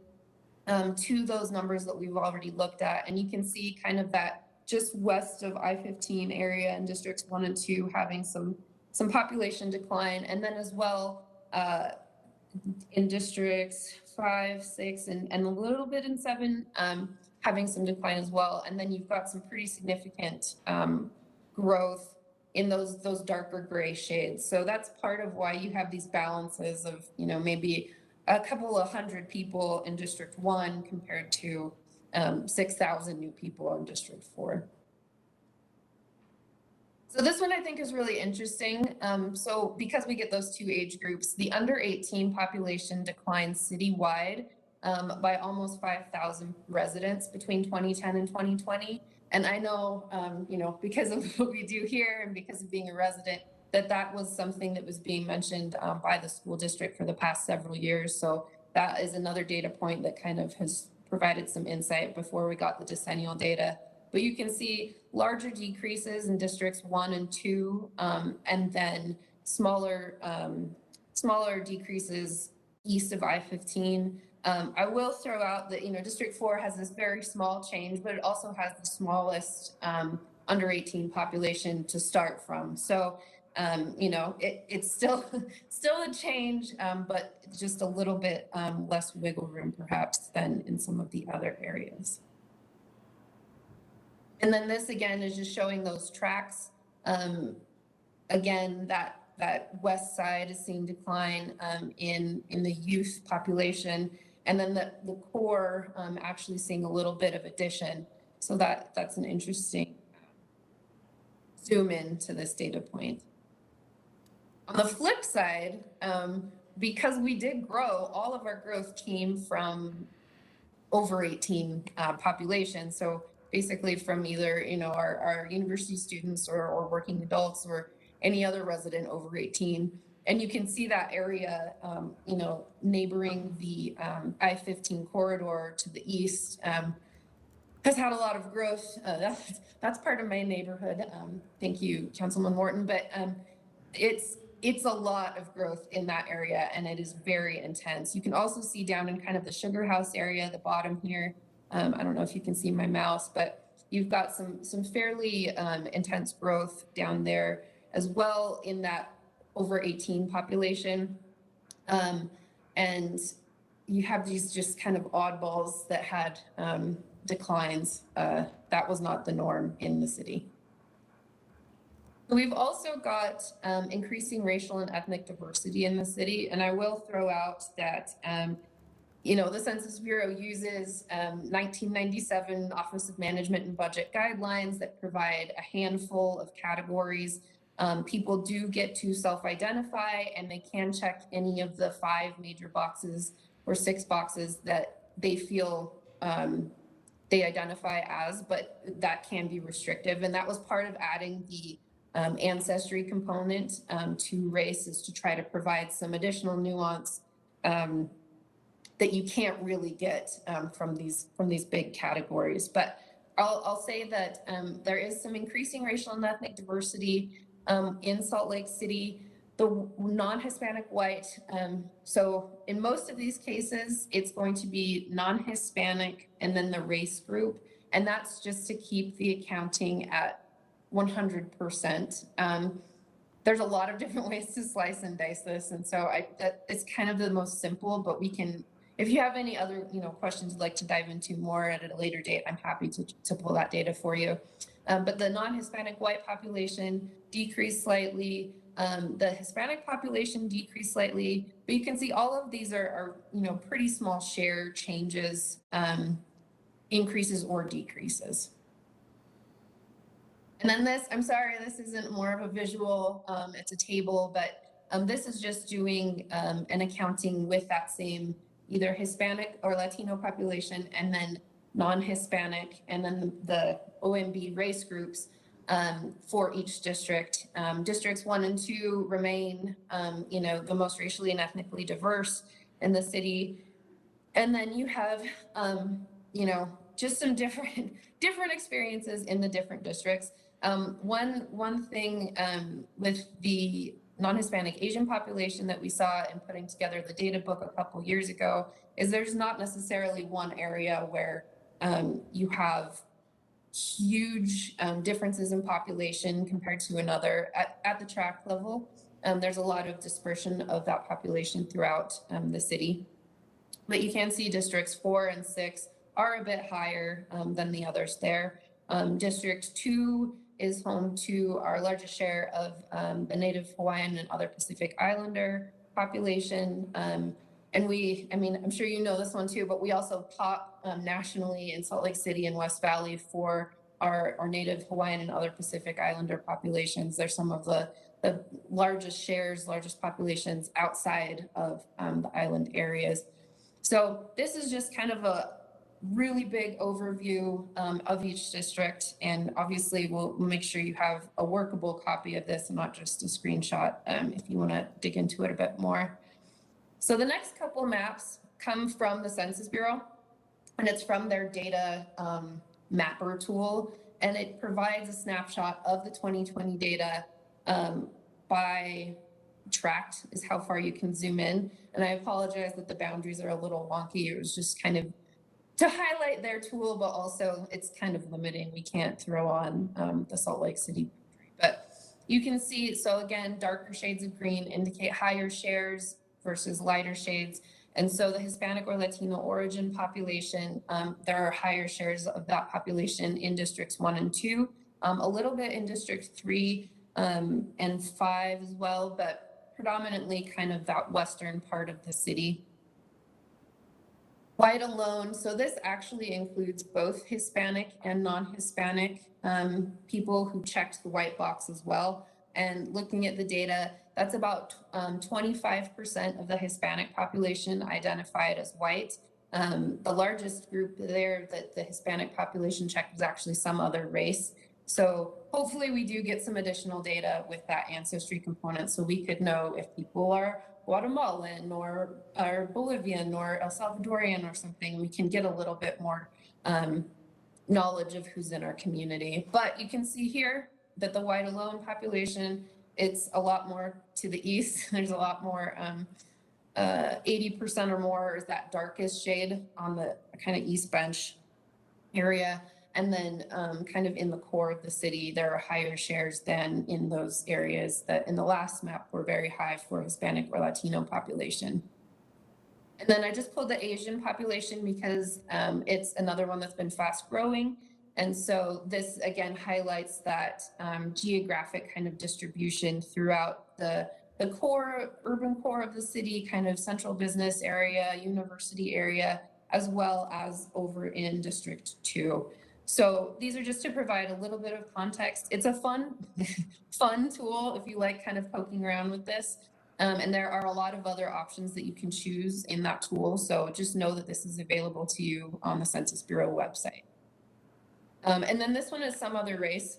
[SPEAKER 21] to those numbers that we've already looked at. And you can see kind of that just west of I-15 area in districts 1 and 2 having some population decline. And then as well in districts 5, 6, and a little bit in 7, having some decline as well. And then you've got some pretty significant growth in those darker gray shades. So that's part of why you have these balances of, you know, maybe a couple of hundred people in District 1 compared to 6,000 new people in District 4. So this one I think is really interesting. So because we get those two age groups, the under 18 population declined citywide by almost 5,000 residents between 2010 and 2020. And I know, you know, because of what we do here and because of being a resident, that was something that was being mentioned by the school district for the past several years. So that is another data point that kind of has provided some insight before we got the decennial data. But you can see larger decreases in districts 1 and 2, and then smaller decreases east of I-15. I will throw out that, you know, District 4 has this very small change, but it also has the smallest under 18 population to start from. So, you know, it's still a change, but just a little bit less wiggle room perhaps than in some of the other areas. And then this again is just showing those tracks. Again, that west side is seeing decline in the youth population. And then the core actually seeing a little bit of addition. So that's an interesting zoom in to this data point. On the flip side, because we did grow, all of our growth came from over 18 population. So basically from either, you know, our university students or working adults or any other resident over 18. And you can see that area, you know, neighboring the I-15 corridor to the east has had a lot of growth. That's part of my neighborhood. Thank you, Councilman Morton. But it's a lot of growth in that area, and it is very intense. You can also see down in kind of the Sugar House area, the bottom here. I don't know if you can see my mouse, but you've got some fairly intense growth down there as well in that over 18 population. And you have these just kind of oddballs that had declines. That was not the norm in the city. We've also got increasing racial and ethnic diversity in the city. And I will throw out that, you know, the Census Bureau uses 1997 Office of Management and Budget guidelines that provide a handful of categories. People do get to self-identify, and they can check any of the 5 major boxes or 6 boxes that they feel they identify as, but that can be restrictive. And that was part of adding the ancestry component to race, is to try to provide some additional nuance that you can't really get from these big categories. But I'll say that there is some increasing racial and ethnic diversity in Salt Lake City. The non-Hispanic white, so in most of these cases, it's going to be non-Hispanic and then the race group. And that's just to keep the accounting at 100%. There's a lot of different ways to slice and dice this. And so it's kind of the most simple, but we can, if you have any other, you know, questions you'd like to dive into more at a later date, I'm happy to pull that data for you. But the non-Hispanic white population decreased slightly. The Hispanic population decreased slightly, but you can see all of these are you know, pretty small share changes, increases or decreases. And then this, I'm sorry, this isn't more of a visual, it's a table, but this is just doing an accounting with that same either Hispanic or Latino population, and then non-Hispanic, and then the OMB race groups for each district. Districts 1 and 2 remain, you know, the most racially and ethnically diverse in the city. And then you have, you know, just some different experiences in the different districts. One thing with the non-Hispanic Asian population that we saw in putting together the data book a couple years ago is there's not necessarily one area where you have huge differences in population compared to another at the tract level. There's a lot of dispersion of that population throughout the city. But you can see districts 4 and 6 are a bit higher than the others there. District 2 is home to our largest share of the Native Hawaiian and other Pacific Islander population. And I'm sure you know this one too, but we also top nationally in Salt Lake City and West Valley for our Native Hawaiian and other Pacific Islander populations. They're some of the largest shares, largest populations outside of the island areas. So this is just kind of a really big overview of each district. And obviously we'll make sure you have a workable copy of this and not just a screenshot if you want to dig into it a bit more. So the next couple maps come from the Census Bureau, and it's from their data mapper tool. And it provides a snapshot of the 2020 data by tract is how far you can zoom in. And I apologize that the boundaries are a little wonky. It was just kind of to highlight their tool, but also it's kind of limiting. We can't throw on the Salt Lake City boundary. But you can see, so again, darker shades of green indicate higher shares versus lighter shades. And so the Hispanic or Latino origin population, there are higher shares of that population in districts 1 and 2, a little bit in district 3 and 5 as well, but predominantly kind of that western part of the city. White alone, so this actually includes both Hispanic and non-Hispanic people who checked the white box as well. And looking at the data, that's about 25% of the Hispanic population identified as white. The largest group there that the Hispanic population checked was actually some other race. So hopefully we do get some additional data with that ancestry component so we could know if people are Guatemalan or Bolivian or El Salvadorian or something. We can get a little bit more knowledge of who's in our community. But you can see here that the white alone population, it's a lot more to the east. There's a lot more, 80% or more is that darkest shade on the kind of East Bench area. And then kind of in the core of the city, there are higher shares than in those areas that in the last map were very high for Hispanic or Latino population. And then I just pulled the Asian population because it's another one that's been fast growing. And so this again highlights that geographic kind of distribution throughout the core, urban core of the city, kind of central business area, university area, as well as over in District 2. So these are just to provide a little bit of context. It's a fun tool if you like kind of poking around with this. And there are a lot of other options that you can choose in that tool. So just know that this is available to you on the Census Bureau website. And then this one is some other race.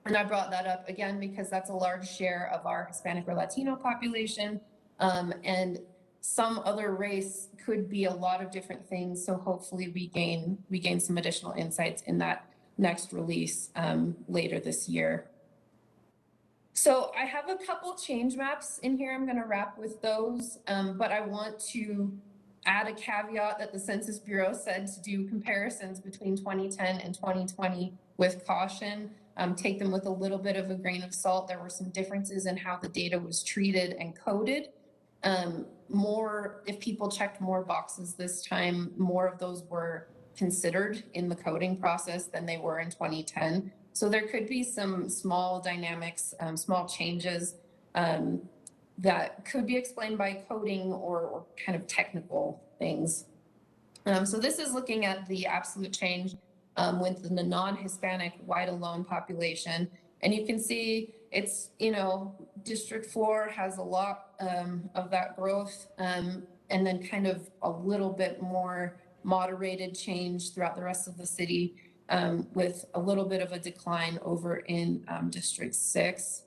[SPEAKER 21] And I brought that up again because that's a large share of our Hispanic or Latino population. And some other race could be a lot of different things. So hopefully we gain some additional insights in that next release later this year. So I have a couple change maps in here. I'm going to wrap with those, but I want to add a caveat that the Census Bureau said to do comparisons between 2010 and 2020 with caution. Take them with a little bit of a grain of salt. There were some differences in how the data was treated and coded. If people checked more boxes this time, more of those were considered in the coding process than they were in 2010. So there could be some small dynamics, small changes that could be explained by coding or kind of technical things. So this is looking at the absolute change with the non-Hispanic white alone population. And you can see it's, District 4 has a lot of that growth and then kind of a little bit more moderated change throughout the rest of the city with a little bit of a decline over in District 6.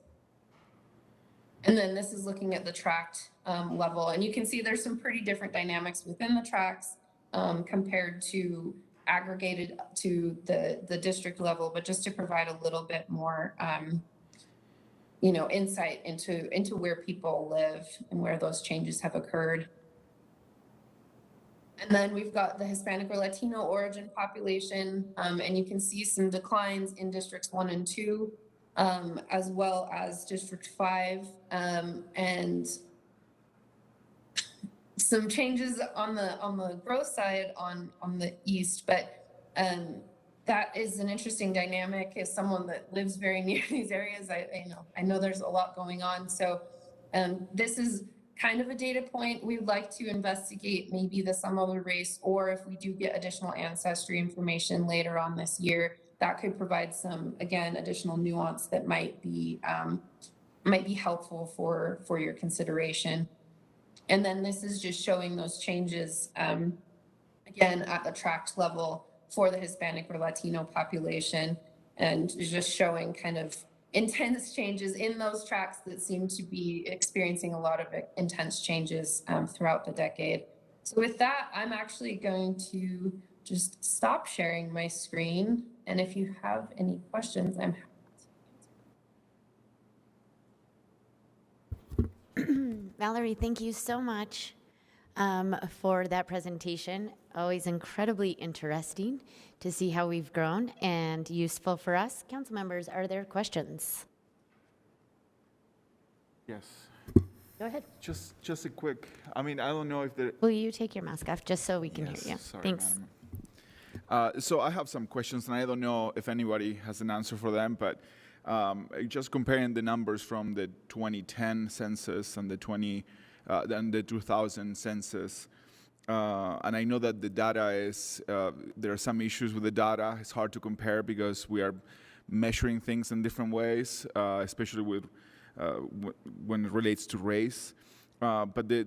[SPEAKER 21] And then this is looking at the tract level. And you can see there's some pretty different dynamics within the tracts compared to aggregated to the district level, but just to provide a little bit more insight into where people live and where those changes have occurred. And then we've got the Hispanic or Latino origin population, and you can see some declines in districts 1 and 2, as well as District 5, and some changes on the growth side on the east. But that is an interesting dynamic. As someone that lives very near these areas, I know there's a lot going on. So this is kind of a data point. We'd like to investigate maybe the some other race, or if we do get additional ancestry information later on this year, that could provide some, again, additional nuance that might be helpful for your consideration. And then this is just showing those changes, again, at the tract level for the Hispanic or Latino population, and just showing kind of intense changes in those tracts that seem to be experiencing a lot of intense changes throughout the decade. So with that, I'm actually going to just stop sharing my screen. And if you have any questions, I'm happy to answer.
[SPEAKER 1] Mallory, thank you so much for that presentation. Always incredibly interesting to see how we've grown and useful for us. Council members, are there questions?
[SPEAKER 10] Yes.
[SPEAKER 1] Go ahead.
[SPEAKER 10] Just a quick, I mean, I don't know if there...
[SPEAKER 1] Will you take your mask off just so we can
[SPEAKER 10] Yes,
[SPEAKER 1] hear you?
[SPEAKER 10] sorry,
[SPEAKER 1] Thanks.
[SPEAKER 10] madam. So I have some questions, and I don't know if anybody has an answer for them, but just comparing the numbers from the 2010 census and the 2000 census, and I know that the data is, there are some issues with the data. It's hard to compare because we are measuring things in different ways, especially with when it relates to race. But the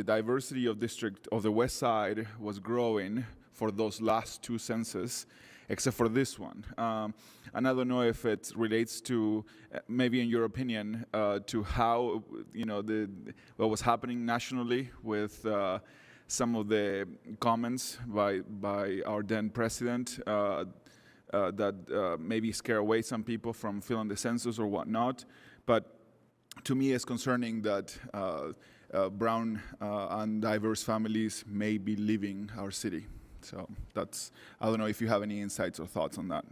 [SPEAKER 10] diversity of district of the West Side was growing for those last 2 census, except for this one. And I don't know if it relates to, maybe in your opinion, to how, what was happening nationally with some of the comments by our then president that maybe scare away some people from filling the census or whatnot. But to me, it's concerning that brown and diverse families may be leaving our city. So that's, I don't know if you have any insights or thoughts on that.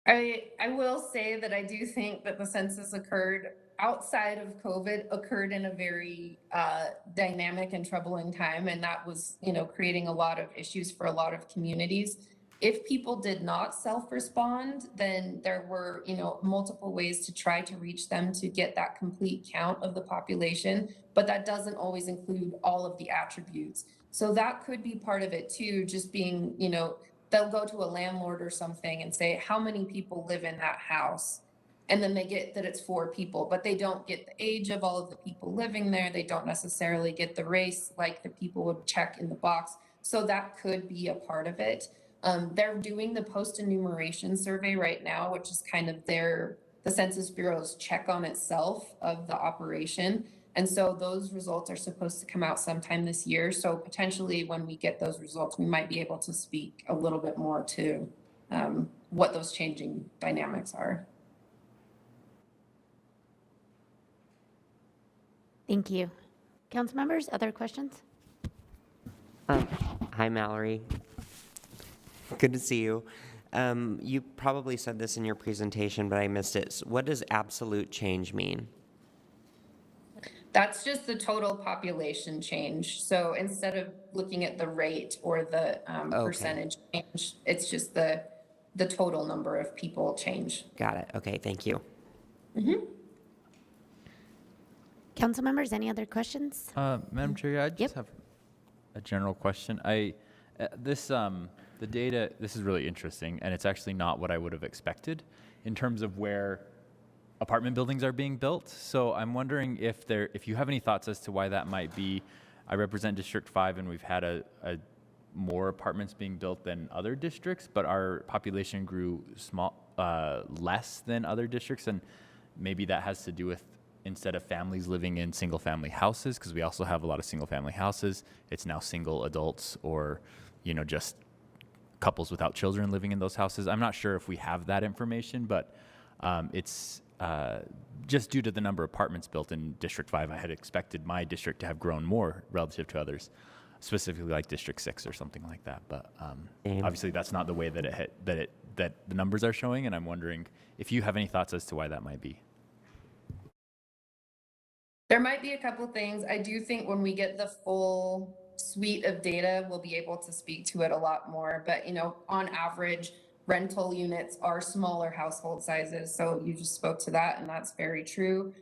[SPEAKER 21] I will say that I do think that the census occurred outside of COVID, occurred in a very dynamic and troubling time. And that was, creating a lot of issues for a lot of communities. If people did not self-respond, then there were, multiple ways to try to reach them to get that complete count of the population, but that doesn't always include all of the attributes. So that could be part of it too, just being, they'll go to a landlord or something and say, how many people live in that house? And then they get that it's 4 people, but they don't get the age of all of the people living there. They don't necessarily get the race like the people would check in the box. So that could be a part of it. They're doing the post-enumeration survey right now, which is kind of the Census Bureau's check on itself of the operation. And so those results are supposed to come out sometime this year. So potentially when we get those results, we might be able to speak a little bit more to what those changing dynamics are.
[SPEAKER 1] Thank you. Council members, other questions?
[SPEAKER 15] Hi, Mallory. Good to see you. You probably said this in your presentation, but I missed it. So what does absolute change mean?
[SPEAKER 21] That's just the total population change. So instead of looking at the rate or the percentage change, it's just the total number of people change.
[SPEAKER 15] Got it. Okay, thank you.
[SPEAKER 21] Mm-hmm.
[SPEAKER 1] Council members, any other questions?
[SPEAKER 2] Madam Chair, I just have a general question. The data, this is really interesting, and it's actually not what I would have expected in terms of where apartment buildings are being built. So I'm wondering if you have any thoughts as to why that might be. I represent District 5, and we've had more apartments being built than other districts, but our population grew less than other districts, and maybe that has to do with instead of families living in single-family houses, because we also have a lot of single-family houses, it's now single adults or, just couples without children living in those houses. I'm not sure if we have that information, but it's just due to the number of apartments built in District 5, I had expected my district to have grown more relative to others, specifically like District 6 or something like that. But obviously that's not the way that that the numbers are showing, and I'm wondering if you have any thoughts as to why that might be.
[SPEAKER 21] There might be a couple things. I do think when we get the full suite of data, we'll be able to speak to it a lot more. But, you know, on average, rental units are smaller household sizes. So you just spoke to that, and that's very true.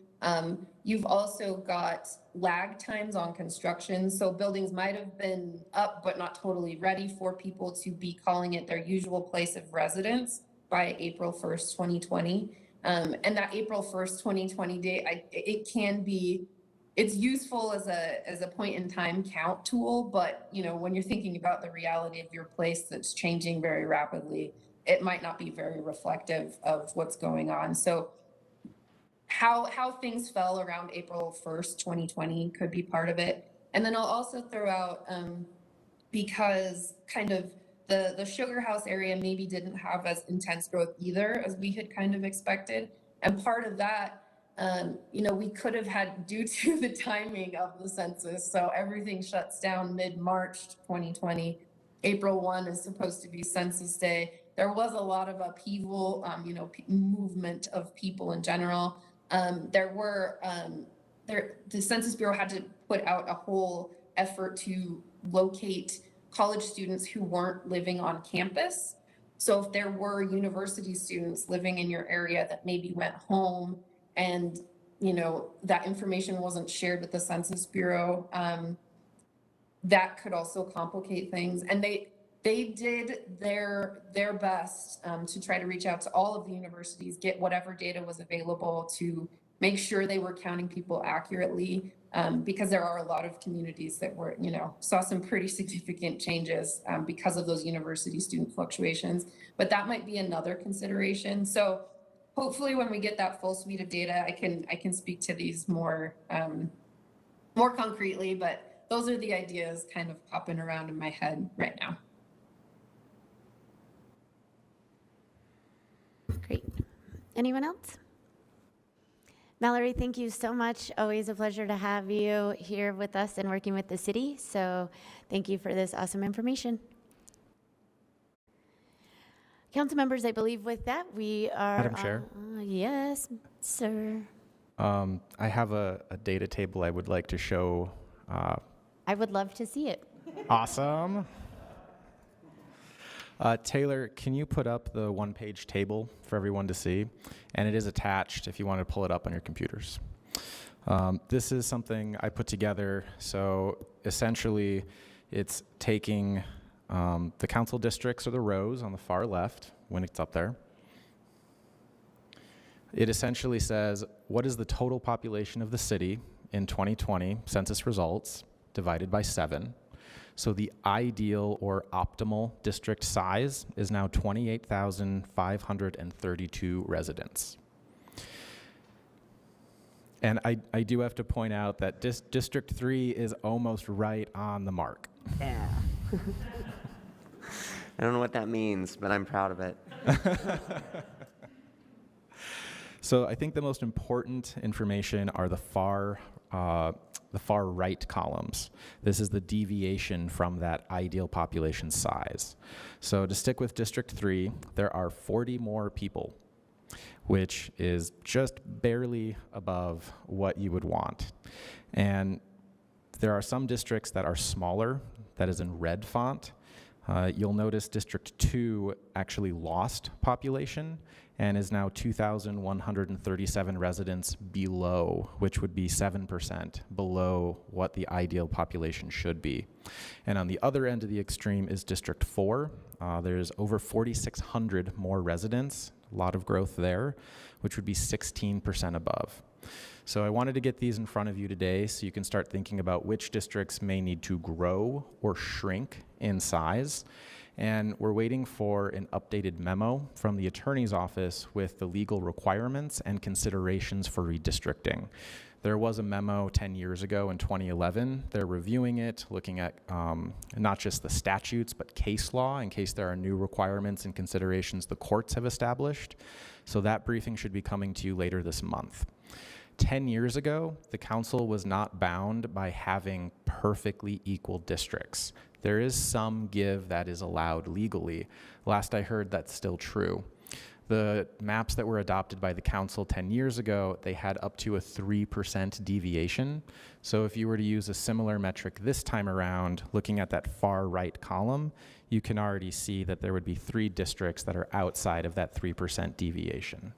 [SPEAKER 21] You've also got lag times on construction. So buildings might have been up, but not totally ready for people to be calling it their usual place of residence by April 1st, 2020. And that April 1st, 2020 date, it can be, it's useful as a point in time count tool, but you know, when you're thinking about the reality of your place that's changing very rapidly, it might not be very reflective of what's going on. So how things fell around April 1st, 2020 could be part of it. And then I'll also throw out, because kind of the Sugar House area maybe didn't have as intense growth either as we had kind of expected. And part of that, you know, we could have had due to the timing of the census. So everything shuts down mid-March 2020. April 1 is supposed to be Census Day. There was a lot of upheaval, you know, movement of people in general. The Census Bureau had to put out a whole effort to locate college students who weren't living on campus. So if there were university students living in your area that maybe went home and, you know, that information wasn't shared with the Census Bureau, that could also complicate things. And they did their best to try to reach out to all of the universities, get whatever data was available to make sure they were counting people accurately, because there are a lot of communities that were, you know, saw some pretty significant changes because of those university student fluctuations. But that might be another consideration. So hopefully when we get that full suite of data, I can speak to these more concretely, but those are the ideas kind of popping around in my head right now.
[SPEAKER 1] Great. Anyone else? Mallory, thank you so much. Always a pleasure to have you here with us and working with the city. So thank you for this awesome information. Council members, I believe with that we are...
[SPEAKER 19] Madam Chair?
[SPEAKER 1] Yes, sir.
[SPEAKER 19] I have a data table I would like to show.
[SPEAKER 1] I would love to see it.
[SPEAKER 19] Awesome. Taylor, can you put up the one-page table for everyone to see? And it is attached if you want to pull it up on your computers. This is something I put together. So essentially, it's taking the council districts or the rows on the far left when it's up there. It essentially says, what is the total population of the city in 2020 census results divided by 7? So the ideal or optimal district size is now 28,532 residents. And I do have to point out that District 3 is almost right on the mark.
[SPEAKER 15] Yeah. I don't know what that means, but I'm proud of it.
[SPEAKER 19] So I think the most important information are the far right columns. This is the deviation from that ideal population size. So to stick with District 3, there are 40 more people, which is just barely above what you would want. And there are some districts that are smaller, that is in red font. You'll notice District 2 actually lost population and is now 2,137 residents below, which would be 7% below what the ideal population should be. And on the other end of the extreme is District 4. There's over 4,600 more residents, a lot of growth there, which would be 16% above. So I wanted to get these in front of you today so you can start thinking about which districts may need to grow or shrink in size. And we're waiting for an updated memo from the attorney's office with the legal requirements and considerations for redistricting. There was a memo 10 years ago in 2011. They're reviewing it, looking at not just the statutes, but case law in case there are new requirements and considerations the courts have established. So that briefing should be coming to you later this month. 10 years ago, the council was not bound by having perfectly equal districts. There is some give that is allowed legally. Last I heard, that's still true. The maps that were adopted by the council 10 years ago, they had up to a 3% deviation. So if you were to use a similar metric this time around, looking at that far right column, you can already see that there would be 3 districts that are outside of that 3% deviation.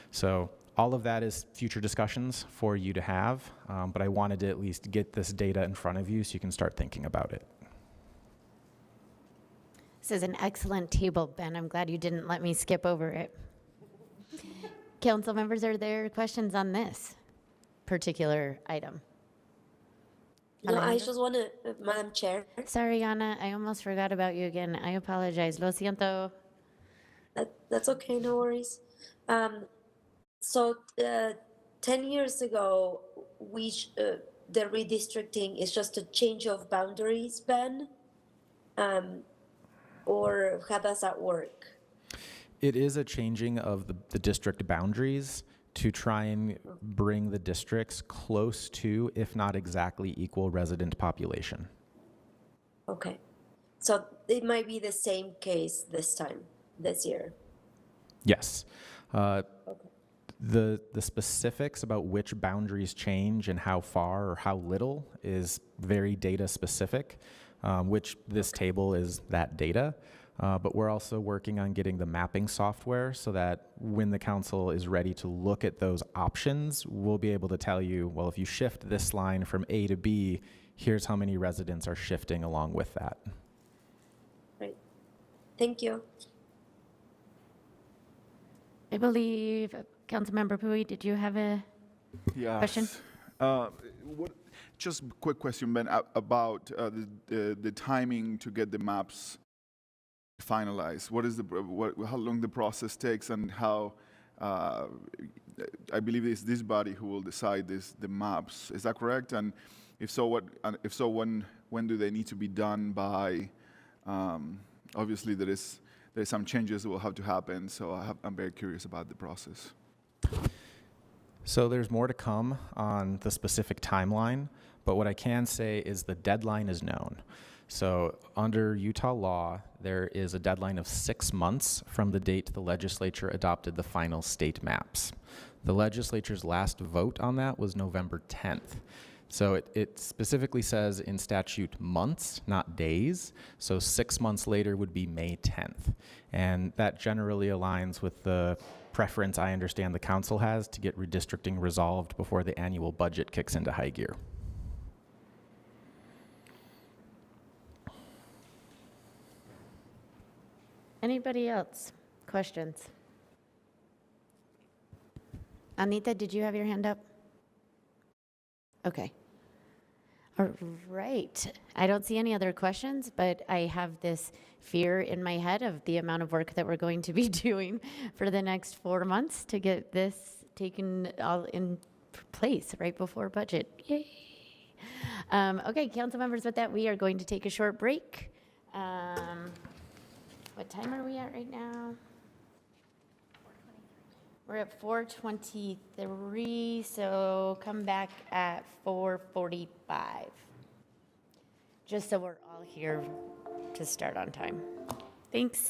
[SPEAKER 19] So all of that is future discussions for you to have, but I wanted to at least get this data in front of you so you can start thinking about it.
[SPEAKER 1] This is an excellent table, Ben. I'm glad you didn't let me skip over it. Council members, are there questions on this particular item?
[SPEAKER 9] No, I just want to, Madam Chair.
[SPEAKER 1] Sorry, Anna, I almost forgot about you again. I apologize. Lo siento.
[SPEAKER 9] That's okay, no worries. So 10 years ago, the redistricting is just a change of boundaries, Ben? Or how does that work?
[SPEAKER 19] It is a changing of the district boundaries to try and bring the districts close to, if not exactly equal, resident population.
[SPEAKER 9] Okay. So it might be the same case this year.
[SPEAKER 19] Yes. The specifics about which boundaries change and how far or how little is very data specific, which this table is that data. But we're also working on getting the mapping software so that when the council is ready to look at those options, we'll be able to tell you, well, if you shift this line from A to B, here's how many residents are shifting along with that.
[SPEAKER 9] Right. Thank you.
[SPEAKER 1] I believe, Councilmember Pui, did you have a question?
[SPEAKER 10] Just a quick question, Ben, about the timing to get the maps finalized. What is how long the process takes, and how I believe it's this body who will decide the maps. Is that correct? And if so, when do they need to be done by? Obviously, there's some changes that will have to happen. So I'm very curious about the process.
[SPEAKER 19] So there's more to come on the specific timeline, but what I can say is the deadline is known. So under Utah law, there is a deadline of 6 months from the date the legislature adopted the final state maps. The legislature's last vote on that was November 10th. So it specifically says in statute months, not days. So 6 months later would be May 10th. And that generally aligns with the preference I understand the council has to get redistricting resolved before the annual budget kicks into high gear.
[SPEAKER 1] Anybody else? Questions? Anita, did you have your hand up? Okay. All right. I don't see any other questions, but I have this fear in my head of the amount of work that we're going to be doing for the next 4 months to get this taken all in place right before budget. Yay. Okay, council members, with that, we are going to take a short break. What time are we at right now? We're at 4:23, so come back at 4:45. Just so we're all here to start on time. Thanks.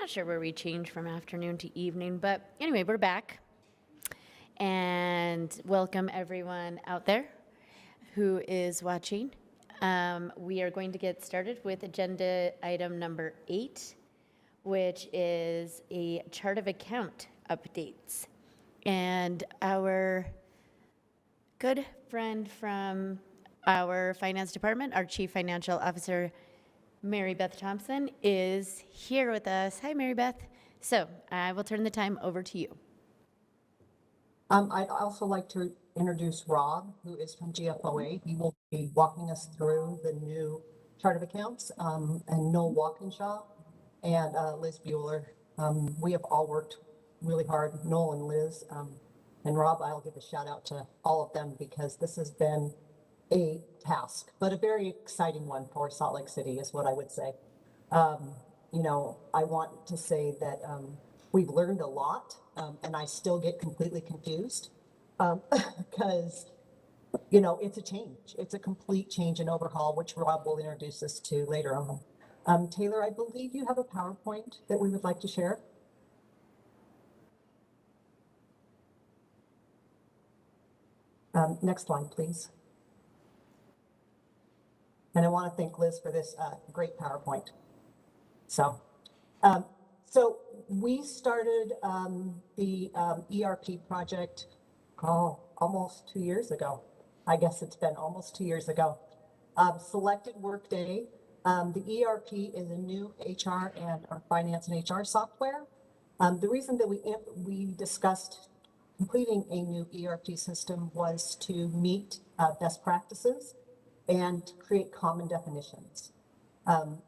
[SPEAKER 1] not sure where we changed from afternoon to evening, but anyway, we're back. And welcome everyone out there who is watching. We are going to get started with agenda item number 8, which is a chart of account updates. And our good friend from our finance department, our Chief Financial Officer, Mary Beth Thompson, is here with us. Hi, Mary Beth. So I will turn the time over to you.
[SPEAKER 5] I'd also like to introduce Rob, who is from GFOA. He will be walking us through the new chart of accounts, and Noel Walkinshaw and Liz Bueller. We have all worked really hard, Noel and Liz. And Rob, I'll give a shout out to all of them because this has been a task, but a very exciting one for Salt Lake City is what I would say. You know, I want to say that we've learned a lot, and I still get completely confused because, you know, it's a change. It's a complete change and overhaul, which Rob will introduce us to later on. Taylor, I believe you have a PowerPoint that we would like to share. Next one, please. And I want to thank Liz for this great PowerPoint. So we started the ERP project almost 2 years ago. I guess it's been almost 2 years ago. Selected Workday. The ERP is a new HR and our finance and HR software. The reason that we discussed completing a new ERP system was to meet best practices and to create common definitions.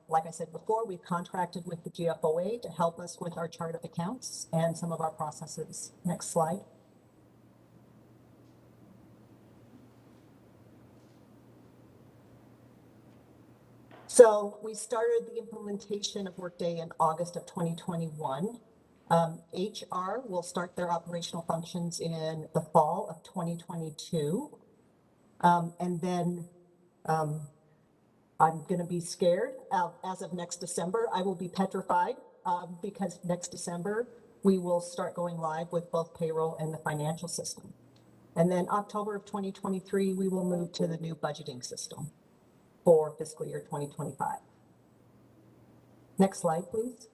[SPEAKER 5] Like I said before, we've contracted with the GFOA to help us with our chart of accounts and some of our processes. Next slide. So we started the implementation of Workday in August of 2021. HR will start their operational functions in the fall of 2022. And then I'm going to be scared. As of next December, I will be petrified because next December, we will start going live with both payroll and the financial system. And then October of 2023, we will move to the new budgeting system for fiscal year 2025. Next slide, please.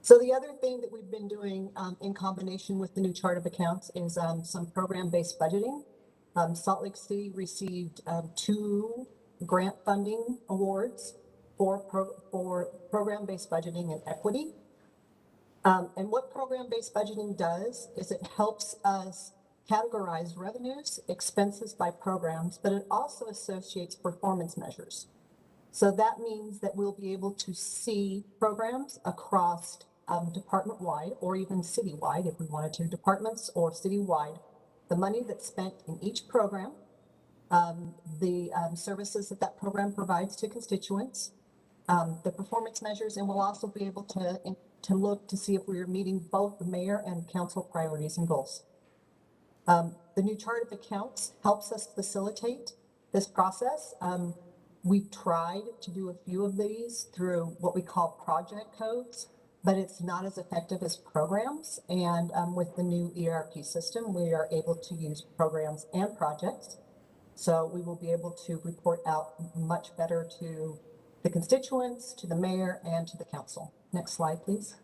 [SPEAKER 5] So the other thing that we've been doing in combination with the new chart of accounts is some program-based budgeting. Salt Lake City received 2 grant funding awards for program-based budgeting and equity. And what program-based budgeting does is it helps us categorize revenues, expenses by programs, but it also associates performance measures. So that means that we'll be able to see programs across department-wide or even citywide, if we wanted to, departments or citywide, the money that's spent in each program, the services that that program provides to constituents, the performance measures, and we'll also be able to look to see if we are meeting both the mayor and council priorities and goals. The new chart of accounts helps us facilitate this process. We've tried to do a few of these through what we call project codes, but it's not as effective as programs. And with the new ERP system, we are able to use programs and projects. So we will be able to report out much better to the constituents, to the mayor, and to the council. Next slide, please.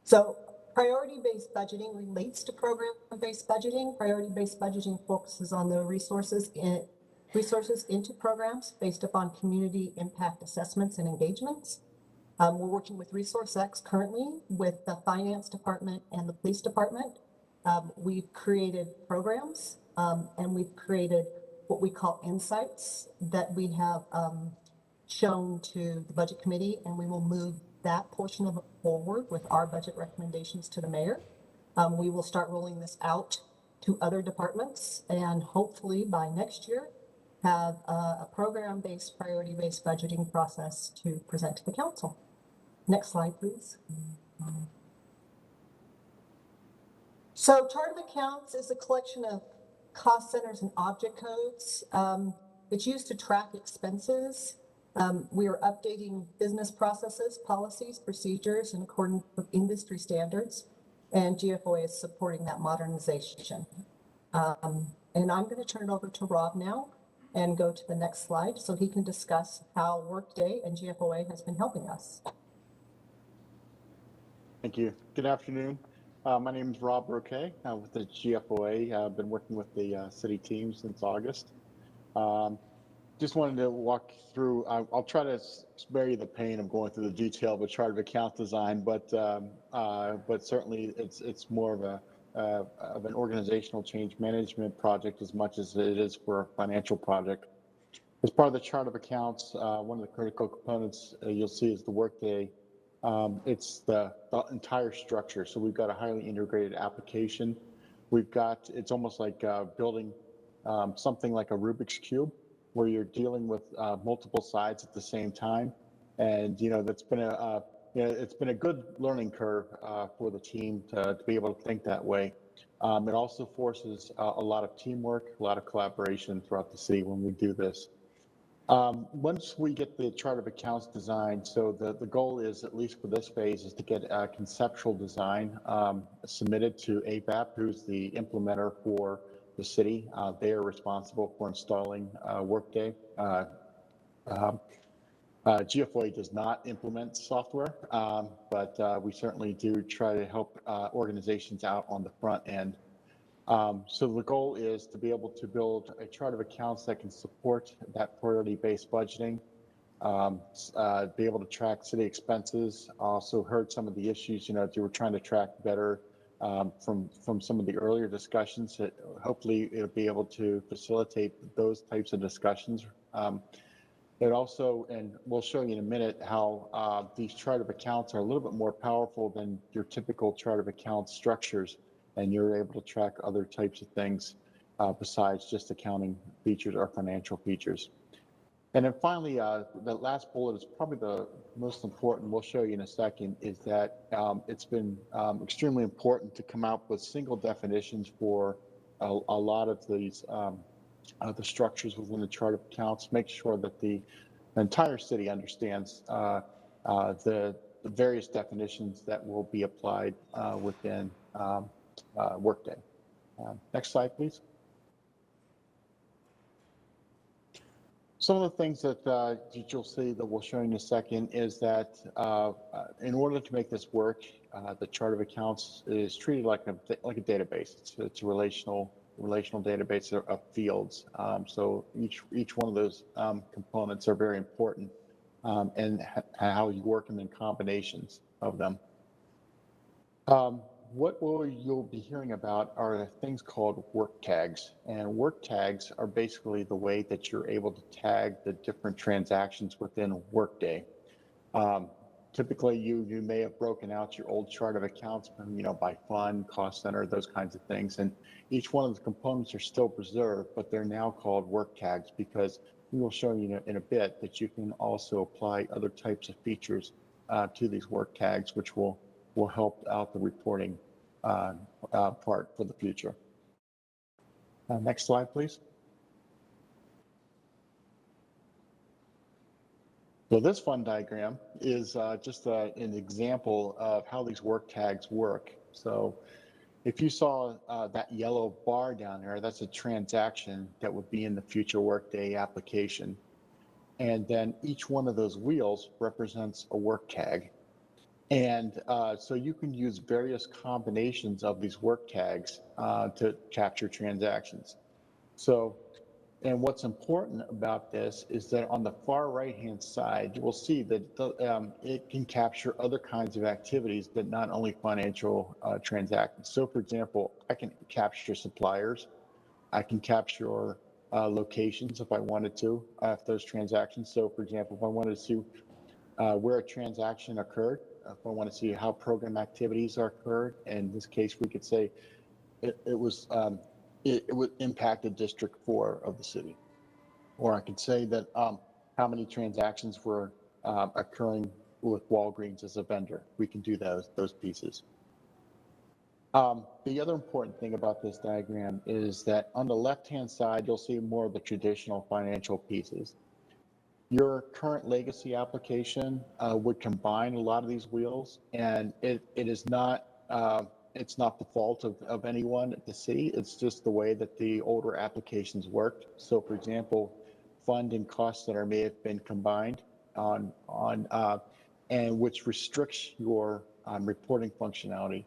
[SPEAKER 5] So priority-based budgeting relates to program-based budgeting. Priority-based budgeting focuses on the resources into programs based upon community impact assessments and engagements. We're working with ResourceX currently with the finance department and the police department. We've created programs and we've created what we call insights that we have shown to the budget committee, and we will move that portion of it forward with our budget recommendations to the mayor. We will start rolling this out to other departments and hopefully by next year have a program-based, priority-based budgeting process to present to the council. Next slide, please. So chart of accounts is a collection of cost centers and object codes. It's used to track expenses. We are updating business processes, policies, procedures in accordance with industry standards, and GFOA is supporting that modernization. And I'm going to turn it over to Rob now and go to the next slide so he can discuss how Workday and GFOA has been helping us.
[SPEAKER 7] Thank you. Good afternoon. My name is Rob Roquet with the GFOA. I've been working with the city team since August. Just wanted to walk through, I'll try to spare you the pain of going through the detail of a chart of account design, but certainly it's more of an organizational change management project as much as it is for a financial project. As part of the chart of accounts, one of the critical components you'll see is the Workday. It's the entire structure. So we've got a highly integrated application. It's almost like building something like a Rubik's Cube, where you're dealing with multiple sides at the same time. And, that's been it's been a good learning curve for the team to be able to think that way. It also forces a lot of teamwork, a lot of collaboration throughout the city when we do this. Once we get the chart of accounts designed, so the goal is, at least for this phase, is to get a conceptual design submitted to ABAP, who's the implementer for the city. They are responsible for installing Workday. GFOA does not implement software, but we certainly do try to help organizations out on the front end. So the goal is to be able to build a chart of accounts that can support that priority-based budgeting, be able to track city expenses. Also heard some of the issues, that you were trying to track better from some of the earlier discussions. That hopefully it'll be able to facilitate those types of discussions. It also, and we'll show you in a minute, how these chart of accounts are a little bit more powerful than your typical chart of accounts structures, and you're able to track other types of things besides just accounting features or financial features. And then finally, the last bullet is probably the most important, we'll show you in a second, is that it's been extremely important to come out with single definitions for a lot of these the structures within the chart of accounts, make sure that the entire city understands the various definitions that will be applied within Workday. Next slide, please. Some of the things that you'll see that we'll show you in a second is that in order to make this work, the chart of accounts is treated like a database. It's a relational database of fields. So each one of those components are very important, and how you work them in combinations of them. What you'll be hearing about are things called work tags, and work tags are basically the way that you're able to tag the different transactions within Workday. Typically, you may have broken out your old chart of accounts, by fund, cost center, those kinds of things, and each one of the components are still preserved, but they're now called work tags because we will show you in a bit that you can also apply other types of features to these work tags, which will help out the reporting part for the future. Next slide, please. So this fun diagram is just an example of how these work tags work. So if you saw that yellow bar down there, that's a transaction that would be in the future Workday application. And then each one of those wheels represents a work tag. And so you can use various combinations of these work tags to capture transactions. So, and what's important about this is that on the far right-hand side, you will see that it can capture other kinds of activities, but not only financial transactions. So for example, I can capture suppliers. I can capture locations if I wanted to, if those transactions. So for example, if I wanted to see where a transaction occurred, if I want to see how program activities are occurred, in this case, we could say it would impact District 4 of the city. Or I could say that how many transactions were occurring with Walgreens as a vendor. We can do those pieces. The other important thing about this diagram is that on the left-hand side, you'll see more of the traditional financial pieces. Your current legacy application would combine a lot of these wheels, and it is not it's not the fault of anyone at the city. It's just the way that the older applications worked. So, for example, fund and cost center may have been combined and which restricts your reporting functionality.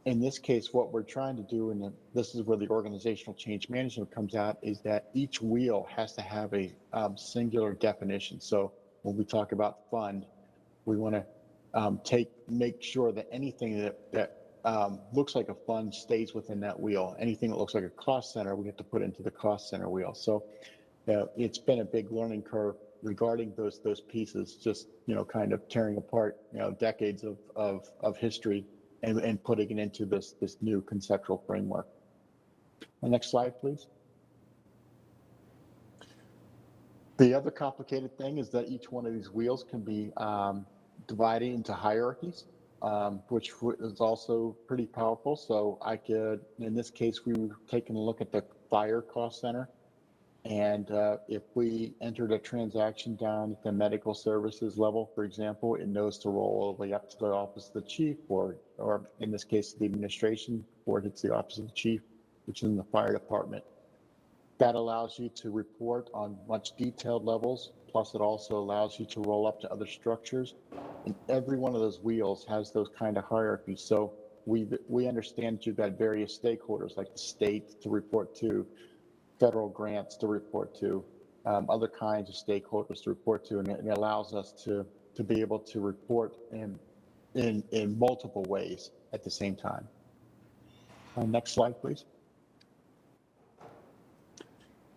[SPEAKER 7] In this case, what we're trying to do, and this is where the organizational change management comes out, is that each wheel has to have a singular definition. So when we talk about fund, we want to make sure that anything that looks like a fund stays within that wheel. Anything that looks like a cost center, we have to put into the cost center wheel. So it's been a big learning curve regarding those pieces, just kind of tearing apart decades of history and putting it into this new conceptual framework. The next slide, please. The other complicated thing is that each one of these wheels can be divided into hierarchies, which is also pretty powerful. So I could, in this case, we were taking a look at the fire cost center. And if we entered a transaction down at the medical services level, for example, it knows to roll all the way up to the office of the chief, or in this case, the administration, or it's the office of the chief, which is in the fire department. That allows you to report on much detailed levels. Plus, it also allows you to roll up to other structures. And every one of those wheels has those kind of hierarchies. So we understand that you've got various stakeholders like the state to report to, federal grants to report to, other kinds of stakeholders to report to, and it allows us to be able to report in multiple ways at the same time. Next slide, please.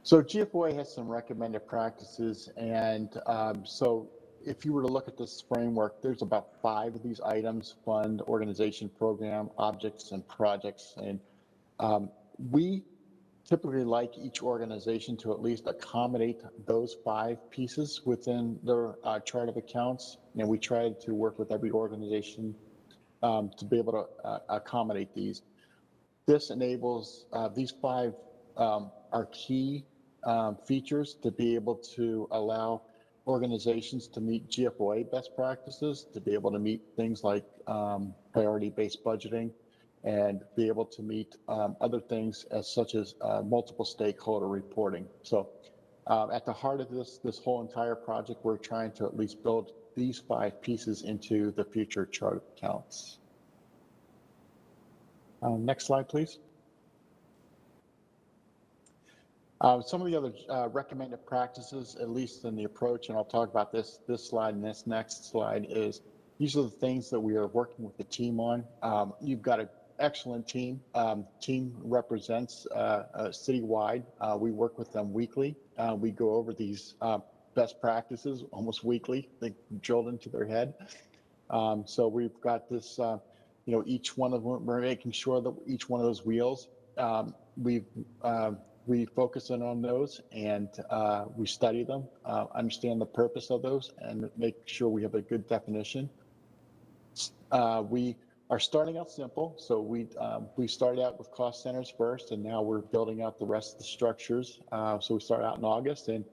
[SPEAKER 7] So GFOA has some recommended practices, and so if you were to look at this framework, there's about 5 of these items: fund, organization, program, objects, and projects. And we typically like each organization to at least accommodate those 5 pieces within their chart of accounts. And we try to work with every organization to be able to accommodate these. This enables, these 5 are key features to be able to allow organizations to meet GFOA best practices, to be able to meet things like priority-based budgeting, and be able to meet other things such as multiple stakeholder reporting. So at the heart of this whole entire project, we're trying to at least build these 5 pieces into the future chart of accounts. Next slide, please. Some of the other recommended practices, at least in the approach, and I'll talk about this slide and this next slide, is these are the things that we are working with the team on. You've got an excellent team. Team represents citywide. We work with them weekly. We go over these best practices almost weekly. They drilled into their head. So we've got this, each one of them, we're making sure that each one of those wheels, we focus in on those, and we study them, understand the purpose of those, and make sure we have a good definition. We are starting out simple, so we started out with cost centers first, and now we're building out the rest of the structures. So we started out in August, and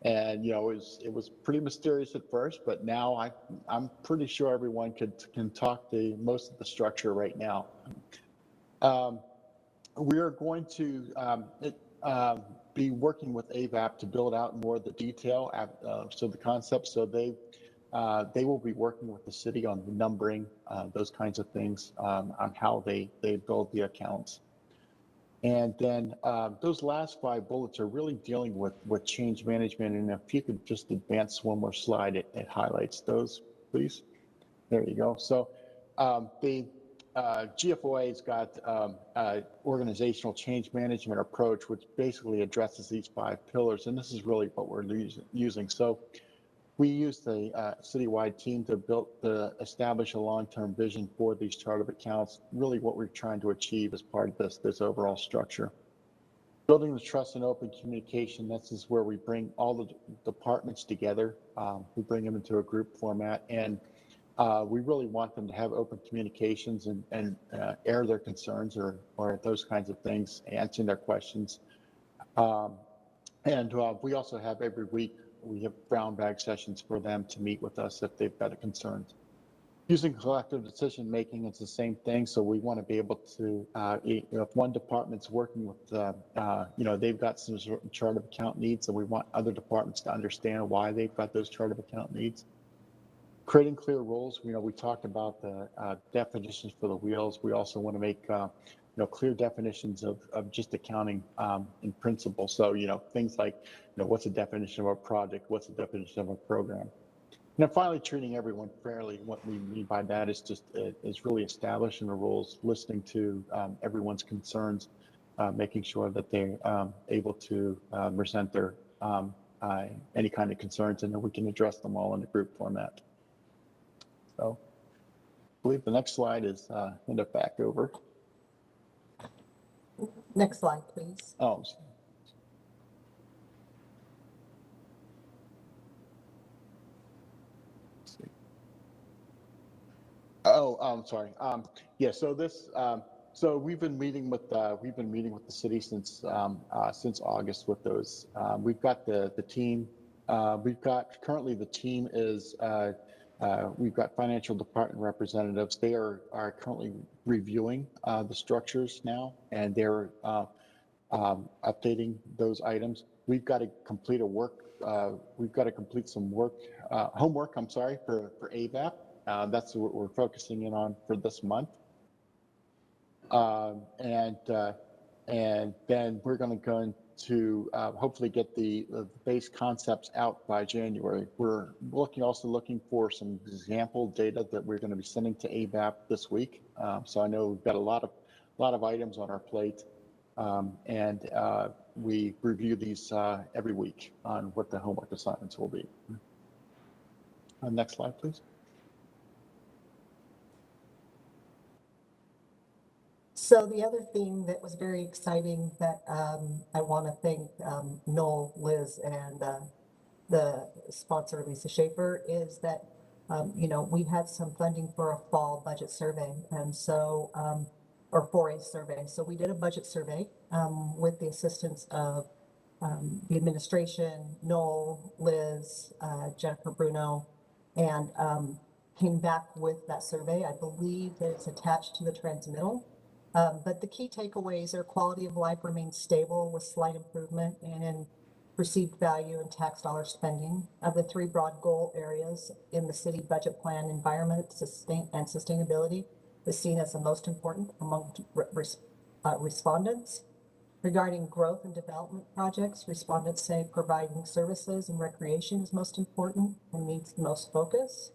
[SPEAKER 7] it was pretty mysterious at first, but now I'm pretty sure everyone can talk to most of the structure right now. We are going to be working with AVAP to build out more of the detail, so the concept. So they will be working with the city on the numbering, those kinds of things, on how they build the accounts. And then those last 5 bullets are really dealing with change management. And if you could just advance one more slide, it highlights those, please. There you go. So the GFOA's got organizational change management approach, which basically addresses these 5 pillars. And this is really what we're using. So we used the citywide team to establish a long-term vision for these chart of accounts. Really what we're trying to achieve as part of this overall structure. Building the trust and open communication, this is where we bring all the departments together. We bring them into a group format, and we really want them to have open communications and air their concerns or those kinds of things, answering their questions. And we also have every week, we have brown bag sessions for them to meet with us if they've got concerns. Using collective decision making, it's the same thing. So we want to be able to, if one department's working with, they've got some sort of chart of account needs, and we want other departments to understand why they've got those chart of account needs. Creating clear rules. We talked about the definitions for the wheels. We also want to make clear definitions of just accounting in principle. So things like what's the definition of a project, what's the definition of a program. And then finally, treating everyone fairly. What we mean by that is just is really establishing the rules, listening to everyone's concerns, making sure that they're able to present their any kind of concerns, and then we can address them all in a group format. So I believe the next slide is hand it back over.
[SPEAKER 5] Next slide, please.
[SPEAKER 7] Oh. Oh, I'm sorry. Yeah. So this. So we've been meeting with the city since August with those. We've got the team. Currently the team is. We've got financial department representatives. They are currently reviewing the structures now, and they're updating those items. We've got to complete we've got to complete some homework. I'm sorry, for AVAP. That's what we're focusing in on for this month. And then we're going to go into hopefully get the base concepts out by January. We're also looking for some example data that we're going to be sending to AVAP this week. So I know we've got a lot of items on our plate, and we review these every week on what the homework assignments will be. Next slide, please.
[SPEAKER 5] So the other thing that was very exciting that I want to thank Noel, Liz, and the sponsor, Lisa Schaefer, is that, we had some funding for a fall budget survey. And so, or for a survey. So we did a budget survey with the assistance of the administration, Noel, Liz, Jennifer Bruno, and came back with that survey. I believe that it's attached to the transmittal. But the key takeaways are quality of life remains stable with slight improvement in perceived value and tax dollar spending. Of the three broad goal areas in the city budget plan, environment, and sustainability is seen as the most important among respondents. Regarding growth and development projects, respondents say providing services and recreation is most important and needs the most focus.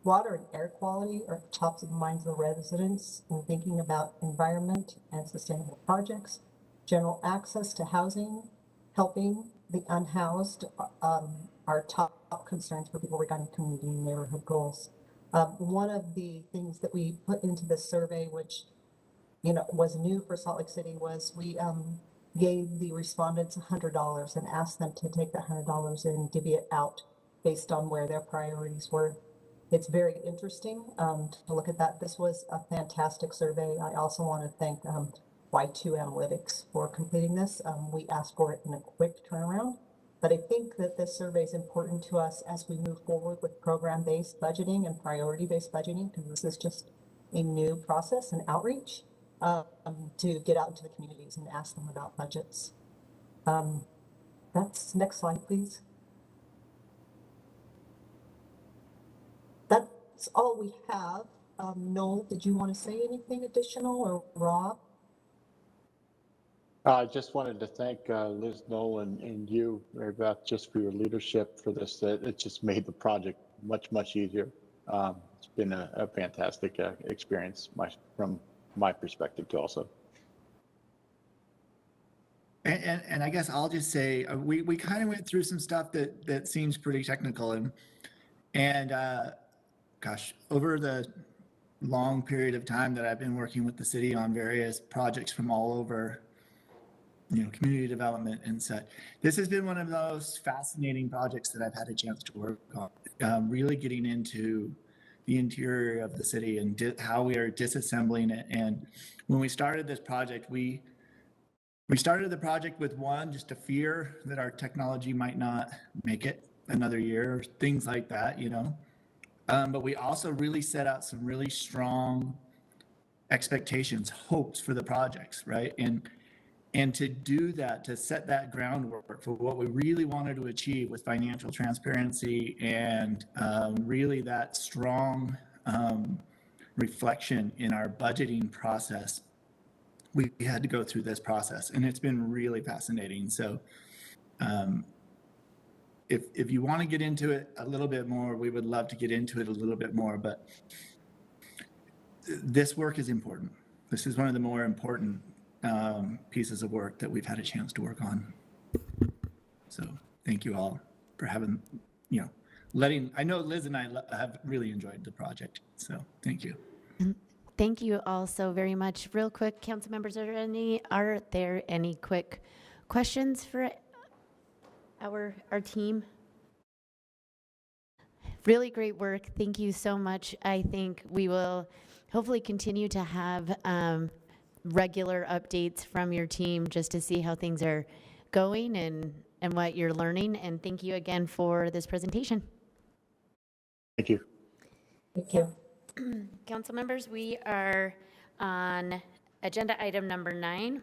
[SPEAKER 5] Water and air quality are at the tops of the minds of the residents in thinking about environment and sustainable projects. General access to housing, helping the unhoused are top concerns for people regarding community and neighborhood goals. One of the things that we put into this survey, which was new for Salt Lake City, was we gave the respondents $100 and asked them to take that $100 and divvy it out based on where their priorities were. It's very interesting to look at that. This was a fantastic survey. I also want to thank Y2 Analytics for completing this. We asked for it in a quick turnaround, but I think that this survey is important to us as we move forward with program-based budgeting and priority-based budgeting, because this is just a new process and outreach to get out into the communities and ask them about budgets. That's next slide, please. That's all we have. Noel, did you want to say anything additional, or Rob?
[SPEAKER 7] I just wanted to thank Liz, Noel, and you, Mary Beth, just for your leadership for this. It just made the project much easier. It's been a fantastic experience from my perspective too also.
[SPEAKER 6] And I guess I'll just say we kind of went through some stuff that seems pretty technical, and gosh, over the long period of time that I've been working with the city on various projects from all over, community development and such, this has been one of those fascinating projects that I've had a chance to work on. Really getting into the interior of the city and how we are disassembling it. And when we started this project, we started the project with just a fear that our technology might not make it another year, or things like that, but we also really set out some really strong expectations, hopes for the projects, right? And to do that, to set that groundwork for what we really wanted to achieve with financial transparency and really that strong reflection in our budgeting process, we had to go through this process, and it's been really fascinating. So if you want to get into it a little bit more, we would love to get into it a little bit more, but this work is important. This is one of the more important pieces of work that we've had a chance to work on. So thank you all for having, I know Liz and I have really enjoyed the project. So thank you.
[SPEAKER 1] Thank you all so very much. Real quick, council members, are there any quick questions for our team? Really great work. Thank you so much. I think we will hopefully continue to have regular updates from your team just to see how things are going and what you're learning. And thank you again for this presentation.
[SPEAKER 7] Thank you.
[SPEAKER 5] Thank you.
[SPEAKER 1] Council members, we are on agenda item number 9,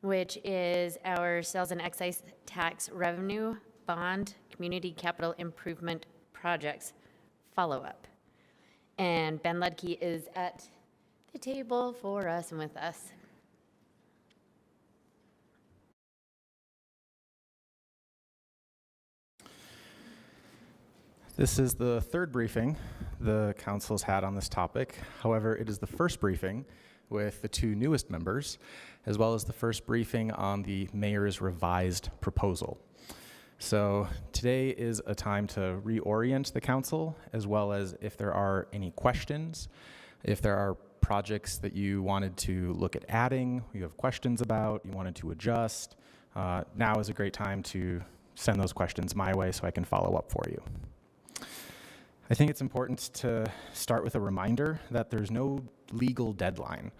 [SPEAKER 1] which is our sales and excise tax revenue bond community capital improvement projects follow-up. And Ben Ludke is at the table for us and with us.
[SPEAKER 19] This is the third briefing the council's had on this topic. However, it is the first briefing with the 2 newest members, as well as the first briefing on the mayor's revised proposal. So today is a time to reorient the council, as well as if there are any questions, if there are projects that you wanted to look at adding, you have questions about, you wanted to adjust, now is a great time to send those questions my way so I can follow up for you. I think it's important to start with a reminder that there's no legal deadline.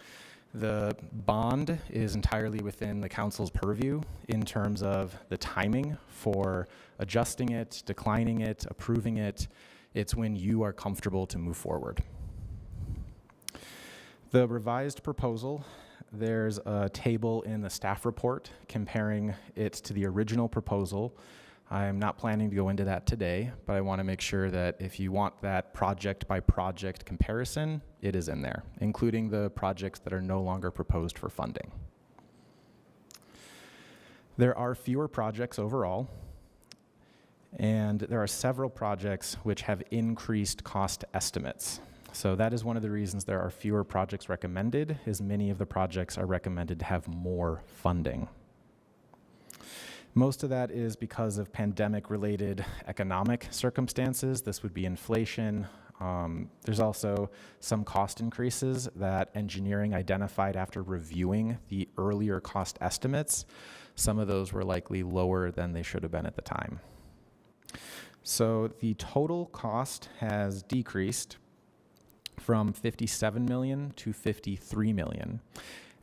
[SPEAKER 19] The bond is entirely within the council's purview in terms of the timing for adjusting it, declining it, approving it. It's when you are comfortable to move forward. The revised proposal, there's a table in the staff report comparing it to the original proposal. I'm not planning to go into that today, but I want to make sure that if you want that project by project comparison, it is in there, including the projects that are no longer proposed for funding. There are fewer projects overall, and there are several projects which have increased cost estimates. So that is one of the reasons there are fewer projects recommended, is many of the projects are recommended to have more funding. Most of that is because of pandemic-related economic circumstances. This would be inflation. There's also some cost increases that engineering identified after reviewing the earlier cost estimates. Some of those were likely lower than they should have been at the time. So the total cost has decreased from $57 million to $53 million.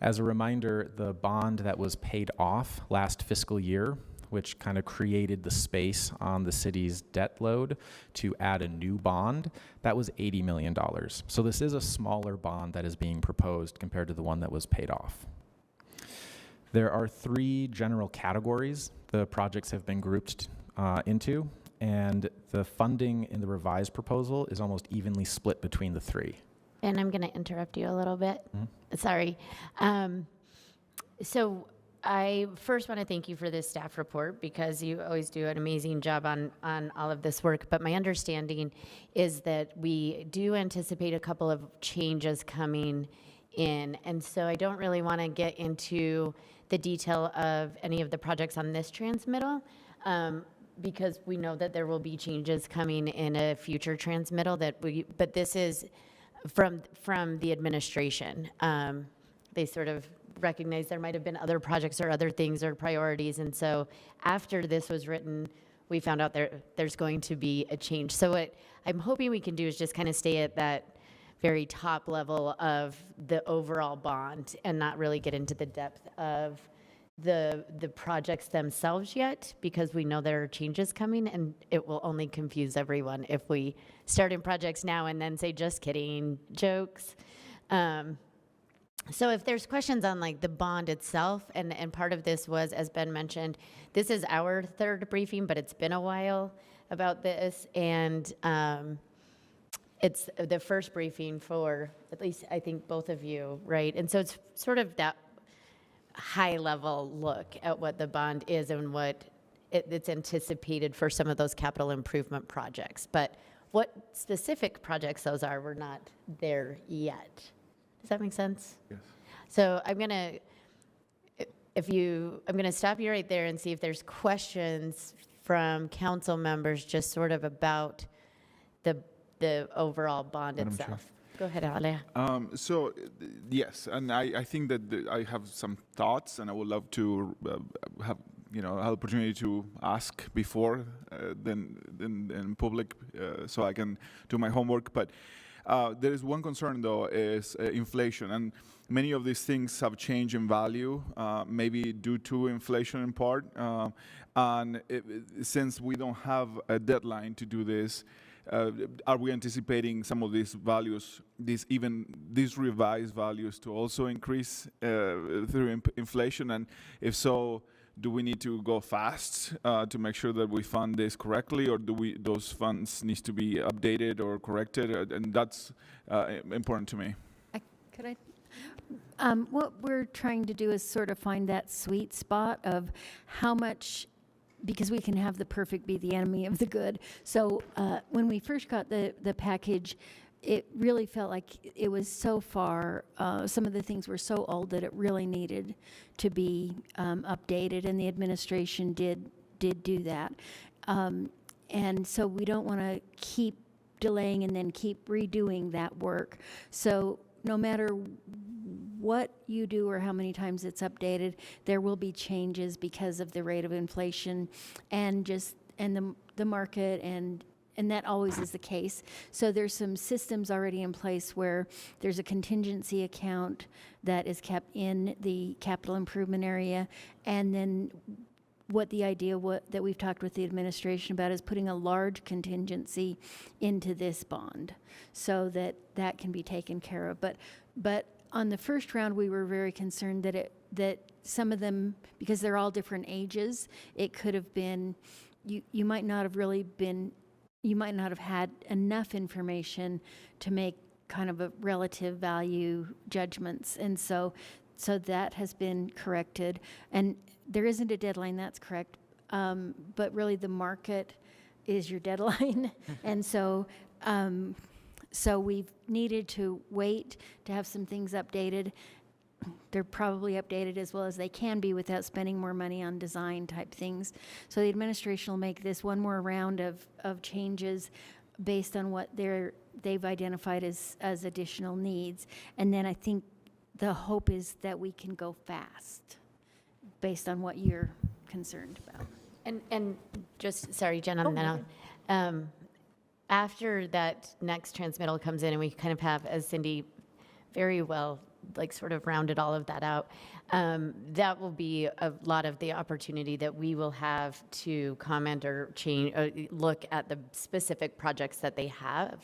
[SPEAKER 19] As a reminder, the bond that was paid off last fiscal year, which kind of created the space on the city's debt load to add a new bond, that was $80 million. So this is a smaller bond that is being proposed compared to the one that was paid off. There are 3 general categories the projects have been grouped into, and the funding in the revised proposal is almost evenly split between the 3.
[SPEAKER 1] And I'm going to interrupt you a little bit. Sorry. So I first want to thank you for this staff report because you always do an amazing job on all of this work. But my understanding is that we do anticipate a couple of changes coming in. And so I don't really want to get into the detail of any of the projects on this transmittal because we know that there will be changes coming in a future transmittal but this is from the administration. They sort of recognize there might have been other projects or other things or priorities. And so after this was written, we found out there's going to be a change. So what I'm hoping we can do is just kind of stay at that very top level of the overall bond and not really get into the depth of the projects themselves yet, because we know there are changes coming, and it will only confuse everyone if we start in projects now and then say, just kidding, jokes. So if there's questions on like the bond itself, and part of this was, as Ben mentioned, this is our third briefing, but it's been a while about this, and it's the first briefing for at least I think both of you, right? And so it's sort of that high level look at what the bond is and what it's anticipated for some of those capital improvement projects. But what specific projects those are, we're not there yet. Does that make sense?
[SPEAKER 10] Yes.
[SPEAKER 1] So I'm gonna stop you right there and see if there's questions from council members just sort of about the overall bond
[SPEAKER 10] Madam
[SPEAKER 1] itself. Go ahead, Ale.
[SPEAKER 10] So, yes, and I think that I have some thoughts, and I would love to have an opportunity to ask before then in public, so I can do my homework. But there is one concern, though, is inflation, and many of these things have changed in value, maybe due to inflation in part. And since we don't have a deadline to do this, are we anticipating some of these values, these revised values, to also increase through inflation? And if so, do we need to go fast to make sure that we fund this correctly, or those funds need to be updated or corrected? And that's important to me.
[SPEAKER 4] What we're trying to do is sort of find that sweet spot of how much, because we can have the perfect be the enemy of the good. So when we first got the package, it really felt like it was so far, some of the things were so old that it really needed to be updated, and the administration did do that. And so we don't want to keep delaying and then keep redoing that work. So no matter what you do or how many times it's updated, there will be changes because of the rate of inflation and the market, and that always is the case. So there's some systems already in place where there's a contingency account that is kept in the capital improvement area, and then that we've talked with the administration about is putting a large contingency into this bond so that can be taken care of. But on the first round, we were very concerned that some of them, because they're all different ages, it could have been, you might not have had enough information to make kind of a relative value judgments. And so that has been corrected. And there isn't a deadline, that's correct. But really the market is your deadline. And so we've needed to wait to have some things updated. They're probably updated as well as they can be without spending more money on design type things. So the administration will make this one more round of changes based on what they've identified as additional needs. And then I think the hope is that we can go fast based on what you're concerned about.
[SPEAKER 1] And just, sorry, Jen, on that. After that next transmittal comes in and we kind of have, as Cindy very well sort of rounded all of that out, that will be a lot of the opportunity that we will have to comment or change, look at the specific projects that they have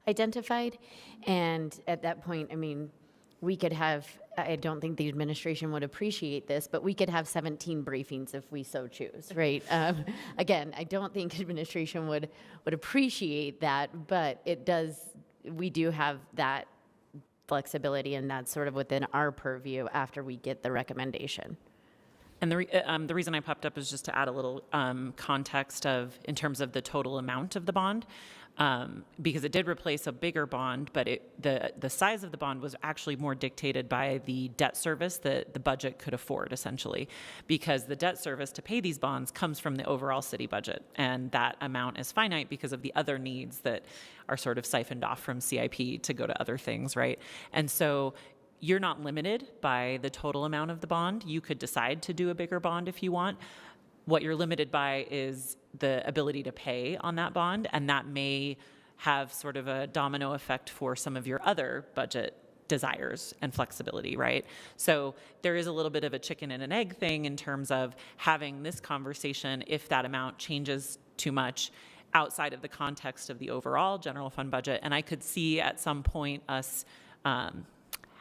[SPEAKER 1] identified. And at that point, I mean, we could have, I don't think the administration would appreciate this, but we could have 17 briefings if we so choose, right? Again, I don't think administration would appreciate that, but we do have that flexibility, and that's sort of within our purview after we get the recommendation.
[SPEAKER 20] And the reason I popped up is just to add a little context in terms of the total amount of the bond, because it did replace a bigger bond, but the size of the bond was actually more dictated by the debt service that the budget could afford, essentially, because the debt service to pay these bonds comes from the overall city budget, and that amount is finite because of the other needs that are sort of siphoned off from CIP to go to other things, right? And so you're not limited by the total amount of the bond. You could decide to do a bigger bond if you want. what you're limited by is the ability to pay on that bond, and that may have sort of a domino effect for some of your other budget desires and flexibility, right? So there is a little bit of a chicken and an egg thing in terms of having this conversation if that amount changes too much outside of the context of the overall general fund budget. And I could see at some point us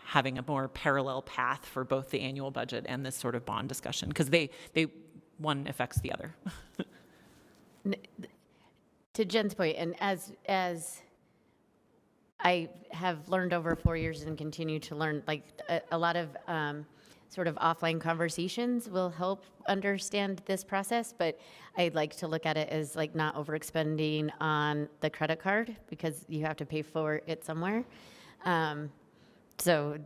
[SPEAKER 20] having a more parallel path for both the annual budget and this sort of bond discussion, because they one affects the other.
[SPEAKER 1] To Jen's point, and as I have learned over 4 years and continue to learn, like a lot of sort of offline conversations will help understand this process, but I'd like to look at it as like not overexpending on the credit card because you have to pay for it somewhere. So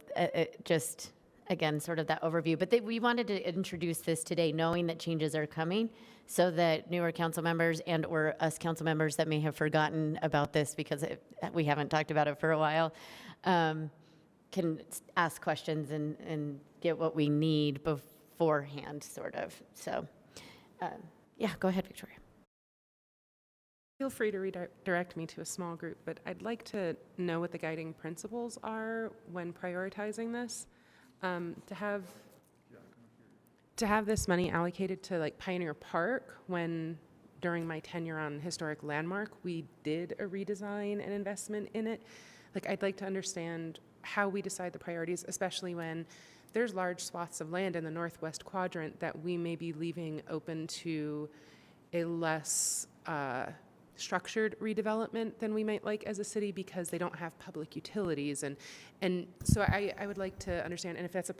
[SPEAKER 1] just, again, sort of that overview. But we wanted to introduce this today knowing that changes are coming so that newer council members and or us council members that may have forgotten about this because we haven't talked about it for a while can ask questions and get what we need beforehand, sort of. So, yeah, go ahead, Victoria.
[SPEAKER 8] Feel free to redirect me to a small group, but I'd like to know what the guiding principles are when prioritizing this. To have this money allocated to like Pioneer Park when during my tenure on Historic Landmark, we did a redesign and investment in it. Like I'd like to understand how we decide the priorities, especially when there's large swaths of land in the northwest quadrant that we may be leaving open to a less structured redevelopment than we might like as a city because they don't have public utilities. And so I would like to understand, and if that's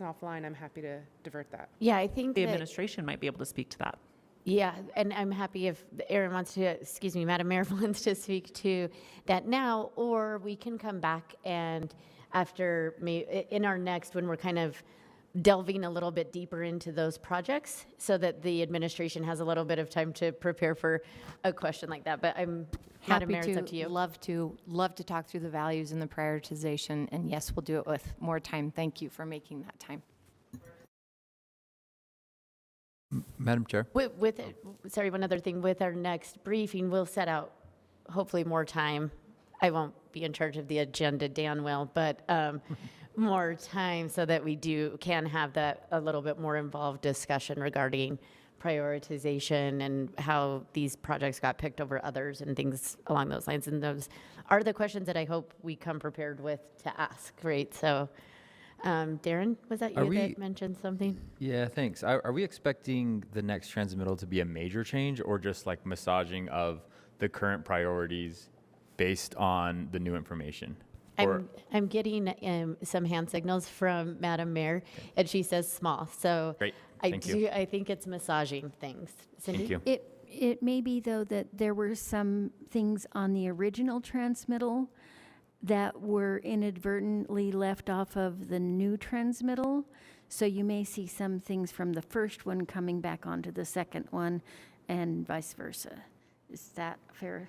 [SPEAKER 8] an offline, I'm happy to divert that.
[SPEAKER 1] Yeah, I think
[SPEAKER 20] the administration might be able to speak to that.
[SPEAKER 1] Yeah, and I'm happy if Aaron wants to, Madam Mayor wants to speak to that now, or we can come back and after in our next, when we're kind of delving a little bit deeper into those projects so that the administration has a little bit of time to prepare for a question like that. But I'm Madam Mayor, it's up to you.
[SPEAKER 11] Love to talk through the values and the prioritization. And yes, we'll do it with more time. Thank you for making that time.
[SPEAKER 2] Madam Chair.
[SPEAKER 1] Sorry, one other thing. With our next briefing, we'll set out hopefully more time. I won't be in charge of the agenda, Dan will, but more time so that we can have that a little bit more involved discussion regarding prioritization and how these projects got picked over others and things along those lines. And those are the questions that I hope we come prepared with to ask, right? So, Darren, was that you that mentioned something?
[SPEAKER 2] Yeah, thanks. Are we expecting the next transmittal to be a major change or just like massaging of the current priorities based on the new information?
[SPEAKER 1] I'm getting some hand signals from Madam Mayor, and she says small. So
[SPEAKER 2] great. Thank you.
[SPEAKER 1] I think it's massaging things. Cindy?
[SPEAKER 2] Thank you.
[SPEAKER 4] It may be, though, that there were some things on the original transmittal that were inadvertently left off of the new transmittal. So you may see some things from the first one coming back onto the second one and vice versa. Is that fair?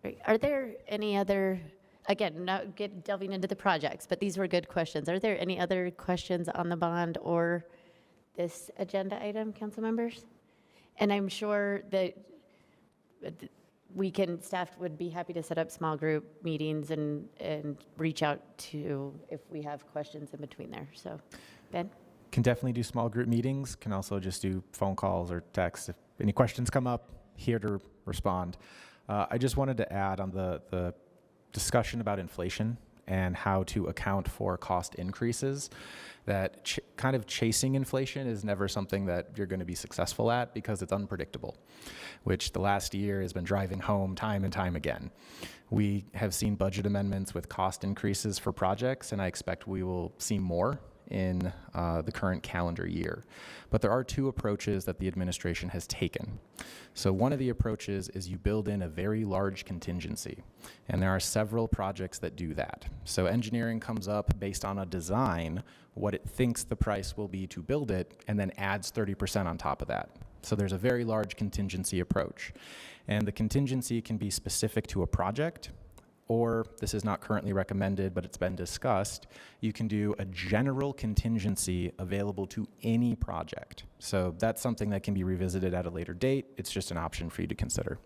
[SPEAKER 1] Great. Are there any other, again, not delving into the projects, but these were good questions. Are there any other questions on the bond or this agenda item, council members? And I'm sure that staff would be happy to set up small group meetings and reach out to if we have questions in between there. So, Ben?
[SPEAKER 19] Can definitely do small group meetings, can also just do phone calls or texts. If any questions come up, here to respond. I just wanted to add on the discussion about inflation and how to account for cost increases, that kind of chasing inflation is never something that you're going to be successful at because it's unpredictable, which the last year has been driving home time and time again. We have seen budget amendments with cost increases for projects, and I expect we will see more in the current calendar year. But there are two approaches that the administration has taken. So one of the approaches is you build in a very large contingency, and there are several projects that do that. So engineering comes up based on a design, what it thinks the price will be to build it, and then adds 30% on top of that. So there's a very large contingency approach. And the contingency can be specific to a project, Or this is not currently recommended, but it's been discussed, you can do a general contingency available to any project. So that's something that can be revisited at a later date. It's just an option for you to consider.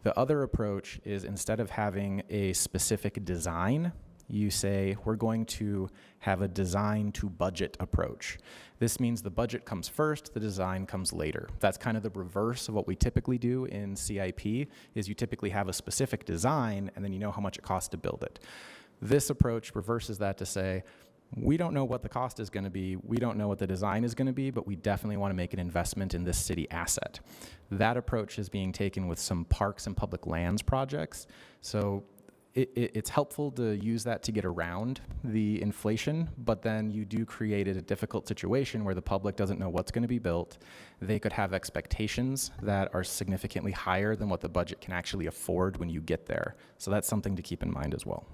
[SPEAKER 19] The other approach is, instead of having a specific design, you say, we're going to have a design to budget approach. This means the budget comes first, the design comes later. That's kind of the reverse of what we typically do in CIP, is you typically have a specific design and then you know how much it costs to build it. This approach reverses that to say, we don't know what the cost is going to be, we don't know what the design is going to be, but we definitely want to make an investment in this city asset. That approach is being taken with some parks and public lands projects. So it's helpful to use that to get around the inflation, but then you do create a difficult situation where the public doesn't know what's going to be built. They could have expectations that are significantly higher than what the budget can actually afford when you get there. So that's something to keep in mind as well.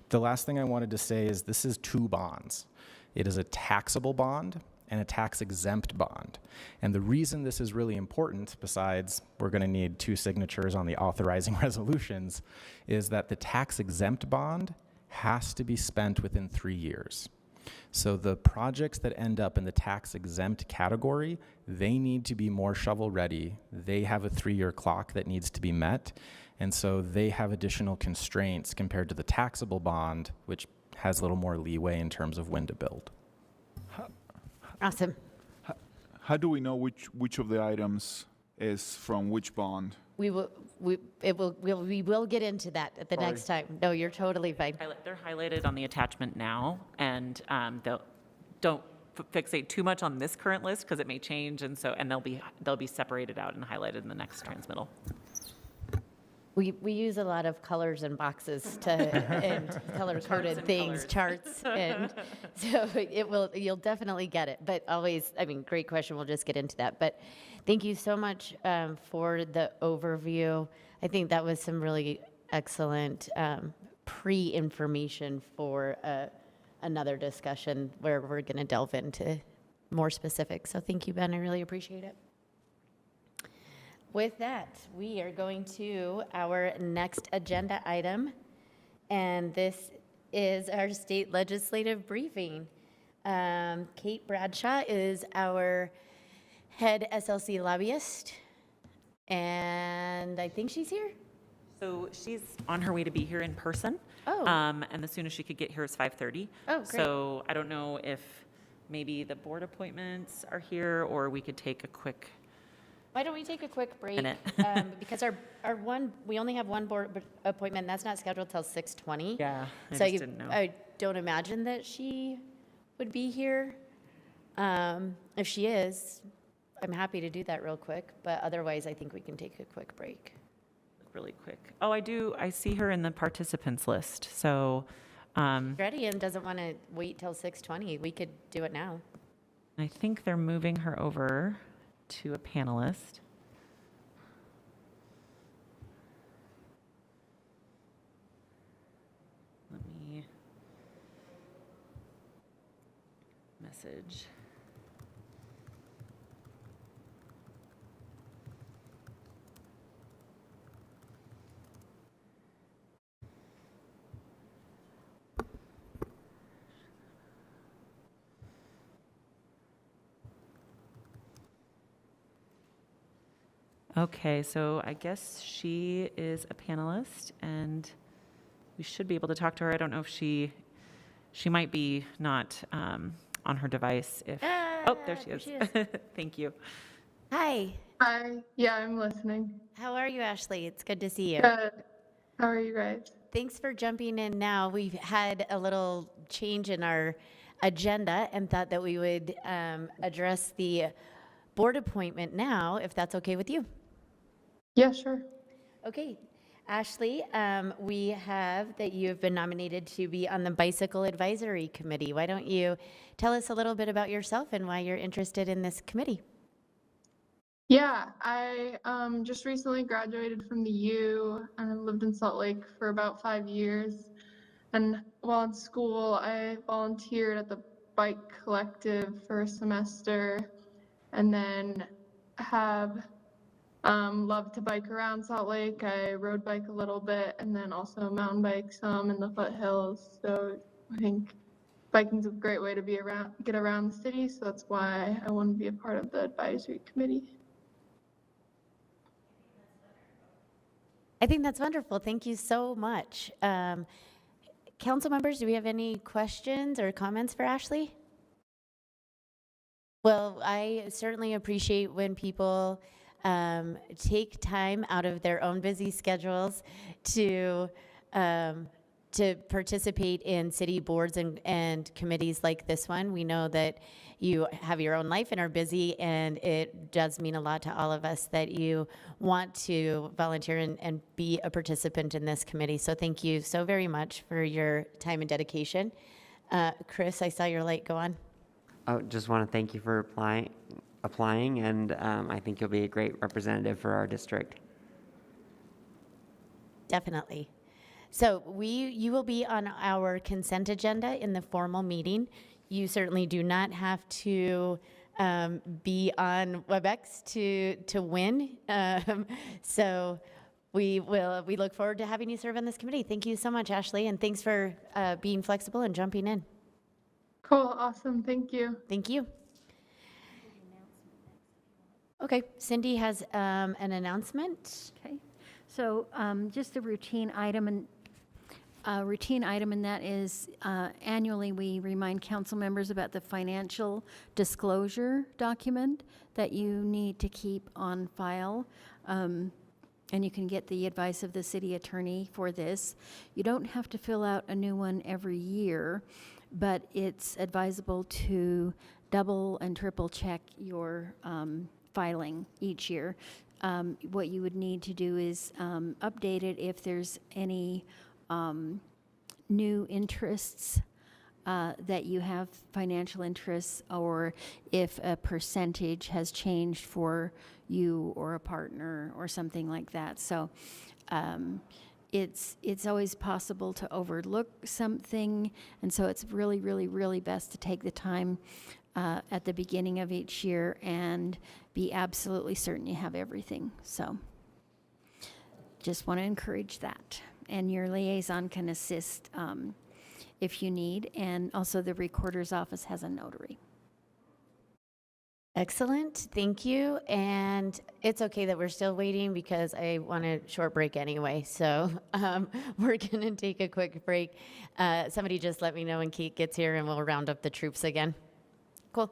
[SPEAKER 19] The last thing I wanted to say is this is two bonds. It is a taxable bond and a tax-exempt bond. And the reason this is really important, besides we're going to need 2 signatures on the authorizing resolutions, is that the tax-exempt bond has to be spent within 3 years. So the projects that end up in the tax-exempt category, they need to be more shovel-ready. They have a 3-year clock that needs to be met, and so they have additional constraints compared to the taxable bond, which has a little more leeway in terms of when to build.
[SPEAKER 1] Awesome.
[SPEAKER 10] How do we know which of the items is from which bond?
[SPEAKER 1] We will get into that at the
[SPEAKER 10] Sorry.
[SPEAKER 1] next time. No, you're totally fine.
[SPEAKER 20] They're highlighted on the attachment now, and don't fixate too much on this current list because it may change, and they'll be separated out and highlighted in the next transmittal.
[SPEAKER 1] We use a lot of colors and boxes and color-coded things, charts, and so you'll definitely get it. But always, I mean, great question. We'll just get into that. But thank you so much for the overview. I think that was some really excellent pre-information for another discussion where we're going to delve into more specifics. So thank you, Ben. I really appreciate it. With that, we are going to our next agenda item, and this is our state legislative briefing. Kate Bradshaw is our head SLC lobbyist, and I think she's here.
[SPEAKER 20] So she's on her way to be here in person.
[SPEAKER 1] Oh.
[SPEAKER 20] And the soonest she could get here is 5:30.
[SPEAKER 1] Oh, great.
[SPEAKER 20] So I don't know if maybe the board appointments are here, or we could take a quick.
[SPEAKER 1] Why don't we take a quick break?
[SPEAKER 20] Minute.
[SPEAKER 1] Because we only have one board appointment, and that's not scheduled till 6:20.
[SPEAKER 20] Yeah, I
[SPEAKER 1] So
[SPEAKER 20] just didn't know.
[SPEAKER 1] I don't imagine that she would be here. If she is, I'm happy to do that real quick, but otherwise I think we can take a quick break.
[SPEAKER 20] Really quick. Oh, I see her in the participants list. So
[SPEAKER 1] Ready and doesn't want to wait till 6:20. We could do it now.
[SPEAKER 20] I think they're moving her over to a panelist. Let me message. Okay, so I guess she is a panelist, and we should be able to talk to her. I don't know if she might be not on her device. Oh, there she is. Thank you.
[SPEAKER 1] Hi.
[SPEAKER 13] Hi. Yeah, I'm listening.
[SPEAKER 1] How are you, Ashley? It's good to see you.
[SPEAKER 13] Good. How are you guys?
[SPEAKER 1] Thanks for jumping in now. We've had a little change in our agenda and thought that we would address the board appointment now, if that's okay with you.
[SPEAKER 13] Yeah, sure.
[SPEAKER 1] Okay. Ashley, we have that you have been nominated to be on the Bicycle Advisory Committee. Why don't you tell us a little bit about yourself and why you're interested in this committee?
[SPEAKER 13] Yeah, I just recently graduated from the U and I lived in Salt Lake for about 5 years. And while in school, I volunteered at the Bike Collective for a semester and then have Love to bike around Salt Lake. I road bike a little bit and then also mountain bike some in the foothills. So I think biking's a great way to get around the city. So that's why I want to be a part of the advisory committee.
[SPEAKER 1] I think that's wonderful. Thank you so much. Council members, do we have any questions or comments for Ashley? Well, I certainly appreciate when people take time out of their own busy schedules to participate in city boards and committees like this one. We know that you have your own life and are busy, and it does mean a lot to all of us that you want to volunteer and be a participant in this committee. So thank you so very much for your time and dedication. Chris, I saw your light go on.
[SPEAKER 15] Oh, just want to thank you for applying, and I think you'll be a great representative for our district.
[SPEAKER 1] Definitely. So you will be on our consent agenda in the formal meeting. You certainly do not have to be on WebEx to win. So we look forward to having you serve on this committee. Thank you so much, Ashley, and thanks for being flexible and jumping in.
[SPEAKER 13] Cool, awesome, thank you.
[SPEAKER 1] Thank you. Okay, Cindy has an announcement.
[SPEAKER 4] Okay, so just a routine item, and that is annually we remind council members about the financial disclosure document that you need to keep on file. And you can get the advice of the city attorney for this. You don't have to fill out a new one every year, but it's advisable to double and triple check your filing each year. What you would need to do is update it if there's any new interests that you have, financial interests, or if a percentage has changed for you or a partner or something like that. So it's always possible to overlook something, and so it's really, really, really best to take the time at the beginning of each year and be absolutely certain you have everything. So just want to encourage that. And your liaison can assist if you need. And also the recorder's office has a notary.
[SPEAKER 1] Excellent, thank you. And it's okay that we're still waiting because I want a short break anyway. So we're gonna take a quick break. Somebody just let me know when Kate gets here and we'll round up the troops again. Cool.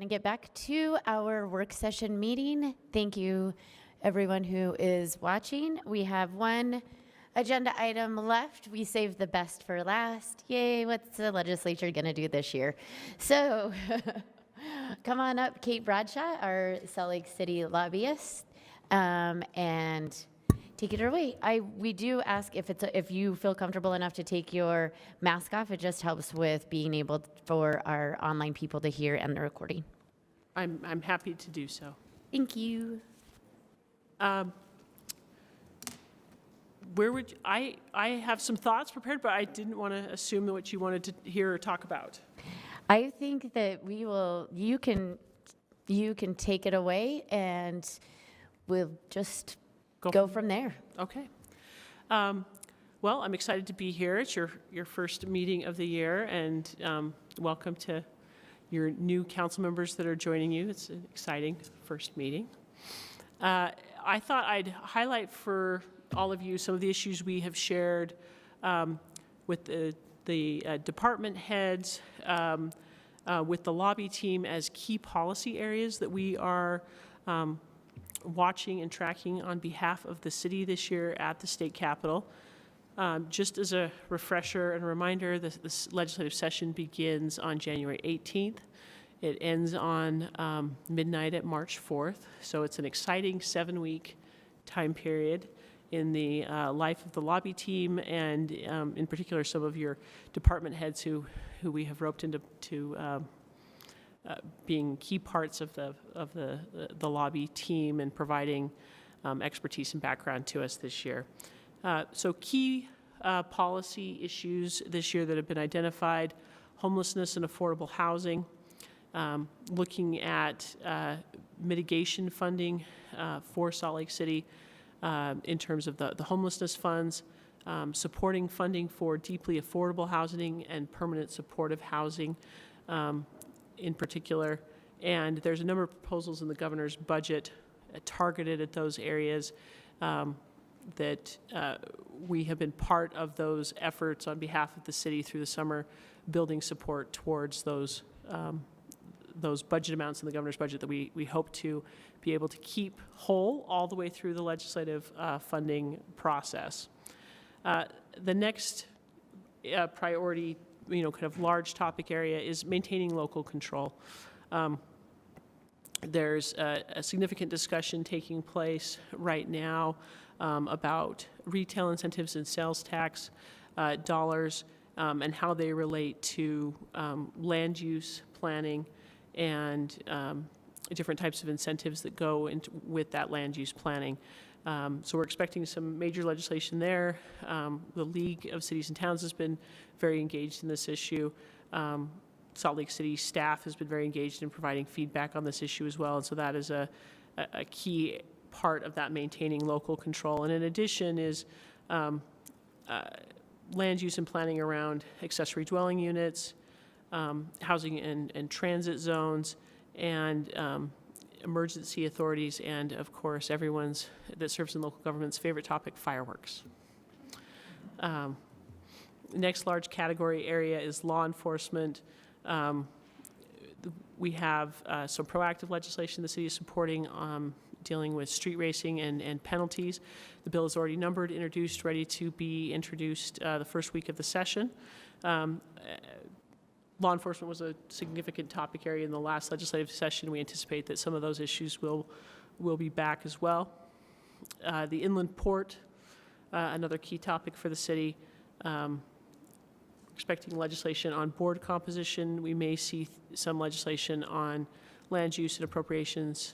[SPEAKER 1] to get back to our work session meeting. Thank you, everyone who is watching. We have one agenda item left. We saved the best for last. Yay, what's the legislature going to do this year? So come on up, Kate Bradshaw, our Salt Lake City lobbyist, and take it away. We do ask if you feel comfortable enough to take your mask off. It just helps with being able for our online people to hear and the recording.
[SPEAKER 14] I'm happy to do so.
[SPEAKER 1] Thank you.
[SPEAKER 14] Where would I have some thoughts prepared, but I didn't want to assume what you wanted to hear or talk about.
[SPEAKER 1] I think that you can take it away and we'll just go from there.
[SPEAKER 14] Okay. Well, I'm excited to be here. It's your first meeting of the year, and welcome to your new council members that are joining you. It's an exciting first meeting. I thought I'd highlight for all of you some of the issues we have shared with the department heads, with the lobby team as key policy areas that we are watching and tracking on behalf of the city this year at the state capitol. Just as a refresher and reminder, this legislative session begins on January 18th. It ends on midnight at March 4th. So it's an exciting 7-week time period in the life of the lobby team, and in particular some of your department heads who we have roped into being key parts of the lobby team and providing expertise and background to us this year. So key policy issues this year that have been identified: homelessness and affordable housing, looking at mitigation funding for Salt Lake City in terms of the homelessness funds, supporting funding for deeply affordable housing and permanent supportive housing in particular. And there's a number of proposals in the governor's budget targeted at those areas that we have been part of those efforts on behalf of the city through the summer, building support towards those budget amounts in the governor's budget that we hope to be able to keep whole all the way through the legislative funding process. The next priority, kind of large topic area is maintaining local control. There's a significant discussion taking place right now about retail incentives and sales tax dollars and how they relate to land use planning and different types of incentives that go with that land use planning. So we're expecting some major legislation there. The League of Cities and Towns has been very engaged in this issue. Salt Lake City staff has been very engaged in providing feedback on this issue as well. And so that is a key part of that maintaining local control. And in addition is land use and planning around accessory dwelling units, housing and transit zones, and emergency authorities, and of course everyone's that serves in local government's favorite topic, fireworks. Next large category area is law enforcement. We have some proactive legislation the city is supporting dealing with street racing and penalties. The bill is already numbered, introduced, ready to be introduced the first week of the session. Law enforcement was a significant topic area in the last legislative session. We anticipate that some of those issues will be back as well. The inland port, another key topic for the city. Expecting legislation on board composition. We may see some legislation on land use and appropriations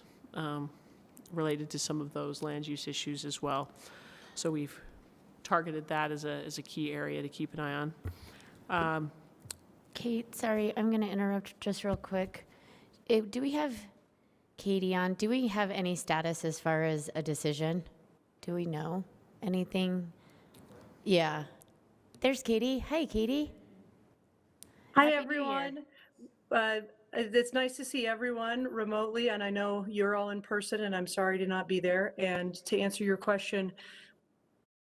[SPEAKER 14] related to some of those land use issues as well. So we've targeted that as a key area to keep an eye on.
[SPEAKER 1] Kate, sorry, I'm going to interrupt just real quick. Do we have Katie on? Do we have any status as far as a decision? Do we know anything? Yeah. There's Katie. Hi, Katie.
[SPEAKER 22] Hi,
[SPEAKER 1] Happy New
[SPEAKER 22] everyone. It's nice to see everyone remotely, and I know you're all in person, and I'm sorry to not be there. And to answer your question,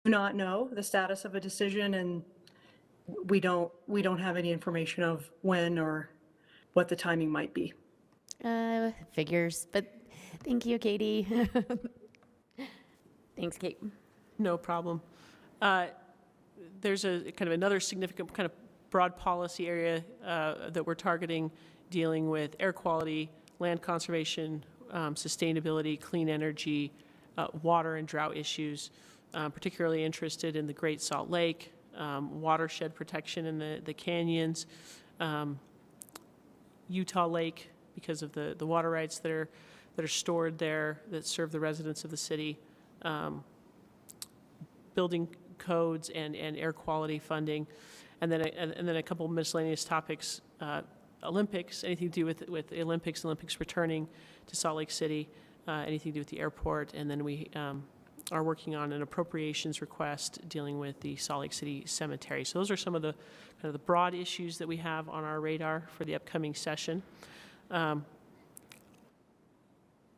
[SPEAKER 22] do not know the status of a decision, and we don't have any information of when or what the timing might be.
[SPEAKER 1] Figures, but thank you, Katie. Thanks, Kate.
[SPEAKER 14] No problem. There's a kind of another significant kind of broad policy area that we're targeting, dealing with air quality, land conservation, sustainability, clean energy, water and drought issues. Particularly interested in the Great Salt Lake, watershed protection in the canyons, Utah Lake because of the water rights that are stored there that serve the residents of the city, building codes and air quality funding, and then a couple of miscellaneous topics. Olympics, anything to do with the Olympics returning to Salt Lake City, anything to do with the airport, and then we are working on an appropriations request dealing with the Salt Lake City Cemetery. So those are some of the kind of the broad issues that we have on our radar for the upcoming session. I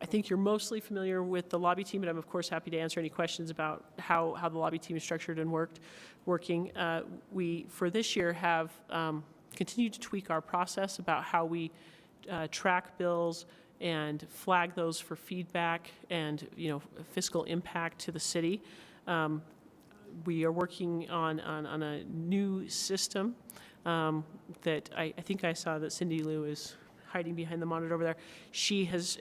[SPEAKER 14] think you're mostly familiar with the lobby team, but I'm of course happy to answer any questions about how the lobby team is structured and working. We, for this year, have continued to tweak our process about how we track bills and flag those for feedback and fiscal impact to the city. We are working on a new system that I think I saw that Cindy Lou is hiding behind the monitor over there. She has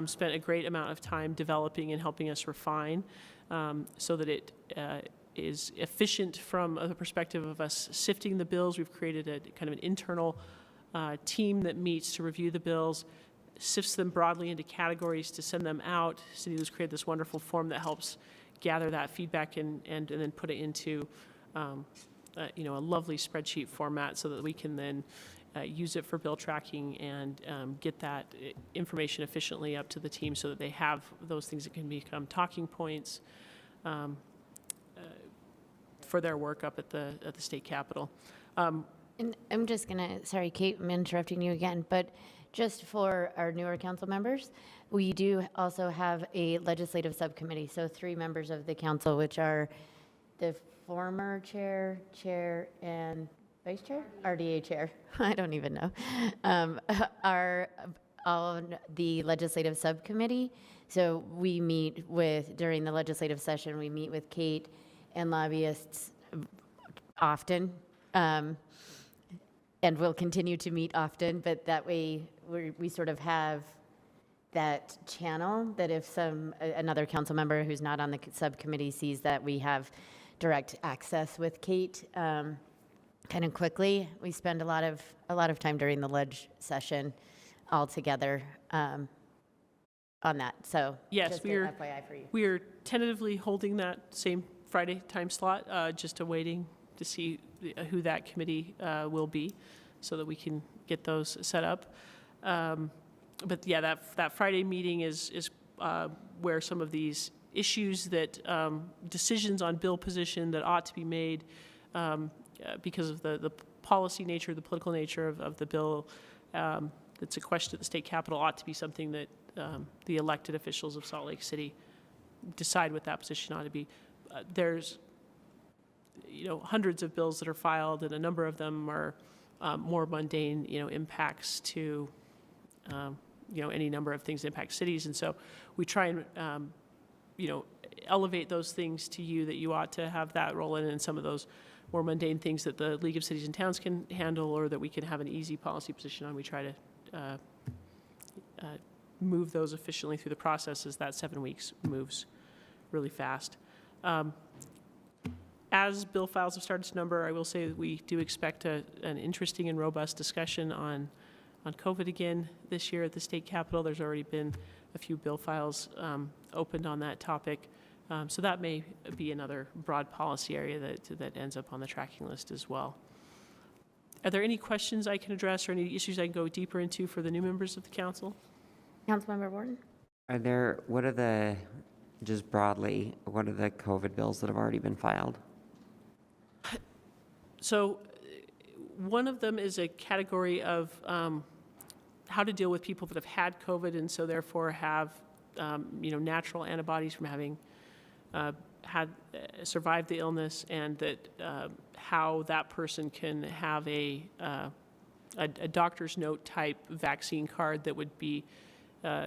[SPEAKER 14] spent a great amount of time developing and helping us refine so that it is efficient from the perspective of us sifting the bills. We've created a kind of an internal team that meets to review the bills, sifts them broadly into categories to send them out. Cindy Lou's created this wonderful form that helps gather that feedback and then put it into a lovely spreadsheet format so that we can then use it for bill tracking and get that information efficiently up to the team so that they have those things that can become talking points for their work up at the state capitol.
[SPEAKER 1] And I'm just gonna, sorry, Kate, I'm interrupting you again, but just for our newer council members, we do also have a legislative subcommittee. So 3 members of the council, which are the former chair, and vice chair? RDA chair. I don't even know. Are on the legislative subcommittee. So we meet during the legislative session, we meet with Kate and lobbyists often. And we'll continue to meet often, but that way we sort of have that channel that if another council member who's not on the subcommittee sees that we have direct access with Kate kind of quickly. We spend a lot of time during the ledge session all together on that. So
[SPEAKER 14] yes,
[SPEAKER 1] just an FYI for you.
[SPEAKER 14] We are tentatively holding that same Friday time slot, just awaiting to see who that committee will be so that we can get those set up. But yeah, that Friday meeting is where some of these issues that decisions on bill position that ought to be made because of the policy nature, the political nature of the bill that's a question at the state capitol ought to be something that the elected officials of Salt Lake City decide what that position ought to be. There's hundreds of bills that are filed, and a number of them are more mundane, impacts to, any number of things that impact cities. And so we try and, elevate those things to you that you ought to have that role in, and some of those more mundane things that the League of Cities and Towns can handle or that we can have an easy policy position on. We try to move those efficiently through the process as that 7 weeks moves really fast. As bill files have started to number, I will say that we do expect an interesting and robust discussion on COVID again this year at the state capitol. There's already been a few bill files opened on that topic. So that may be another broad policy area that ends up on the tracking list as well. Are there any questions I can address or any issues I can go deeper into for the new members of the council?
[SPEAKER 1] Councilmember Warden?
[SPEAKER 15] Just broadly, what are the COVID bills that have already been filed?
[SPEAKER 14] So one of them is a category of how to deal with people that have had COVID and so therefore have natural antibodies from having survived the illness, and that how that person can have a a doctor's note type vaccine card that would be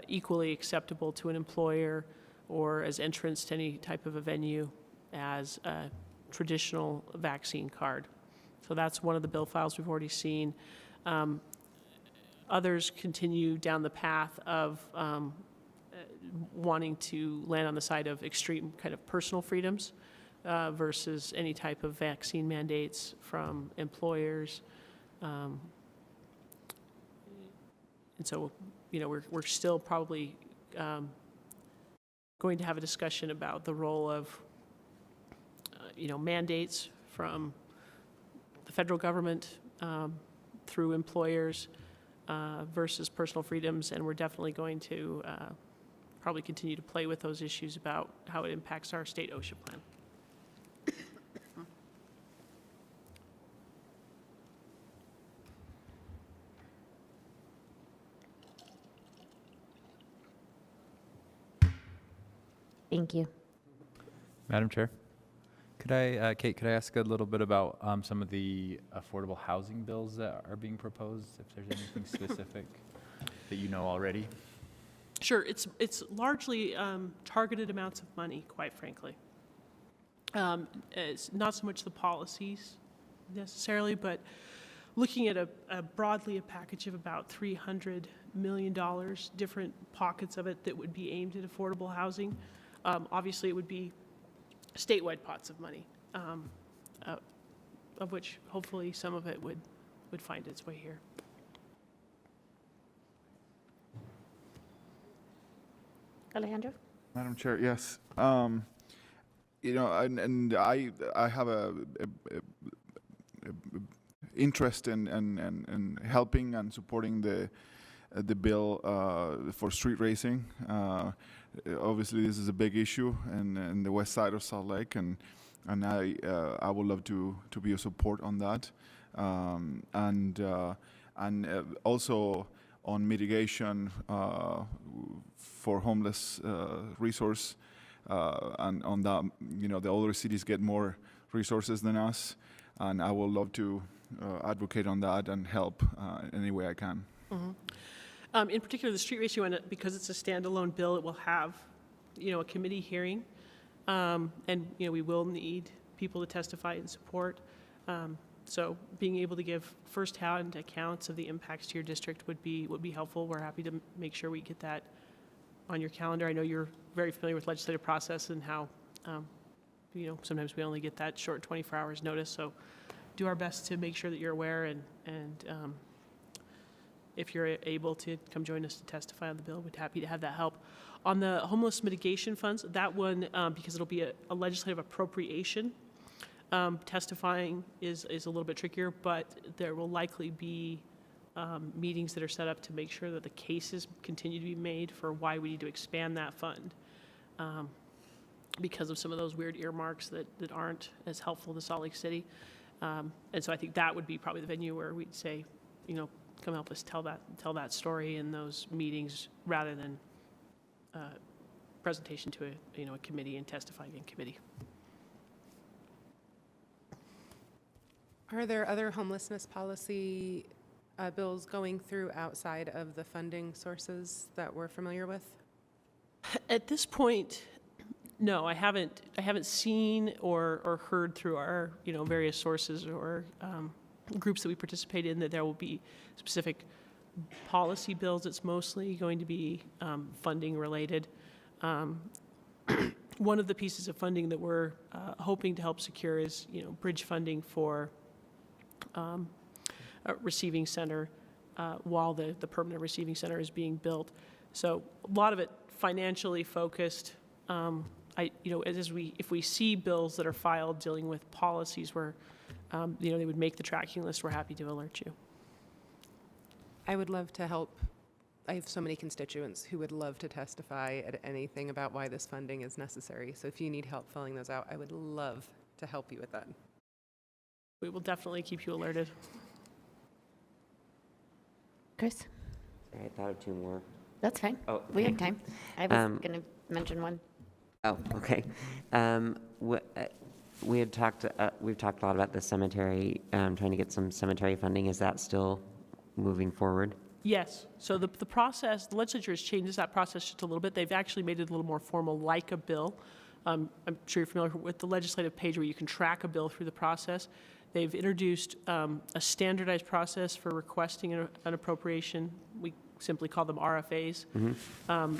[SPEAKER 14] equally acceptable to an employer or as entrance to any type of a venue as a traditional vaccine card. So that's one of the bill files we've already seen. Others continue down the path of wanting to land on the side of extreme kind of personal freedoms versus any type of vaccine mandates from employers. And so, you know, we're still probably going to have a discussion about the role of, you know, mandates from the federal government through employers versus personal freedoms, and we're definitely going to probably continue to play with those issues about how it impacts our state OSHA plan.
[SPEAKER 1] Thank you.
[SPEAKER 2] Madam Chair, could I, Kate, could I ask a little bit about some of the affordable housing bills that are being proposed, if there's anything specific that you know already?
[SPEAKER 14] Sure, it's largely targeted amounts of money, quite frankly. It's not so much the policies necessarily, but looking at a broadly a package of about $300 million, different pockets of it that would be aimed at affordable housing. Obviously, it would be statewide pots of money, of which hopefully some of it would find its way here.
[SPEAKER 1] Alejandro?
[SPEAKER 10] Madam Chair, yes. You know, and I have a interest in helping and supporting the bill for street racing. Obviously, this is a big issue in the west side of Salt Lake, and I would love to be a support on that, and also on mitigation for homeless resource, and on that, you know, the older cities get more resources than us, and I would love to advocate on that and help any way I can.
[SPEAKER 14] Mm-hmm. In particular, the street ratio, and because it's a standalone bill, it will have, you know, a committee hearing, and you know, we will need people to testify in support. So being able to give first-hand accounts of the impacts to your district would be helpful. We're happy to make sure we get that on your calendar. I know you're very familiar with legislative process and how, you know, sometimes we only get that short 24 hours notice. So do our best to make sure that you're aware, and if you're able to come join us to testify on the bill, we'd be happy to have that help. On the homeless mitigation funds, that one, because it'll be a legislative appropriation, testifying is a little bit trickier, but there will likely be meetings that are set up to make sure that the cases continue to be made for why we need to expand that fund, because of some of those weird earmarks that aren't as helpful to Salt Lake City. And so I think that would be probably the venue where we'd say, you know, come help us tell that story in those meetings, rather than presentation to a committee and testifying in committee.
[SPEAKER 8] Are there other homelessness policy bills going through outside of the funding sources that we're familiar with?
[SPEAKER 14] At this point, no, I haven't seen or heard through our various sources or groups that we participate in that there will be specific policy bills. It's mostly going to be funding related. One of the pieces of funding that we're hoping to help secure is bridge funding for a receiving center while the permanent receiving center is being built. So a lot of it financially focused. If we see bills that are filed dealing with policies where they would make the tracking list, we're happy to alert you.
[SPEAKER 8] I would love to help. I have so many constituents who would love to testify at anything about why this funding is necessary. So if you need help filling those out, I would love to help you with that.
[SPEAKER 14] We will definitely keep you alerted.
[SPEAKER 1] Chris?
[SPEAKER 15] Sorry, I thought of two more.
[SPEAKER 1] That's fine.
[SPEAKER 15] Oh,
[SPEAKER 1] we
[SPEAKER 15] okay.
[SPEAKER 1] have time. I was going to mention one.
[SPEAKER 15] Oh, okay. We had talked. We've talked a lot about the cemetery, trying to get some cemetery funding. Is that still moving forward?
[SPEAKER 14] Yes. So the process, the legislature has changed that process just a little bit. They've actually made it a little more formal, like a bill. I'm sure you're familiar with the legislative page where you can track a bill through the process. They've introduced a standardized process for requesting an appropriation. We simply call them RFAs.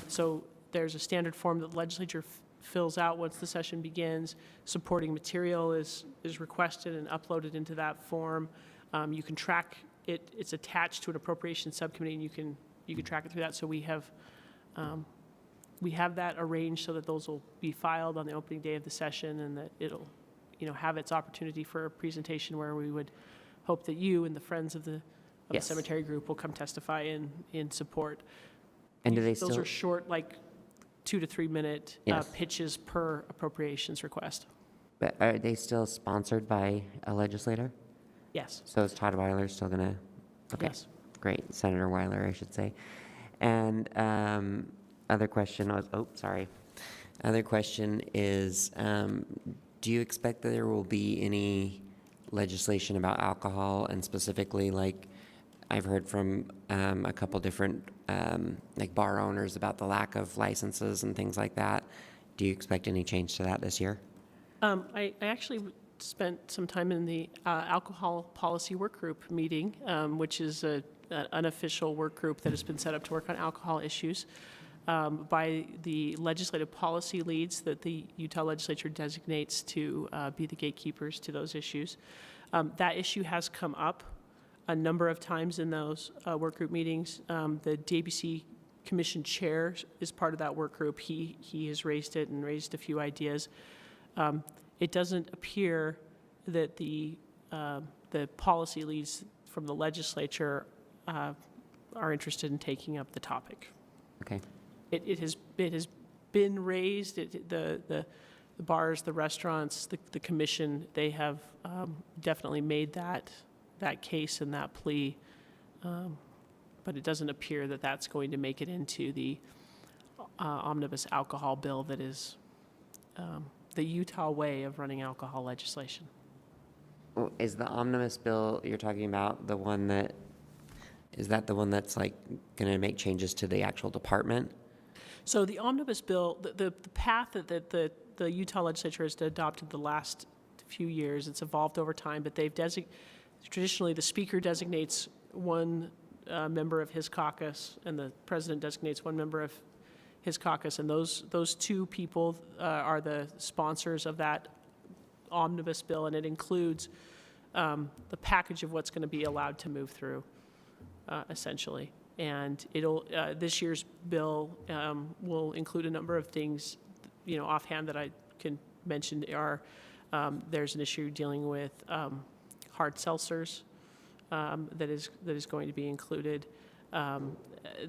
[SPEAKER 14] So there's a standard form that the legislature fills out once the session begins. Supporting material is requested and uploaded into that form. You can track it. It's attached to an appropriation subcommittee, and you can track it through that. So we have that arranged so that those will be filed on the opening day of the session, and that it'll have its opportunity for a presentation where we would hope that you and the friends of the cemetery group will come testify in support.
[SPEAKER 15] And do they
[SPEAKER 14] Those
[SPEAKER 15] still?
[SPEAKER 14] are short, like 2 to 3 minute
[SPEAKER 15] Yes.
[SPEAKER 14] pitches per appropriations request.
[SPEAKER 15] But are they still sponsored by a legislator?
[SPEAKER 14] Yes.
[SPEAKER 15] So is Todd Weiler still going to? Okay.
[SPEAKER 14] Yes.
[SPEAKER 15] Great. Senator Weiler, I should say. And other question was, Other question is, do you expect that there will be any legislation about alcohol, and specifically, like, I've heard from a couple different like bar owners about the lack of licenses and things like that. Do you expect any change to that this year?
[SPEAKER 14] I actually spent some time in the alcohol policy work group meeting, which is an unofficial work group that has been set up to work on alcohol issues by the legislative policy leads that the Utah legislature designates to be the gatekeepers to those issues. That issue has come up a number of times in those work group meetings. The DABC Commission chair is part of that work group. He has raised it and raised a few ideas. It doesn't appear that the policy leads from the legislature are interested in taking up the topic.
[SPEAKER 15] Okay.
[SPEAKER 14] It has been raised. The bars, the restaurants, the commission, they have definitely made that case and that plea, but it doesn't appear that that's going to make it into the omnibus alcohol bill that is the Utah way of running alcohol legislation.
[SPEAKER 15] Well, is the omnibus bill you're talking about the one that, is that the one that's like going to make changes to the actual department?
[SPEAKER 14] So the omnibus bill, the path that the Utah legislature has adopted the last few years, it's evolved over time, but they've traditionally the speaker designates one member of his caucus and the president designates one member of his caucus, and those two people are the sponsors of that omnibus bill, and it includes the package of what's going to be allowed to move through, essentially. And it'll this year's bill will include a number of things, offhand that I can mention are there's an issue dealing with hard seltzers that is going to be included.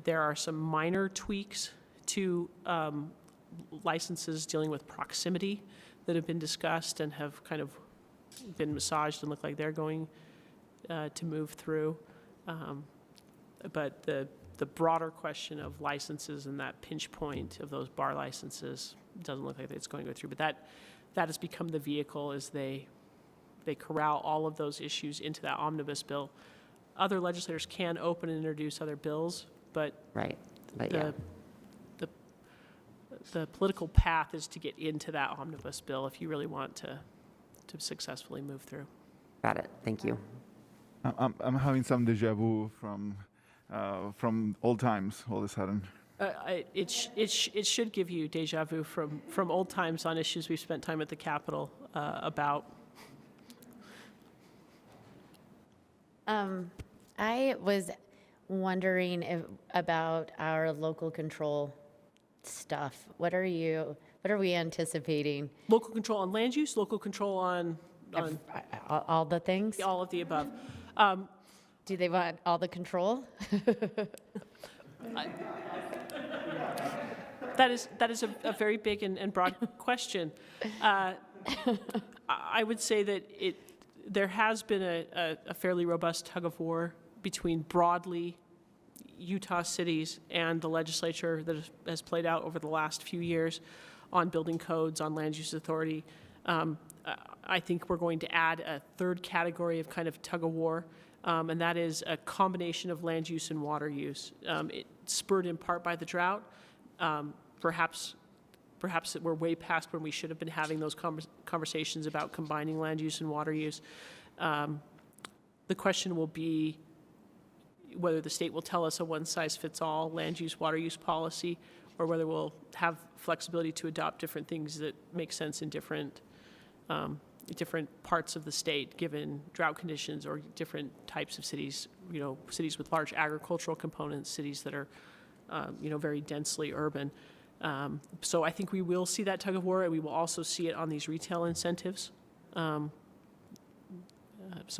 [SPEAKER 14] There are some minor tweaks to licenses dealing with proximity that have been discussed and have kind of been massaged and look like they're going to move through. But the broader question of licenses and that pinch point of those bar licenses doesn't look like it's going to go through. But that has become the vehicle as they corral all of those issues into that omnibus bill. Other legislators can open and introduce other bills, but
[SPEAKER 15] right. But yeah.
[SPEAKER 14] The political path is to get into that omnibus bill if you really want to successfully move through.
[SPEAKER 15] Got it. Thank you.
[SPEAKER 10] I'm having some deja vu from old times all of a sudden.
[SPEAKER 14] It should give you deja vu from old times on issues we've spent time at the Capitol about.
[SPEAKER 1] I was wondering about our local control stuff. What are we anticipating?
[SPEAKER 14] Local control on land use, local control on
[SPEAKER 1] all the things?
[SPEAKER 14] All of the above.
[SPEAKER 1] Do they want all the control?
[SPEAKER 14] That is a very big and broad question. I would say that there has been a fairly robust tug of war between broadly Utah cities and the legislature that has played out over the last few years on building codes, on land use authority. I think we're going to add a third category of kind of tug of war and that is a combination of land use and water use. It spurred in part by the drought. Perhaps we're way past when we should have been having those conversations about combining land use and water use. The question will be whether the state will tell us a one-size-fits-all land use, water use policy, or whether we'll have flexibility to adopt different things that make sense in different parts of the state, given drought conditions or different types of cities, cities with large agricultural components, cities that are, very densely urban. So I think we will see that tug of war, and we will also see it on these retail incentives. So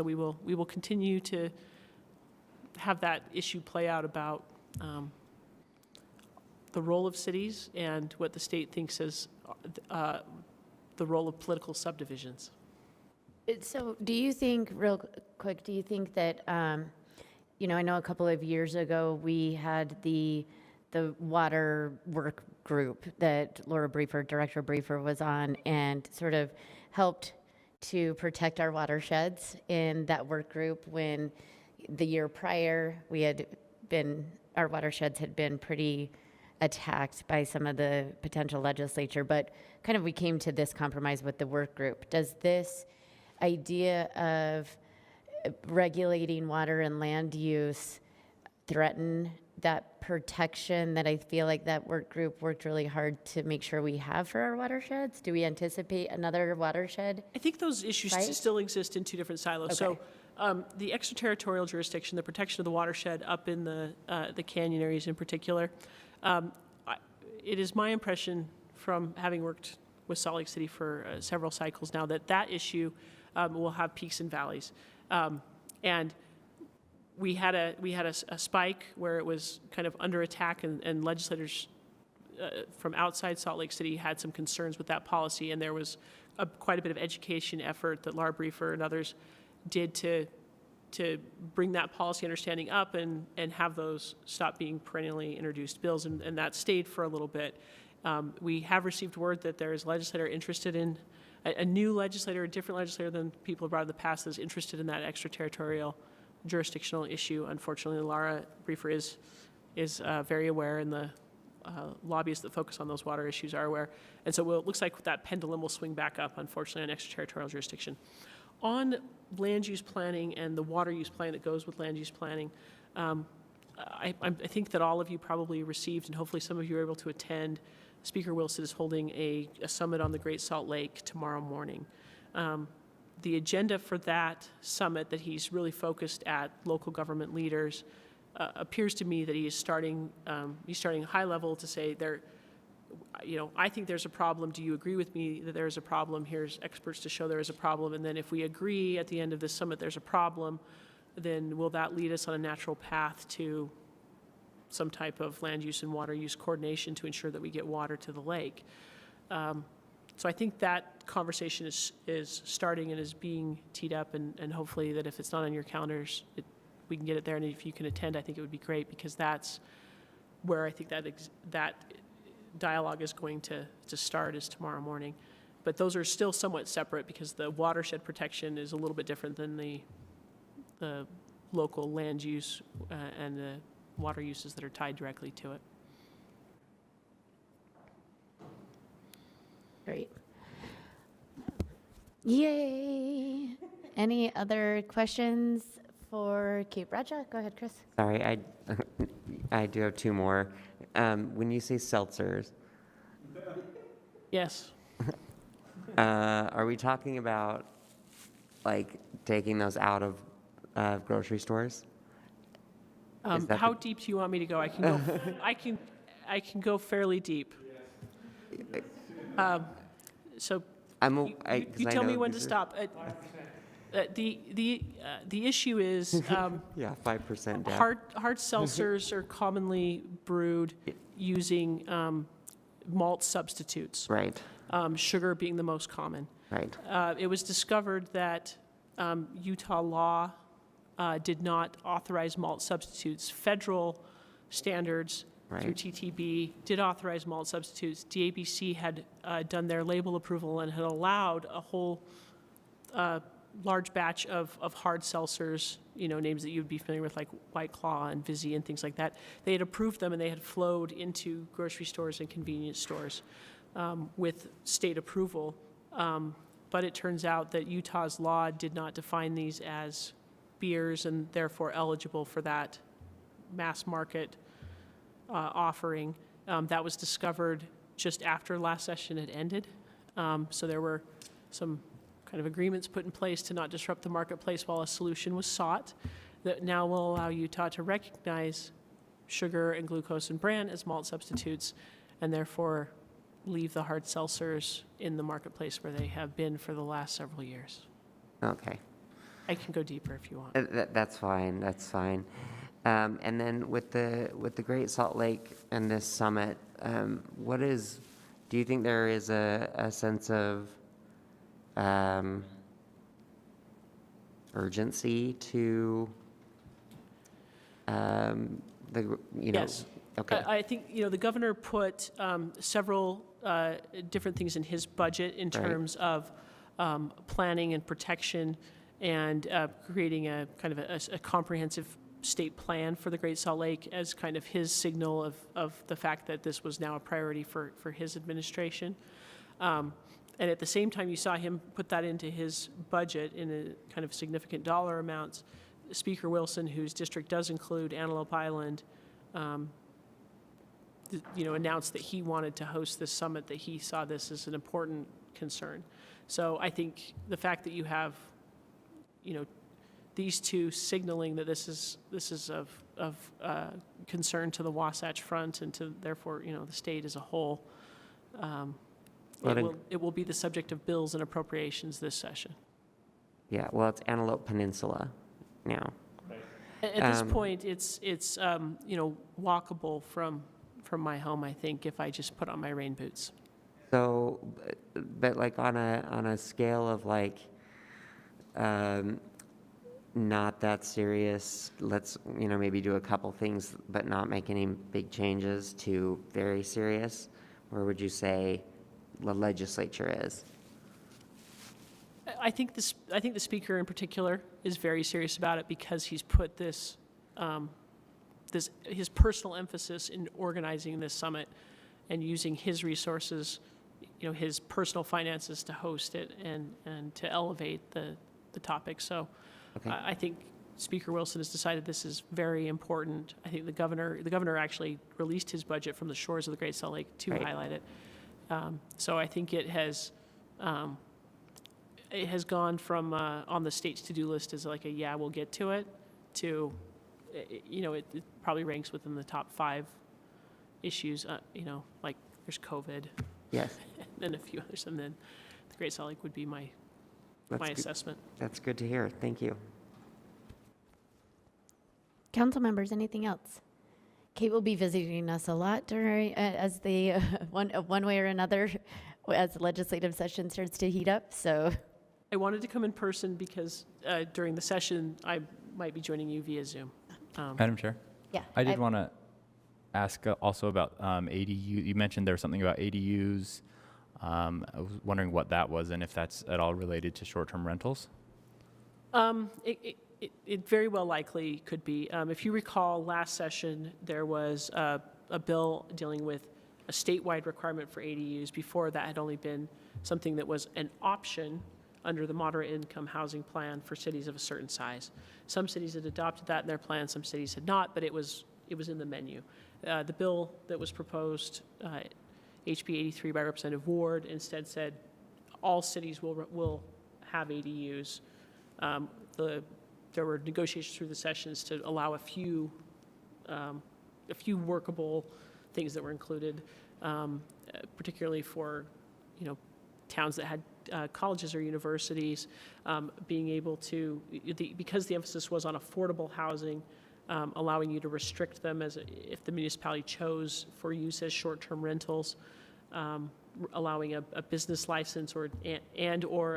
[SPEAKER 14] we will continue to have that issue play out about the role of cities and what the state thinks is the role of political subdivisions.
[SPEAKER 1] So do you think, real quick, do you think that, I know a couple of years ago we had the water work group that Laura Briefer, Director Briefer, was on and sort of helped to protect our watersheds in that work group when the year prior our watersheds had been pretty attacked by some of the potential legislature, but kind of we came to this compromise with the work group. Does this idea of regulating water and land use threaten that protection that I feel like that work group worked really hard to make sure we have for our watersheds? Do we anticipate another watershed?
[SPEAKER 14] I think those issues
[SPEAKER 1] Right?
[SPEAKER 14] still exist in two different silos.
[SPEAKER 1] Okay.
[SPEAKER 14] So the extraterritorial jurisdiction, the protection of the watershed up in the canyon areas in particular, it is my impression from having worked with Salt Lake City for several cycles now that issue will have peaks and valleys. And we had a spike where it was kind of under attack, and legislators from outside Salt Lake City had some concerns with that policy, and there was quite a bit of education effort that Laura Briefer and others did to bring that policy understanding up and have those stop being perennially introduced bills, and that stayed for a little bit. We have received word that there is a legislator interested in, a new legislator, a different legislator than people have brought in the past, that's interested in that extraterritorial jurisdictional issue. Unfortunately, Laura Briefer is very aware, and the lobbyists that focus on those water issues are aware. And so it looks like that pendulum will swing back up, unfortunately, on extraterritorial jurisdiction. On land use planning and the water use plan that goes with land use planning, I think that all of you probably received, and hopefully some of you are able to attend, Speaker Wilson is holding a summit on the Great Salt Lake tomorrow morning. The agenda for that summit that he's really focused at local government leaders appears to me that he's starting high level to say I think there's a problem. Do you agree with me that there's a problem? Here's experts to show there is a problem. And then if we agree at the end of this summit there's a problem, then will that lead us on a natural path to some type of land use and water use coordination to ensure that we get water to the lake? So I think that conversation is starting and is being teed up, and hopefully that if it's not on your calendars, we can get it there. And if you can attend, I think it would be great, because that's where I think that dialogue is going to start, is tomorrow morning. But those are still somewhat separate, because the watershed protection is a little bit different than the local land use and the water uses that are tied directly to it.
[SPEAKER 1] Great. Yay! Any other questions for Kate Bradshaw? Go ahead, Chris.
[SPEAKER 15] Sorry, I do have two more. When you say seltzers,
[SPEAKER 14] yes,
[SPEAKER 15] are we talking about like taking those out of grocery stores?
[SPEAKER 14] How deep do you want me to go? I can go. I can go fairly deep. So you tell me when to stop. The issue is
[SPEAKER 15] yeah, 5% down.
[SPEAKER 14] Hard seltzers are commonly brewed using malt substitutes.
[SPEAKER 15] Right.
[SPEAKER 14] Sugar being the most common.
[SPEAKER 15] Right.
[SPEAKER 14] It was discovered that Utah law did not authorize malt substitutes. Federal standards through TTB did authorize malt substitutes. DABC had done their label approval and had allowed a whole large batch of hard seltzers, names that you'd be familiar with, like White Claw and Vizzy and things like that. They had approved them, and they had flowed into grocery stores and convenience stores with state approval. But it turns out that Utah's law did not define these as beers and therefore eligible for that mass market offering. That was discovered just after last session had ended. So there were some kind of agreements put in place to not disrupt the marketplace while a solution was sought that now will allow Utah to recognize sugar and glucose and bran as malt substitutes, and therefore leave the hard seltzers in the marketplace where they have been for the last several years.
[SPEAKER 15] Okay.
[SPEAKER 14] I can go deeper if you want.
[SPEAKER 15] That's fine. That's fine. And then with the Great Salt Lake and this summit, do you think there is a sense of urgency to
[SPEAKER 14] Yes.
[SPEAKER 15] Okay.
[SPEAKER 14] I think, the governor put several different things in his budget in terms of planning and protection and creating a kind of a comprehensive state plan for the Great Salt Lake as kind of his signal of the fact that this was now a priority for his administration. And at the same time, you saw him put that into his budget in a kind of significant dollar amounts. Speaker Wilson, whose district does include Antelope Island, announced that he wanted to host this summit, that he saw this as an important concern. So I think the fact that you have, these two signaling that this is of concern to the Wasatch Front and to therefore, the state as a whole, it will be the subject of bills and appropriations this session.
[SPEAKER 15] Yeah, well, it's Antelope Peninsula now.
[SPEAKER 14] At this point, it's walkable from my home, I think, if I just put on my rain boots.
[SPEAKER 15] So, but like on a scale of like, not that serious, let's, maybe do a couple things, but not make any big changes, to very serious, where would you say the legislature is?
[SPEAKER 14] I think the speaker in particular is very serious about it because he's put this his personal emphasis in organizing this summit and using his resources, his personal finances to host it and to elevate the topic. So
[SPEAKER 15] okay.
[SPEAKER 14] I think Speaker Wilson has decided this is very important. I think the governor actually released his budget from the shores of the Great Salt Lake to highlight it. So I think it has gone from on the state's to-do list as like a we'll get to it, to it probably ranks within the top 5 issues. Like there's COVID.
[SPEAKER 15] Yes.
[SPEAKER 14] And a few others, and then the Great Salt Lake would be my assessment.
[SPEAKER 15] That's good to hear. Thank you.
[SPEAKER 1] Council members, anything else? Kate will be visiting us a lot during as the one way or another as the legislative session starts to heat up. So
[SPEAKER 14] I wanted to come in person because during the session I might be joining you via Zoom.
[SPEAKER 2] Madam Chair?
[SPEAKER 1] Yeah.
[SPEAKER 2] I did want to ask also about ADU. You mentioned there was something about ADUs. I was wondering what that was and if that's at all related to short-term rentals.
[SPEAKER 14] It very well likely could be. If you recall, last session there was a bill dealing with a statewide requirement for ADUs. Before that had only been something that was an option under the moderate income housing plan for cities of a certain size. Some cities had adopted that in their plan, some cities had not, but it was in the menu. The bill that was proposed, HB 83 by Representative Ward, instead said all cities will have ADUs. There were negotiations through the sessions to allow a few workable things that were included, particularly for towns that had colleges or universities, being able to, because the emphasis was on affordable housing, allowing you to restrict them if the municipality chose for use as short-term rentals, allowing a business license or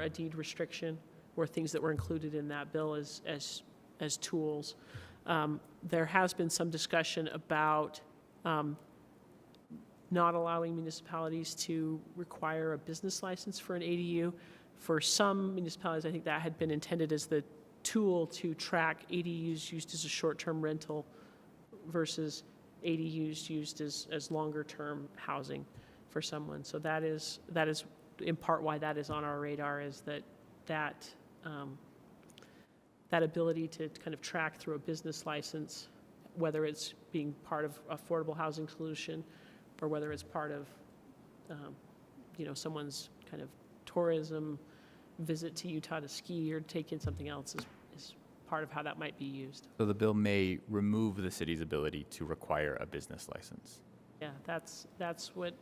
[SPEAKER 14] a deed restriction were things that were included in that bill as tools. There has been some discussion about not allowing municipalities to require a business license for an ADU. For some municipalities, I think that had been intended as the tool to track ADUs used as a short-term rental versus ADUs used as longer-term housing for someone. So that is in part why that is on our radar, is that ability to kind of track through a business license, whether it's being part of affordable housing solution or whether it's part of someone's kind of tourism visit to Utah to ski or take in something else is part of how that might be used.
[SPEAKER 2] So the bill may remove the city's ability to require a business license.
[SPEAKER 14] Yeah, that's what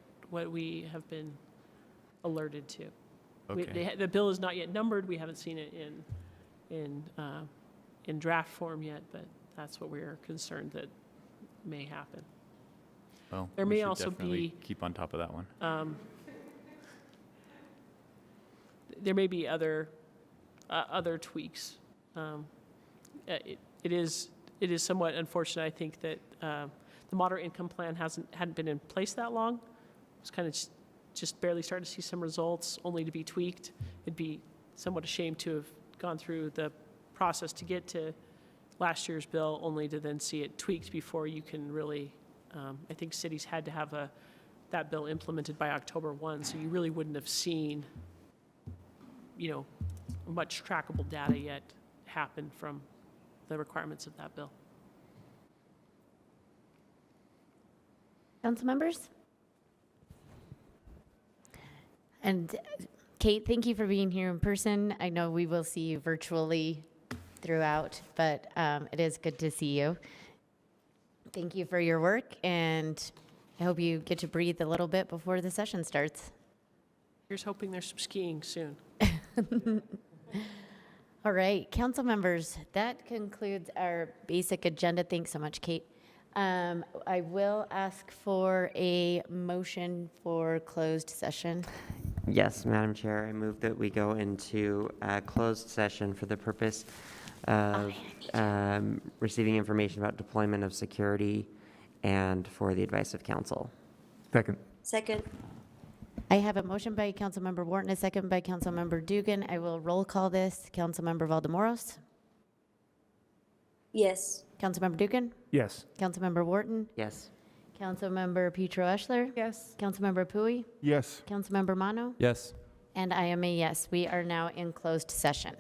[SPEAKER 14] we have been alerted to.
[SPEAKER 2] Okay.
[SPEAKER 14] The bill is not yet numbered. We haven't seen it in draft form yet, but that's what we're concerned that may happen.
[SPEAKER 2] Well,
[SPEAKER 14] There
[SPEAKER 2] we
[SPEAKER 14] may
[SPEAKER 2] should
[SPEAKER 14] also
[SPEAKER 2] definitely
[SPEAKER 14] be
[SPEAKER 2] keep on top of that one.
[SPEAKER 14] There may be other tweaks. It is somewhat unfortunate, I think, that the moderate income plan hadn't been in place that long. It's kind of just barely starting to see some results, only to be tweaked. It'd be somewhat a shame to have gone through the process to get to last year's bill, only to then see it tweaked before you can really. I think cities had to have that bill implemented by October 1, so you really wouldn't have seen, much trackable data yet happen from the requirements of that bill.
[SPEAKER 1] Council members? And Kate, thank you for being here in person. I know we will see you virtually throughout, but it is good to see you. Thank you for your work, and I hope you get to breathe a little bit before the session starts.
[SPEAKER 14] Here's hoping there's some skiing soon.
[SPEAKER 1] All right, council members, that concludes our basic agenda. Thanks so much, Kate. I will ask for a motion for closed session.
[SPEAKER 15] Yes, Madam Chair, I move that we go into a closed session for the purpose of receiving information about deployment of security and for the advice of council.
[SPEAKER 9] Second.
[SPEAKER 1] I have a motion by Councilmember Wharton, a second by Councilmember Dugan. I will roll call this. Councilmember Valdemoros?
[SPEAKER 9] Yes.
[SPEAKER 1] Councilmember Dugan?
[SPEAKER 3] Yes.
[SPEAKER 1] Councilmember Wharton?
[SPEAKER 15] Yes.
[SPEAKER 1] Councilmember Petro Eschler?
[SPEAKER 8] Yes.
[SPEAKER 1] Councilmember Pui?
[SPEAKER 10] Yes.
[SPEAKER 1] Councilmember Mano?
[SPEAKER 2] Yes.
[SPEAKER 1] And I am a yes. We are now in closed session.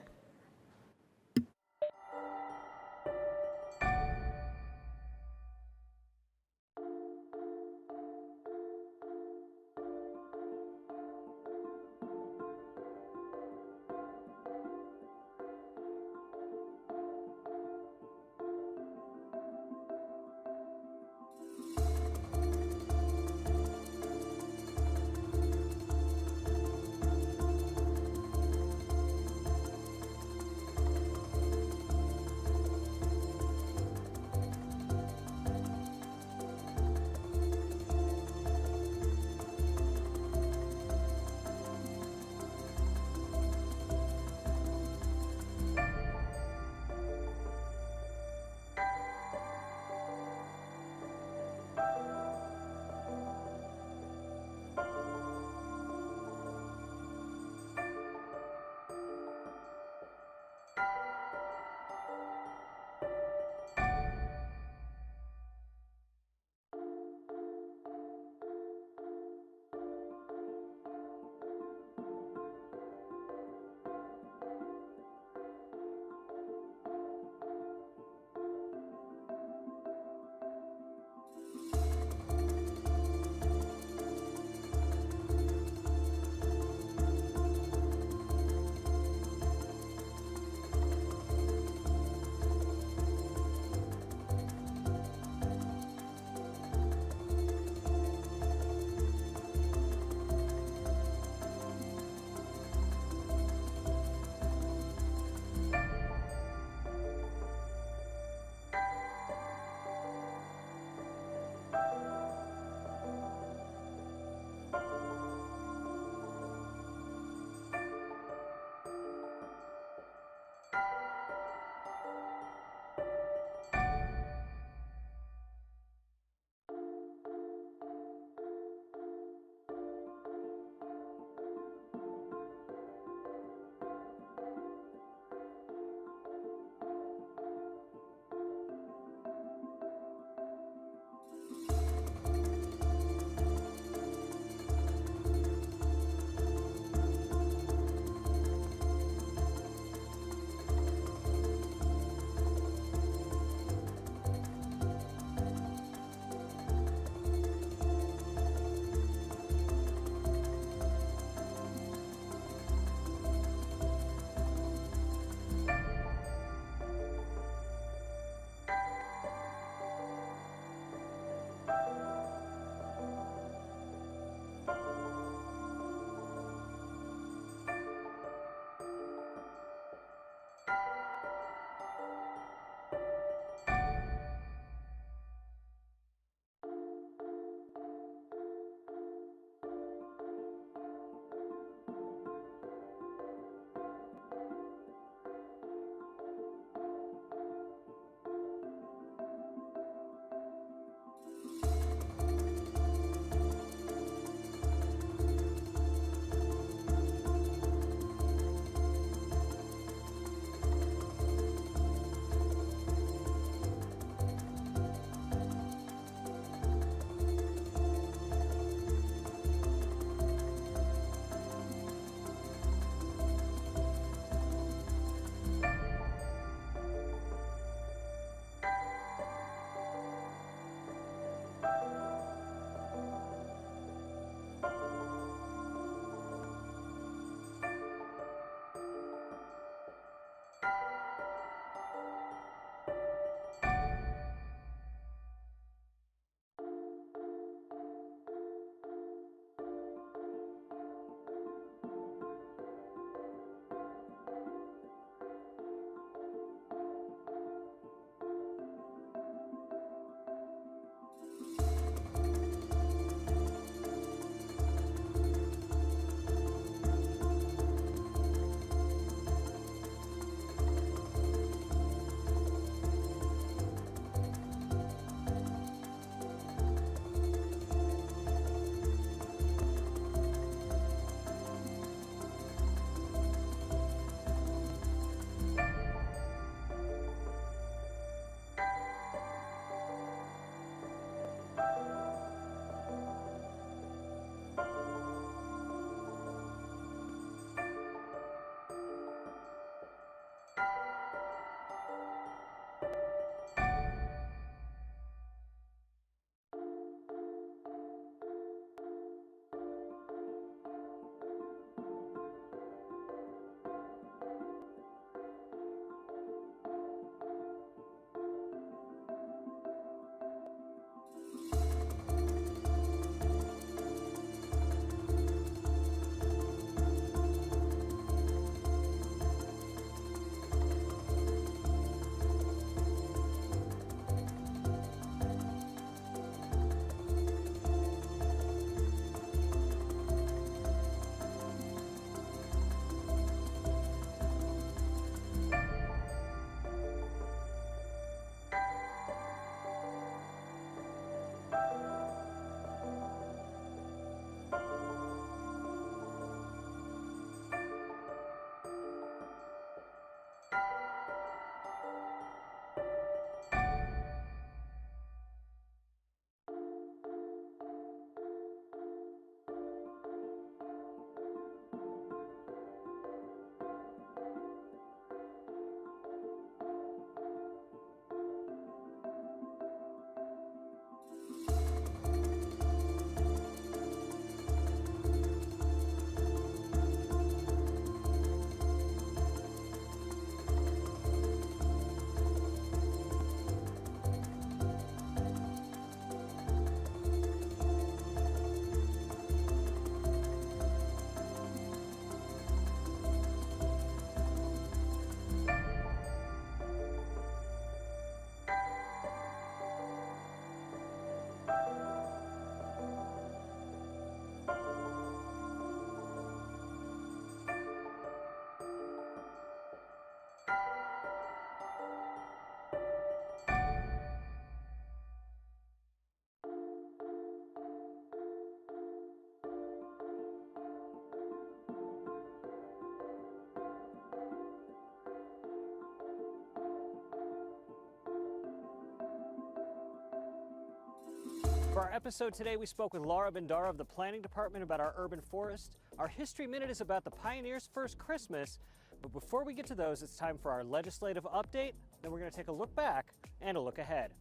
[SPEAKER 12] For our episode today, we spoke with Laura Bendara of the Planning Department about our urban forest. Our History Minute is about the pioneers' first Christmas. But before we get to those, it's time for our legislative update. Then we're going to take a look back and a look ahead.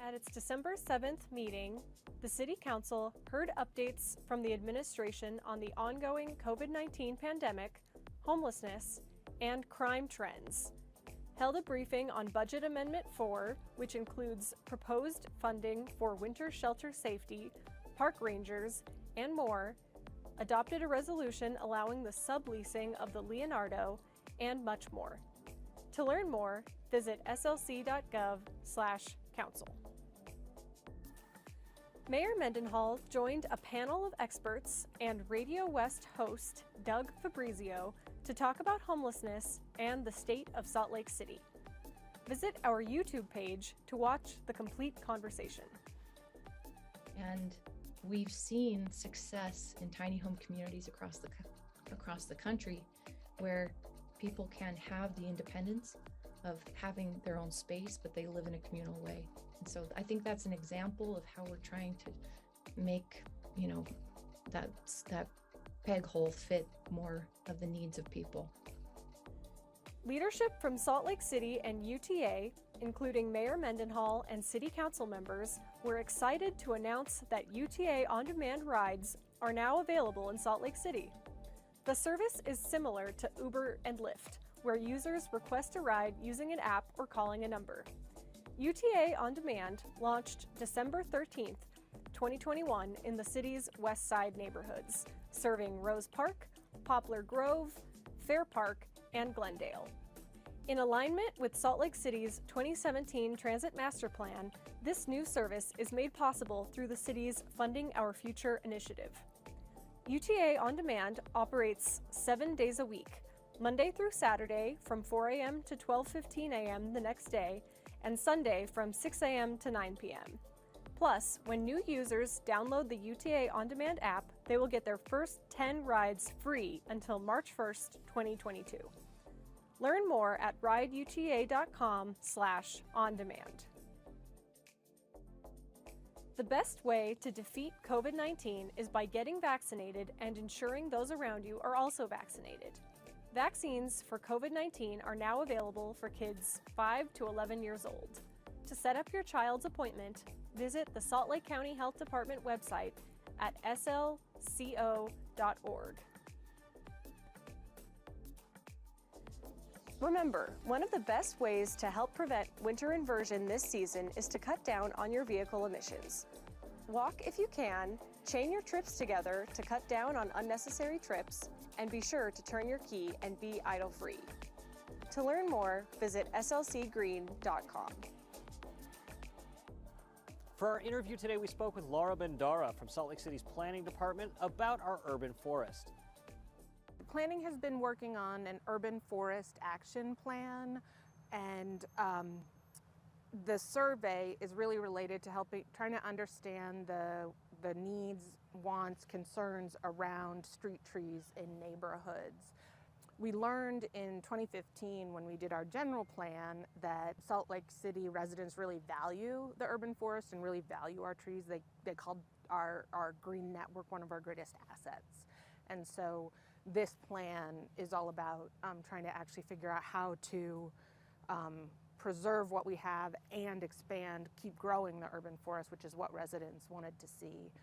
[SPEAKER 18] At its December 7th meeting, the City Council heard updates from the administration on the ongoing COVID-19 pandemic, homelessness, and crime trends. Held a briefing on Budget Amendment 4, which includes proposed funding for winter shelter safety, park rangers, and more, adopted a resolution allowing the subleasing of the Leonardo, and much more. To learn more, visit slc.gov/council. Mayor Mendenhall joined a panel of experts and Radio West host Doug Fabrizio to talk about homelessness and the state of Salt Lake City. Visit our YouTube page to watch the complete conversation.
[SPEAKER 23] And we've seen success in tiny home communities across the country where people can have the independence of having their own space, but they live in a communal way. And so I think that's an example of how we're trying to make, that peg hole fit more of the needs of people.
[SPEAKER 18] Leadership from Salt Lake City and UTA, including Mayor Mendenhall and City Council members, were excited to announce that UTA on-demand rides are now available in Salt Lake City. The service is similar to Uber and Lyft, where users request a ride using an app or calling a number. UTA On Demand launched December 13th, 2021 in the city's west side neighborhoods, serving Rose Park, Poplar Grove, Fair Park, and Glendale. In alignment with Salt Lake City's 2017 Transit Master Plan, this new service is made possible through the city's Funding Our Future initiative. UTA On Demand operates 7 days a week, Monday through Saturday from 4 a.m. to 12:15 a.m. the next day, and Sunday from 6 a.m. to 9 p.m. Plus, when new users download the UTA On Demand app, they will get their first 10 rides free until March 1st, 2022. Learn more at rideuta.com/ondemand. The best way to defeat COVID-19 is by getting vaccinated and ensuring those around you are also vaccinated. Vaccines for COVID-19 are now available for kids 5 to 11 years old. To set up your child's appointment, visit the Salt Lake County Health Department website at slco.org. Remember, one of the best ways to help prevent winter inversion this season is to cut down on your vehicle emissions. Walk if you can, chain your trips together to cut down on unnecessary trips, and be sure to turn your key and be idle-free. To learn more, visit slcgreen.com.
[SPEAKER 12] For our interview today, we spoke with Laura Bendara from Salt Lake City's Planning Department about our urban forest.
[SPEAKER 24] Planning has been working on an urban forest action plan, and the survey is really related to trying to understand the needs, wants, concerns around street trees in neighborhoods. We learned in 2015 when we did our general plan that Salt Lake City residents really value the urban forest and really value our trees. They called our green network one of our greatest assets. And so this plan is all about trying to actually figure out how to preserve what we have and expand, keep growing the urban forest, which is what residents wanted to see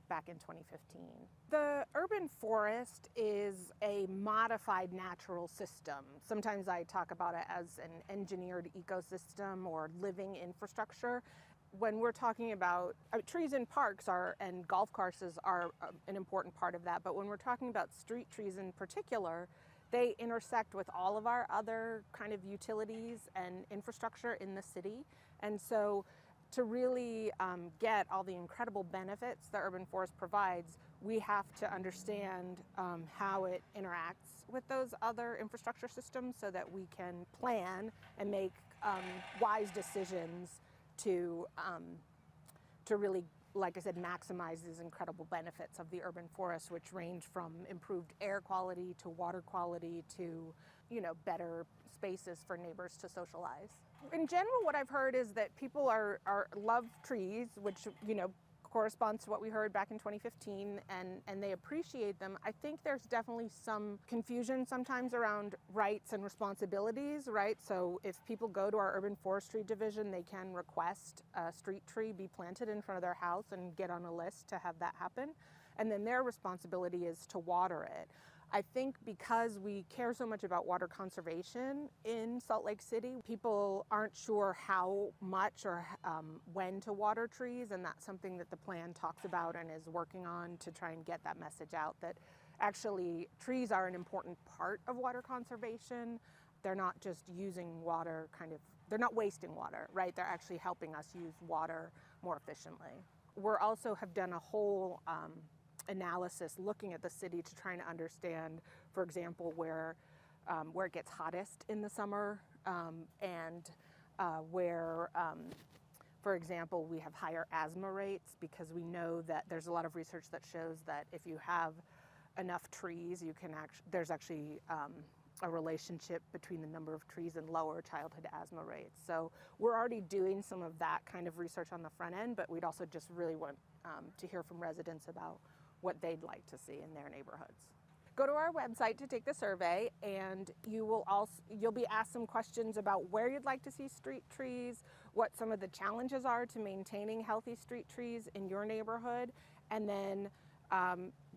[SPEAKER 24] back in 2015. The urban forest is a modified natural system. Sometimes I talk about it as an engineered ecosystem or living infrastructure. When we're talking about trees in parks and golf courses are an important part of that, but when we're talking about street trees in particular, they intersect with all of our other kind of utilities and infrastructure in the city. And so to really get all the incredible benefits the urban forest provides, we have to understand how it interacts with those other infrastructure systems so that we can plan and make wise decisions to really, like I said, maximize these incredible benefits of the urban forest, which range from improved air quality to water quality to, better spaces for neighbors to socialize. In general, what I've heard is that people love trees, which, corresponds to what we heard back in 2015, and they appreciate them. I think there's definitely some confusion sometimes around rights and responsibilities, right? So if people go to our urban forestry division, they can request a street tree be planted in front of their house and get on a list to have that happen. And then their responsibility is to water it. I think because we care so much about water conservation in Salt Lake City, people aren't sure how much or when to water trees, and that's something that the plan talks about and is working on to try and get that message out, that actually trees are an important part of water conservation. They're not just using water they're not wasting water, right? They're actually helping us use water more efficiently. We're also have done a whole analysis looking at the city to try and understand, for example, where it gets hottest in the summer and where, for example, we have higher asthma rates, because we know that there's a lot of research that shows that if you have enough trees, there's actually a relationship between the number of trees and lower childhood asthma rates. So we're already doing some of that kind of research on the front end, but we'd also just really want to hear from residents about what they'd like to see in their neighborhoods. Go to our website to take the survey, and you'll be asked some questions about where you'd like to see street trees, what some of the challenges are to maintaining healthy street trees in your neighborhood, and then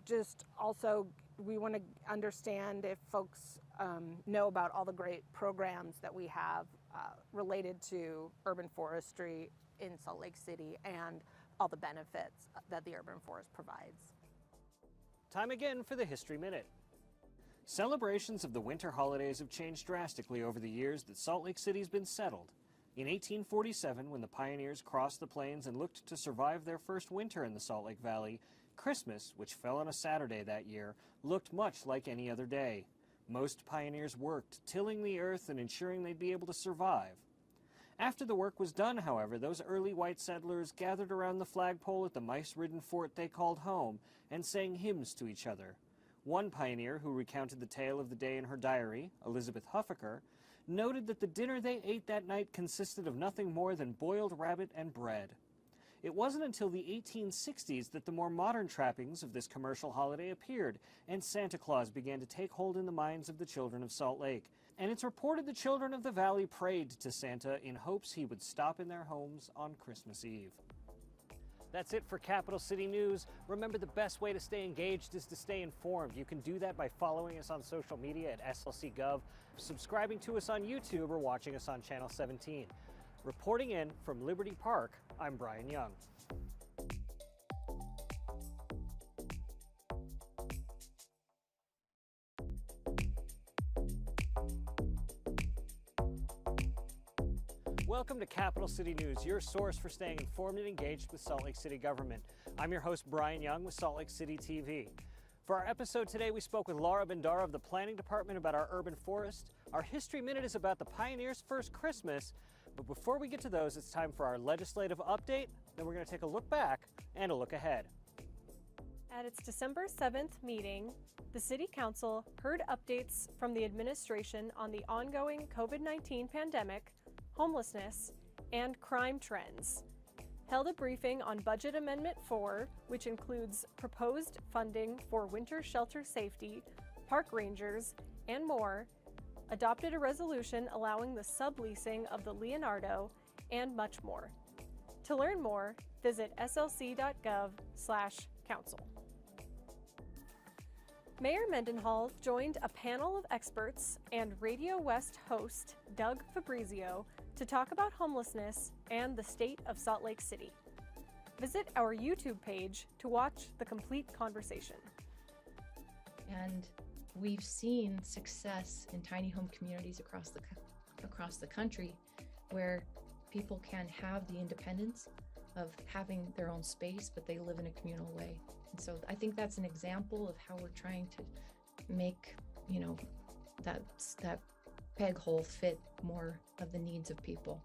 [SPEAKER 24] just also we want to understand if folks know about all the great programs that we have related to urban forestry in Salt Lake City and all the benefits that the urban forest provides.
[SPEAKER 12] Time again for the History Minute. Celebrations of the winter holidays have changed drastically over the years that Salt Lake City's been settled. In 1847, when the pioneers crossed the plains and looked to survive their first winter in the Salt Lake Valley, Christmas, which fell on a Saturday that year, looked much like any other day. Most pioneers worked, tilling the earth and ensuring they'd be able to survive. After the work was done, however, those early white settlers gathered around the flagpole at the mice-ridden fort they called home and sang hymns to each other. One pioneer, who recounted the tale of the day in her diary, Elizabeth Huffaker, noted that the dinner they ate that night consisted of nothing more than boiled rabbit and bread. It wasn't until the 1860s that the more modern trappings of this commercial holiday appeared, and Santa Claus began to take hold in the minds of the children of Salt Lake. And it's reported the children of the valley prayed to Santa in hopes he would stop in their homes on Christmas Eve. That's it for Capital City News. Remember, the best way to stay engaged is to stay informed. You can do that by following us on social media at SLC.gov, subscribing to us on YouTube, or watching us on Channel 17. Reporting in from Liberty Park, I'm Brian Young. Welcome to Capital City News, your source for staying informed and engaged with Salt Lake City government. I'm your host, Brian Young, with Salt Lake City TV. For our episode today, we spoke with Laura Bendara of the Planning Department about our urban forest. Our History Minute is about the pioneers' first Christmas. But before we get to those, it's time for our legislative update. Then we're going to take a look back and a look ahead.
[SPEAKER 18] At its December 7th meeting, the City Council heard updates from the administration on the ongoing COVID-19 pandemic, homelessness, and crime trends. Held a briefing on Budget Amendment 4, which includes proposed funding for winter shelter safety, park rangers, and more, adopted a resolution allowing the subleasing of the Leonardo, and much more. To learn more, visit slc.gov/council. Mayor Mendenhall joined a panel of experts and Radio West host Doug Fabrizio to talk about homelessness and the state of Salt Lake City. Visit our YouTube page to watch the complete conversation.
[SPEAKER 23] And we've seen success in tiny home communities across the country where people can have the independence of having their own space, but they live in a communal way. And so I think that's an example of how we're trying to make, that peg hole fit more of the needs of people.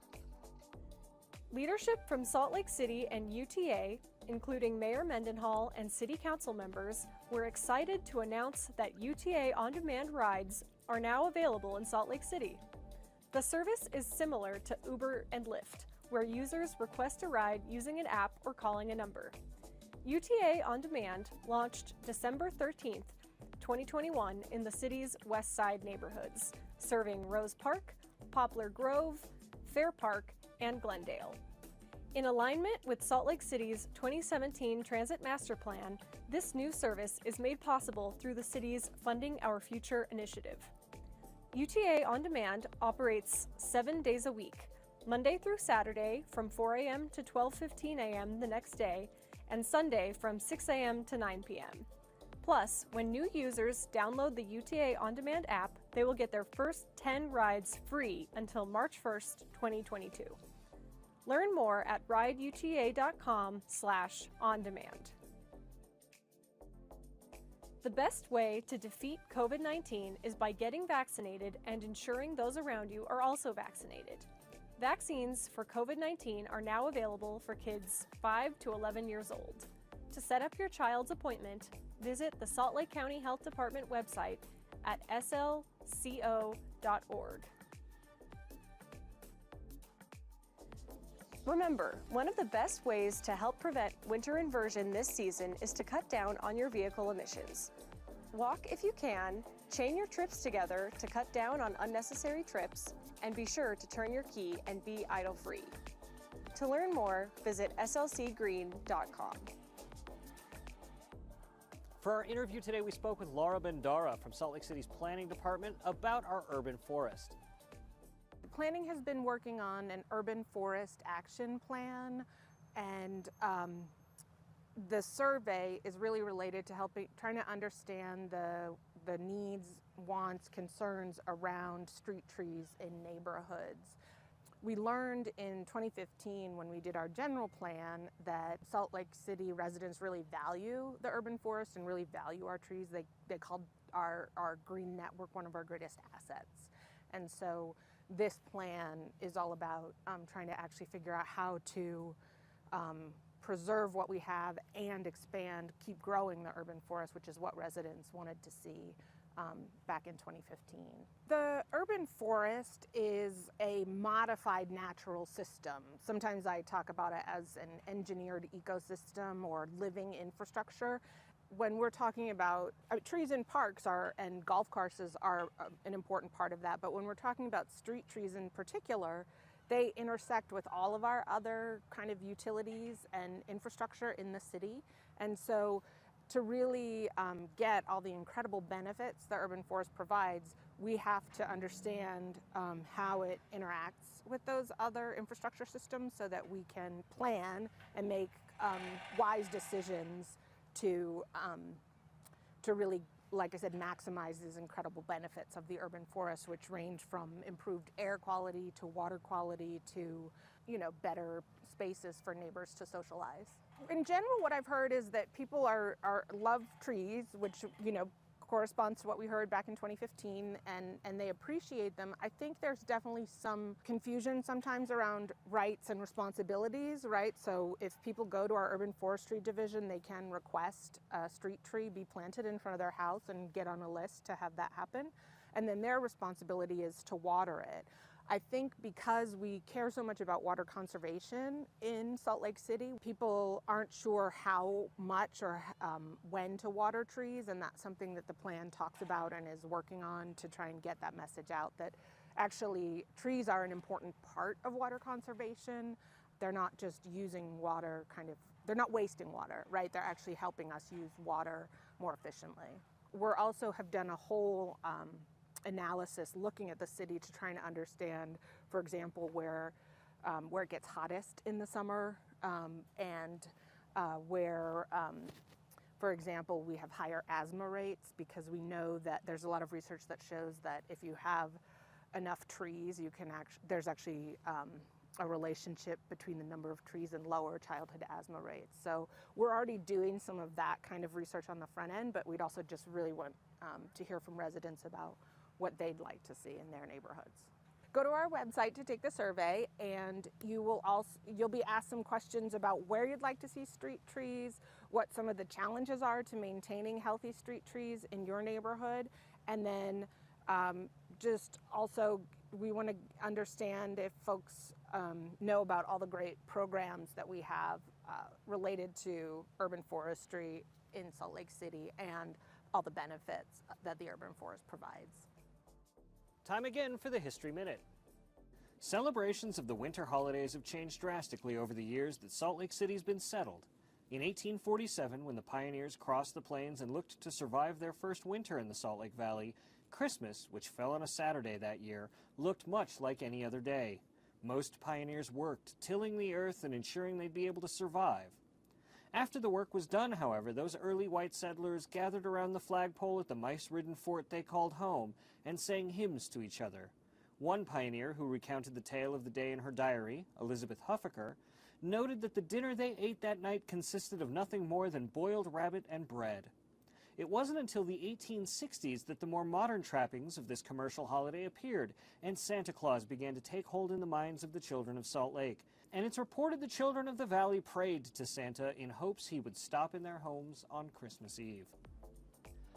[SPEAKER 18] Leadership from Salt Lake City and UTA, including Mayor Mendenhall and City Council members, were excited to announce that UTA On Demand rides are now available in Salt Lake City. The service is similar to Uber and Lyft, where users request a ride using an app or calling a number. UTA On Demand launched December 13th, 2021 in the city's West Side neighborhoods, serving Rose Park, Poplar Grove, Fair Park, and Glendale. In alignment with Salt Lake City's 2017 Transit Master Plan, this new service is made possible through the city's Funding Our Future initiative. UTA On Demand operates 7 days a week, Monday through Saturday from 4 a.m. to 12:15 a.m. the next day, and Sunday from 6 a.m. to 9 p.m. Plus, when new users download the UTA On Demand app, they will get their first 10 rides free until March 1st, 2022. Learn more at rideuta.com/ondemand. The best way to defeat COVID-19 is by getting vaccinated and ensuring those around you are also vaccinated. Vaccines for COVID-19 are now available for kids 5 to 11 years old. To set up your child's appointment, visit the Salt Lake County Health Department website at slco.org. Remember, one of the best ways to help prevent winter inversion this season is to cut down on your vehicle emissions. Walk if you can, chain your trips together to cut down on unnecessary trips, and be sure to turn your key and be idle-free. To learn more, visit slcgreen.com.
[SPEAKER 12] For our interview today, we spoke with Laura Bendara from Salt Lake City's Planning Department about our urban forest.
[SPEAKER 24] Planning has been working on an urban forest action plan, and the survey is really related to trying to understand the needs, wants, concerns around street trees in neighborhoods. We learned in 2015 when we did our general plan that Salt Lake City residents really value the urban forest and really value our trees. They called our green network one of our greatest assets. And so this plan is all about trying to actually figure out how to preserve what we have and expand, keep growing the urban forest, which is what residents wanted to see back in 2015. The urban forest is a modified natural system. Sometimes I talk about it as an engineered ecosystem or living infrastructure. When we're talking about trees in parks and golf courses are an important part of that, but when we're talking about street trees in particular, they intersect with all of our other kind of utilities and infrastructure in the city. And so to really get all the incredible benefits the urban forest provides, we have to understand how it interacts with those other infrastructure systems so that we can plan and make wise decisions to really, like I said, maximize these incredible benefits of the urban forest, which range from improved air quality to water quality to, better spaces for neighbors to socialize. In general, what I've heard is that people love trees, which, corresponds to what we heard back in 2015, and they appreciate them. I think there's definitely some confusion sometimes around rights and responsibilities, right? So if people go to our urban forestry division, they can request a street tree be planted in front of their house and get on a list to have that happen. And then their responsibility is to water it. I think because we care so much about water conservation in Salt Lake City, people aren't sure how much or when to water trees, and that's something that the plan talks about and is working on to try and get that message out, that actually trees are an important part of water conservation. They're not just using water they're not wasting water, right? They're actually helping us use water more efficiently. We also have done a whole analysis looking at the city to try and understand, for example, where it gets hottest in the summer and where, for example, we have higher asthma rates, because we know that there's a lot of research that shows that if you have enough trees, there's actually a relationship between the number of trees and lower childhood asthma rates. So we're already doing some of that kind of research on the front end, but we'd also just really want to hear from residents about what they'd like to see in their neighborhoods. Go to our website to take the survey, and you'll be asked some questions about where you'd like to see street trees, what some of the challenges are to maintaining healthy street trees in your neighborhood, and then just also we want to understand if folks know about all the great programs that we have related to urban forestry in Salt Lake City and all the benefits that the urban forest provides.
[SPEAKER 12] Time again for the History Minute. Celebrations of the winter holidays have changed drastically over the years that Salt Lake City's been settled. In 1847, when the pioneers crossed the plains and looked to survive their first winter in the Salt Lake Valley, Christmas, which fell on a Saturday that year, looked much like any other day. Most pioneers worked, tilling the earth and ensuring they'd be able to survive. After the work was done, however, those early white settlers gathered around the flagpole at the mice-ridden fort they called home and sang hymns to each other. One pioneer, who recounted the tale of the day in her diary, Elizabeth Huffaker, noted that the dinner they ate that night consisted of nothing more than boiled rabbit and bread. It wasn't until the 1860s that the more modern trappings of this commercial holiday appeared, and Santa Claus began to take hold in the minds of the children of Salt Lake. And it's reported the children of the valley prayed to Santa in hopes he would stop in their homes on Christmas Eve.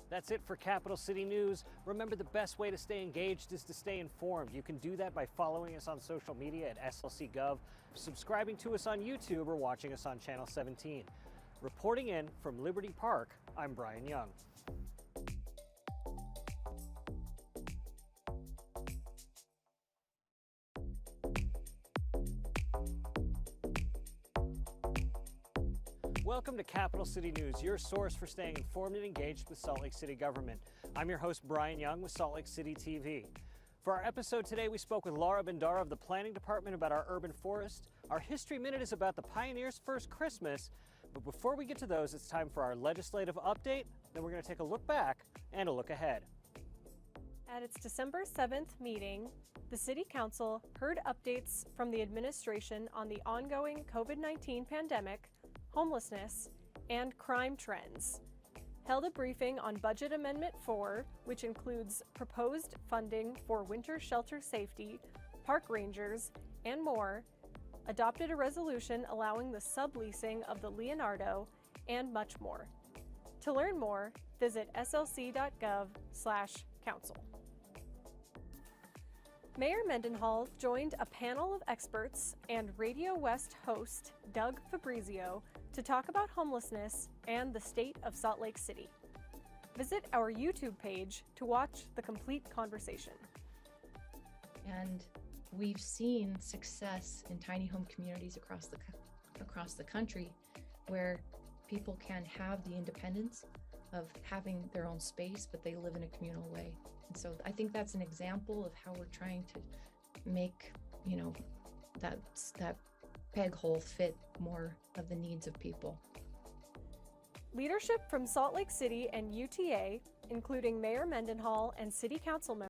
[SPEAKER 12] That's it for Capital City News. Remember, the best way to stay engaged is to stay informed. You can do that by following us on social media at SLC.gov, subscribing to us on YouTube, or watching us on Channel 17. Reporting in from Liberty Park, I'm Brian Young. Welcome to Capital City News, your source for staying informed and engaged with Salt Lake City government. I'm your host, Brian Young, with Salt Lake City TV. For our episode today, we spoke with Laura Bendara of the Planning Department about our urban forest. Our History Minute is about the pioneers' first Christmas. But before we get to those, it's time for our legislative update. Then we're going to take a look back and a look ahead.
[SPEAKER 18] At its December 7th meeting, the City Council heard updates from the administration on the ongoing COVID-19 pandemic, homelessness, and crime trends. Held a briefing on Budget Amendment 4, which includes proposed funding for winter shelter safety, park rangers, and more, adopted a resolution allowing the subleasing of the Leonardo, and much more. To learn more, visit slc.gov/council. Mayor Mendenhall joined a panel of experts and Radio West host Doug Fabrizio to talk about homelessness and the state of Salt Lake City. Visit our YouTube page to watch the complete conversation.
[SPEAKER 23] And we've seen success in tiny home communities across the country where people can have the independence of having their own space, but they live in a communal way. And so I think that's an example of how we're trying to make, that peg hole fit more of the needs of people.
[SPEAKER 18] Leadership from Salt Lake City and UTA, including Mayor Mendenhall and City Council members,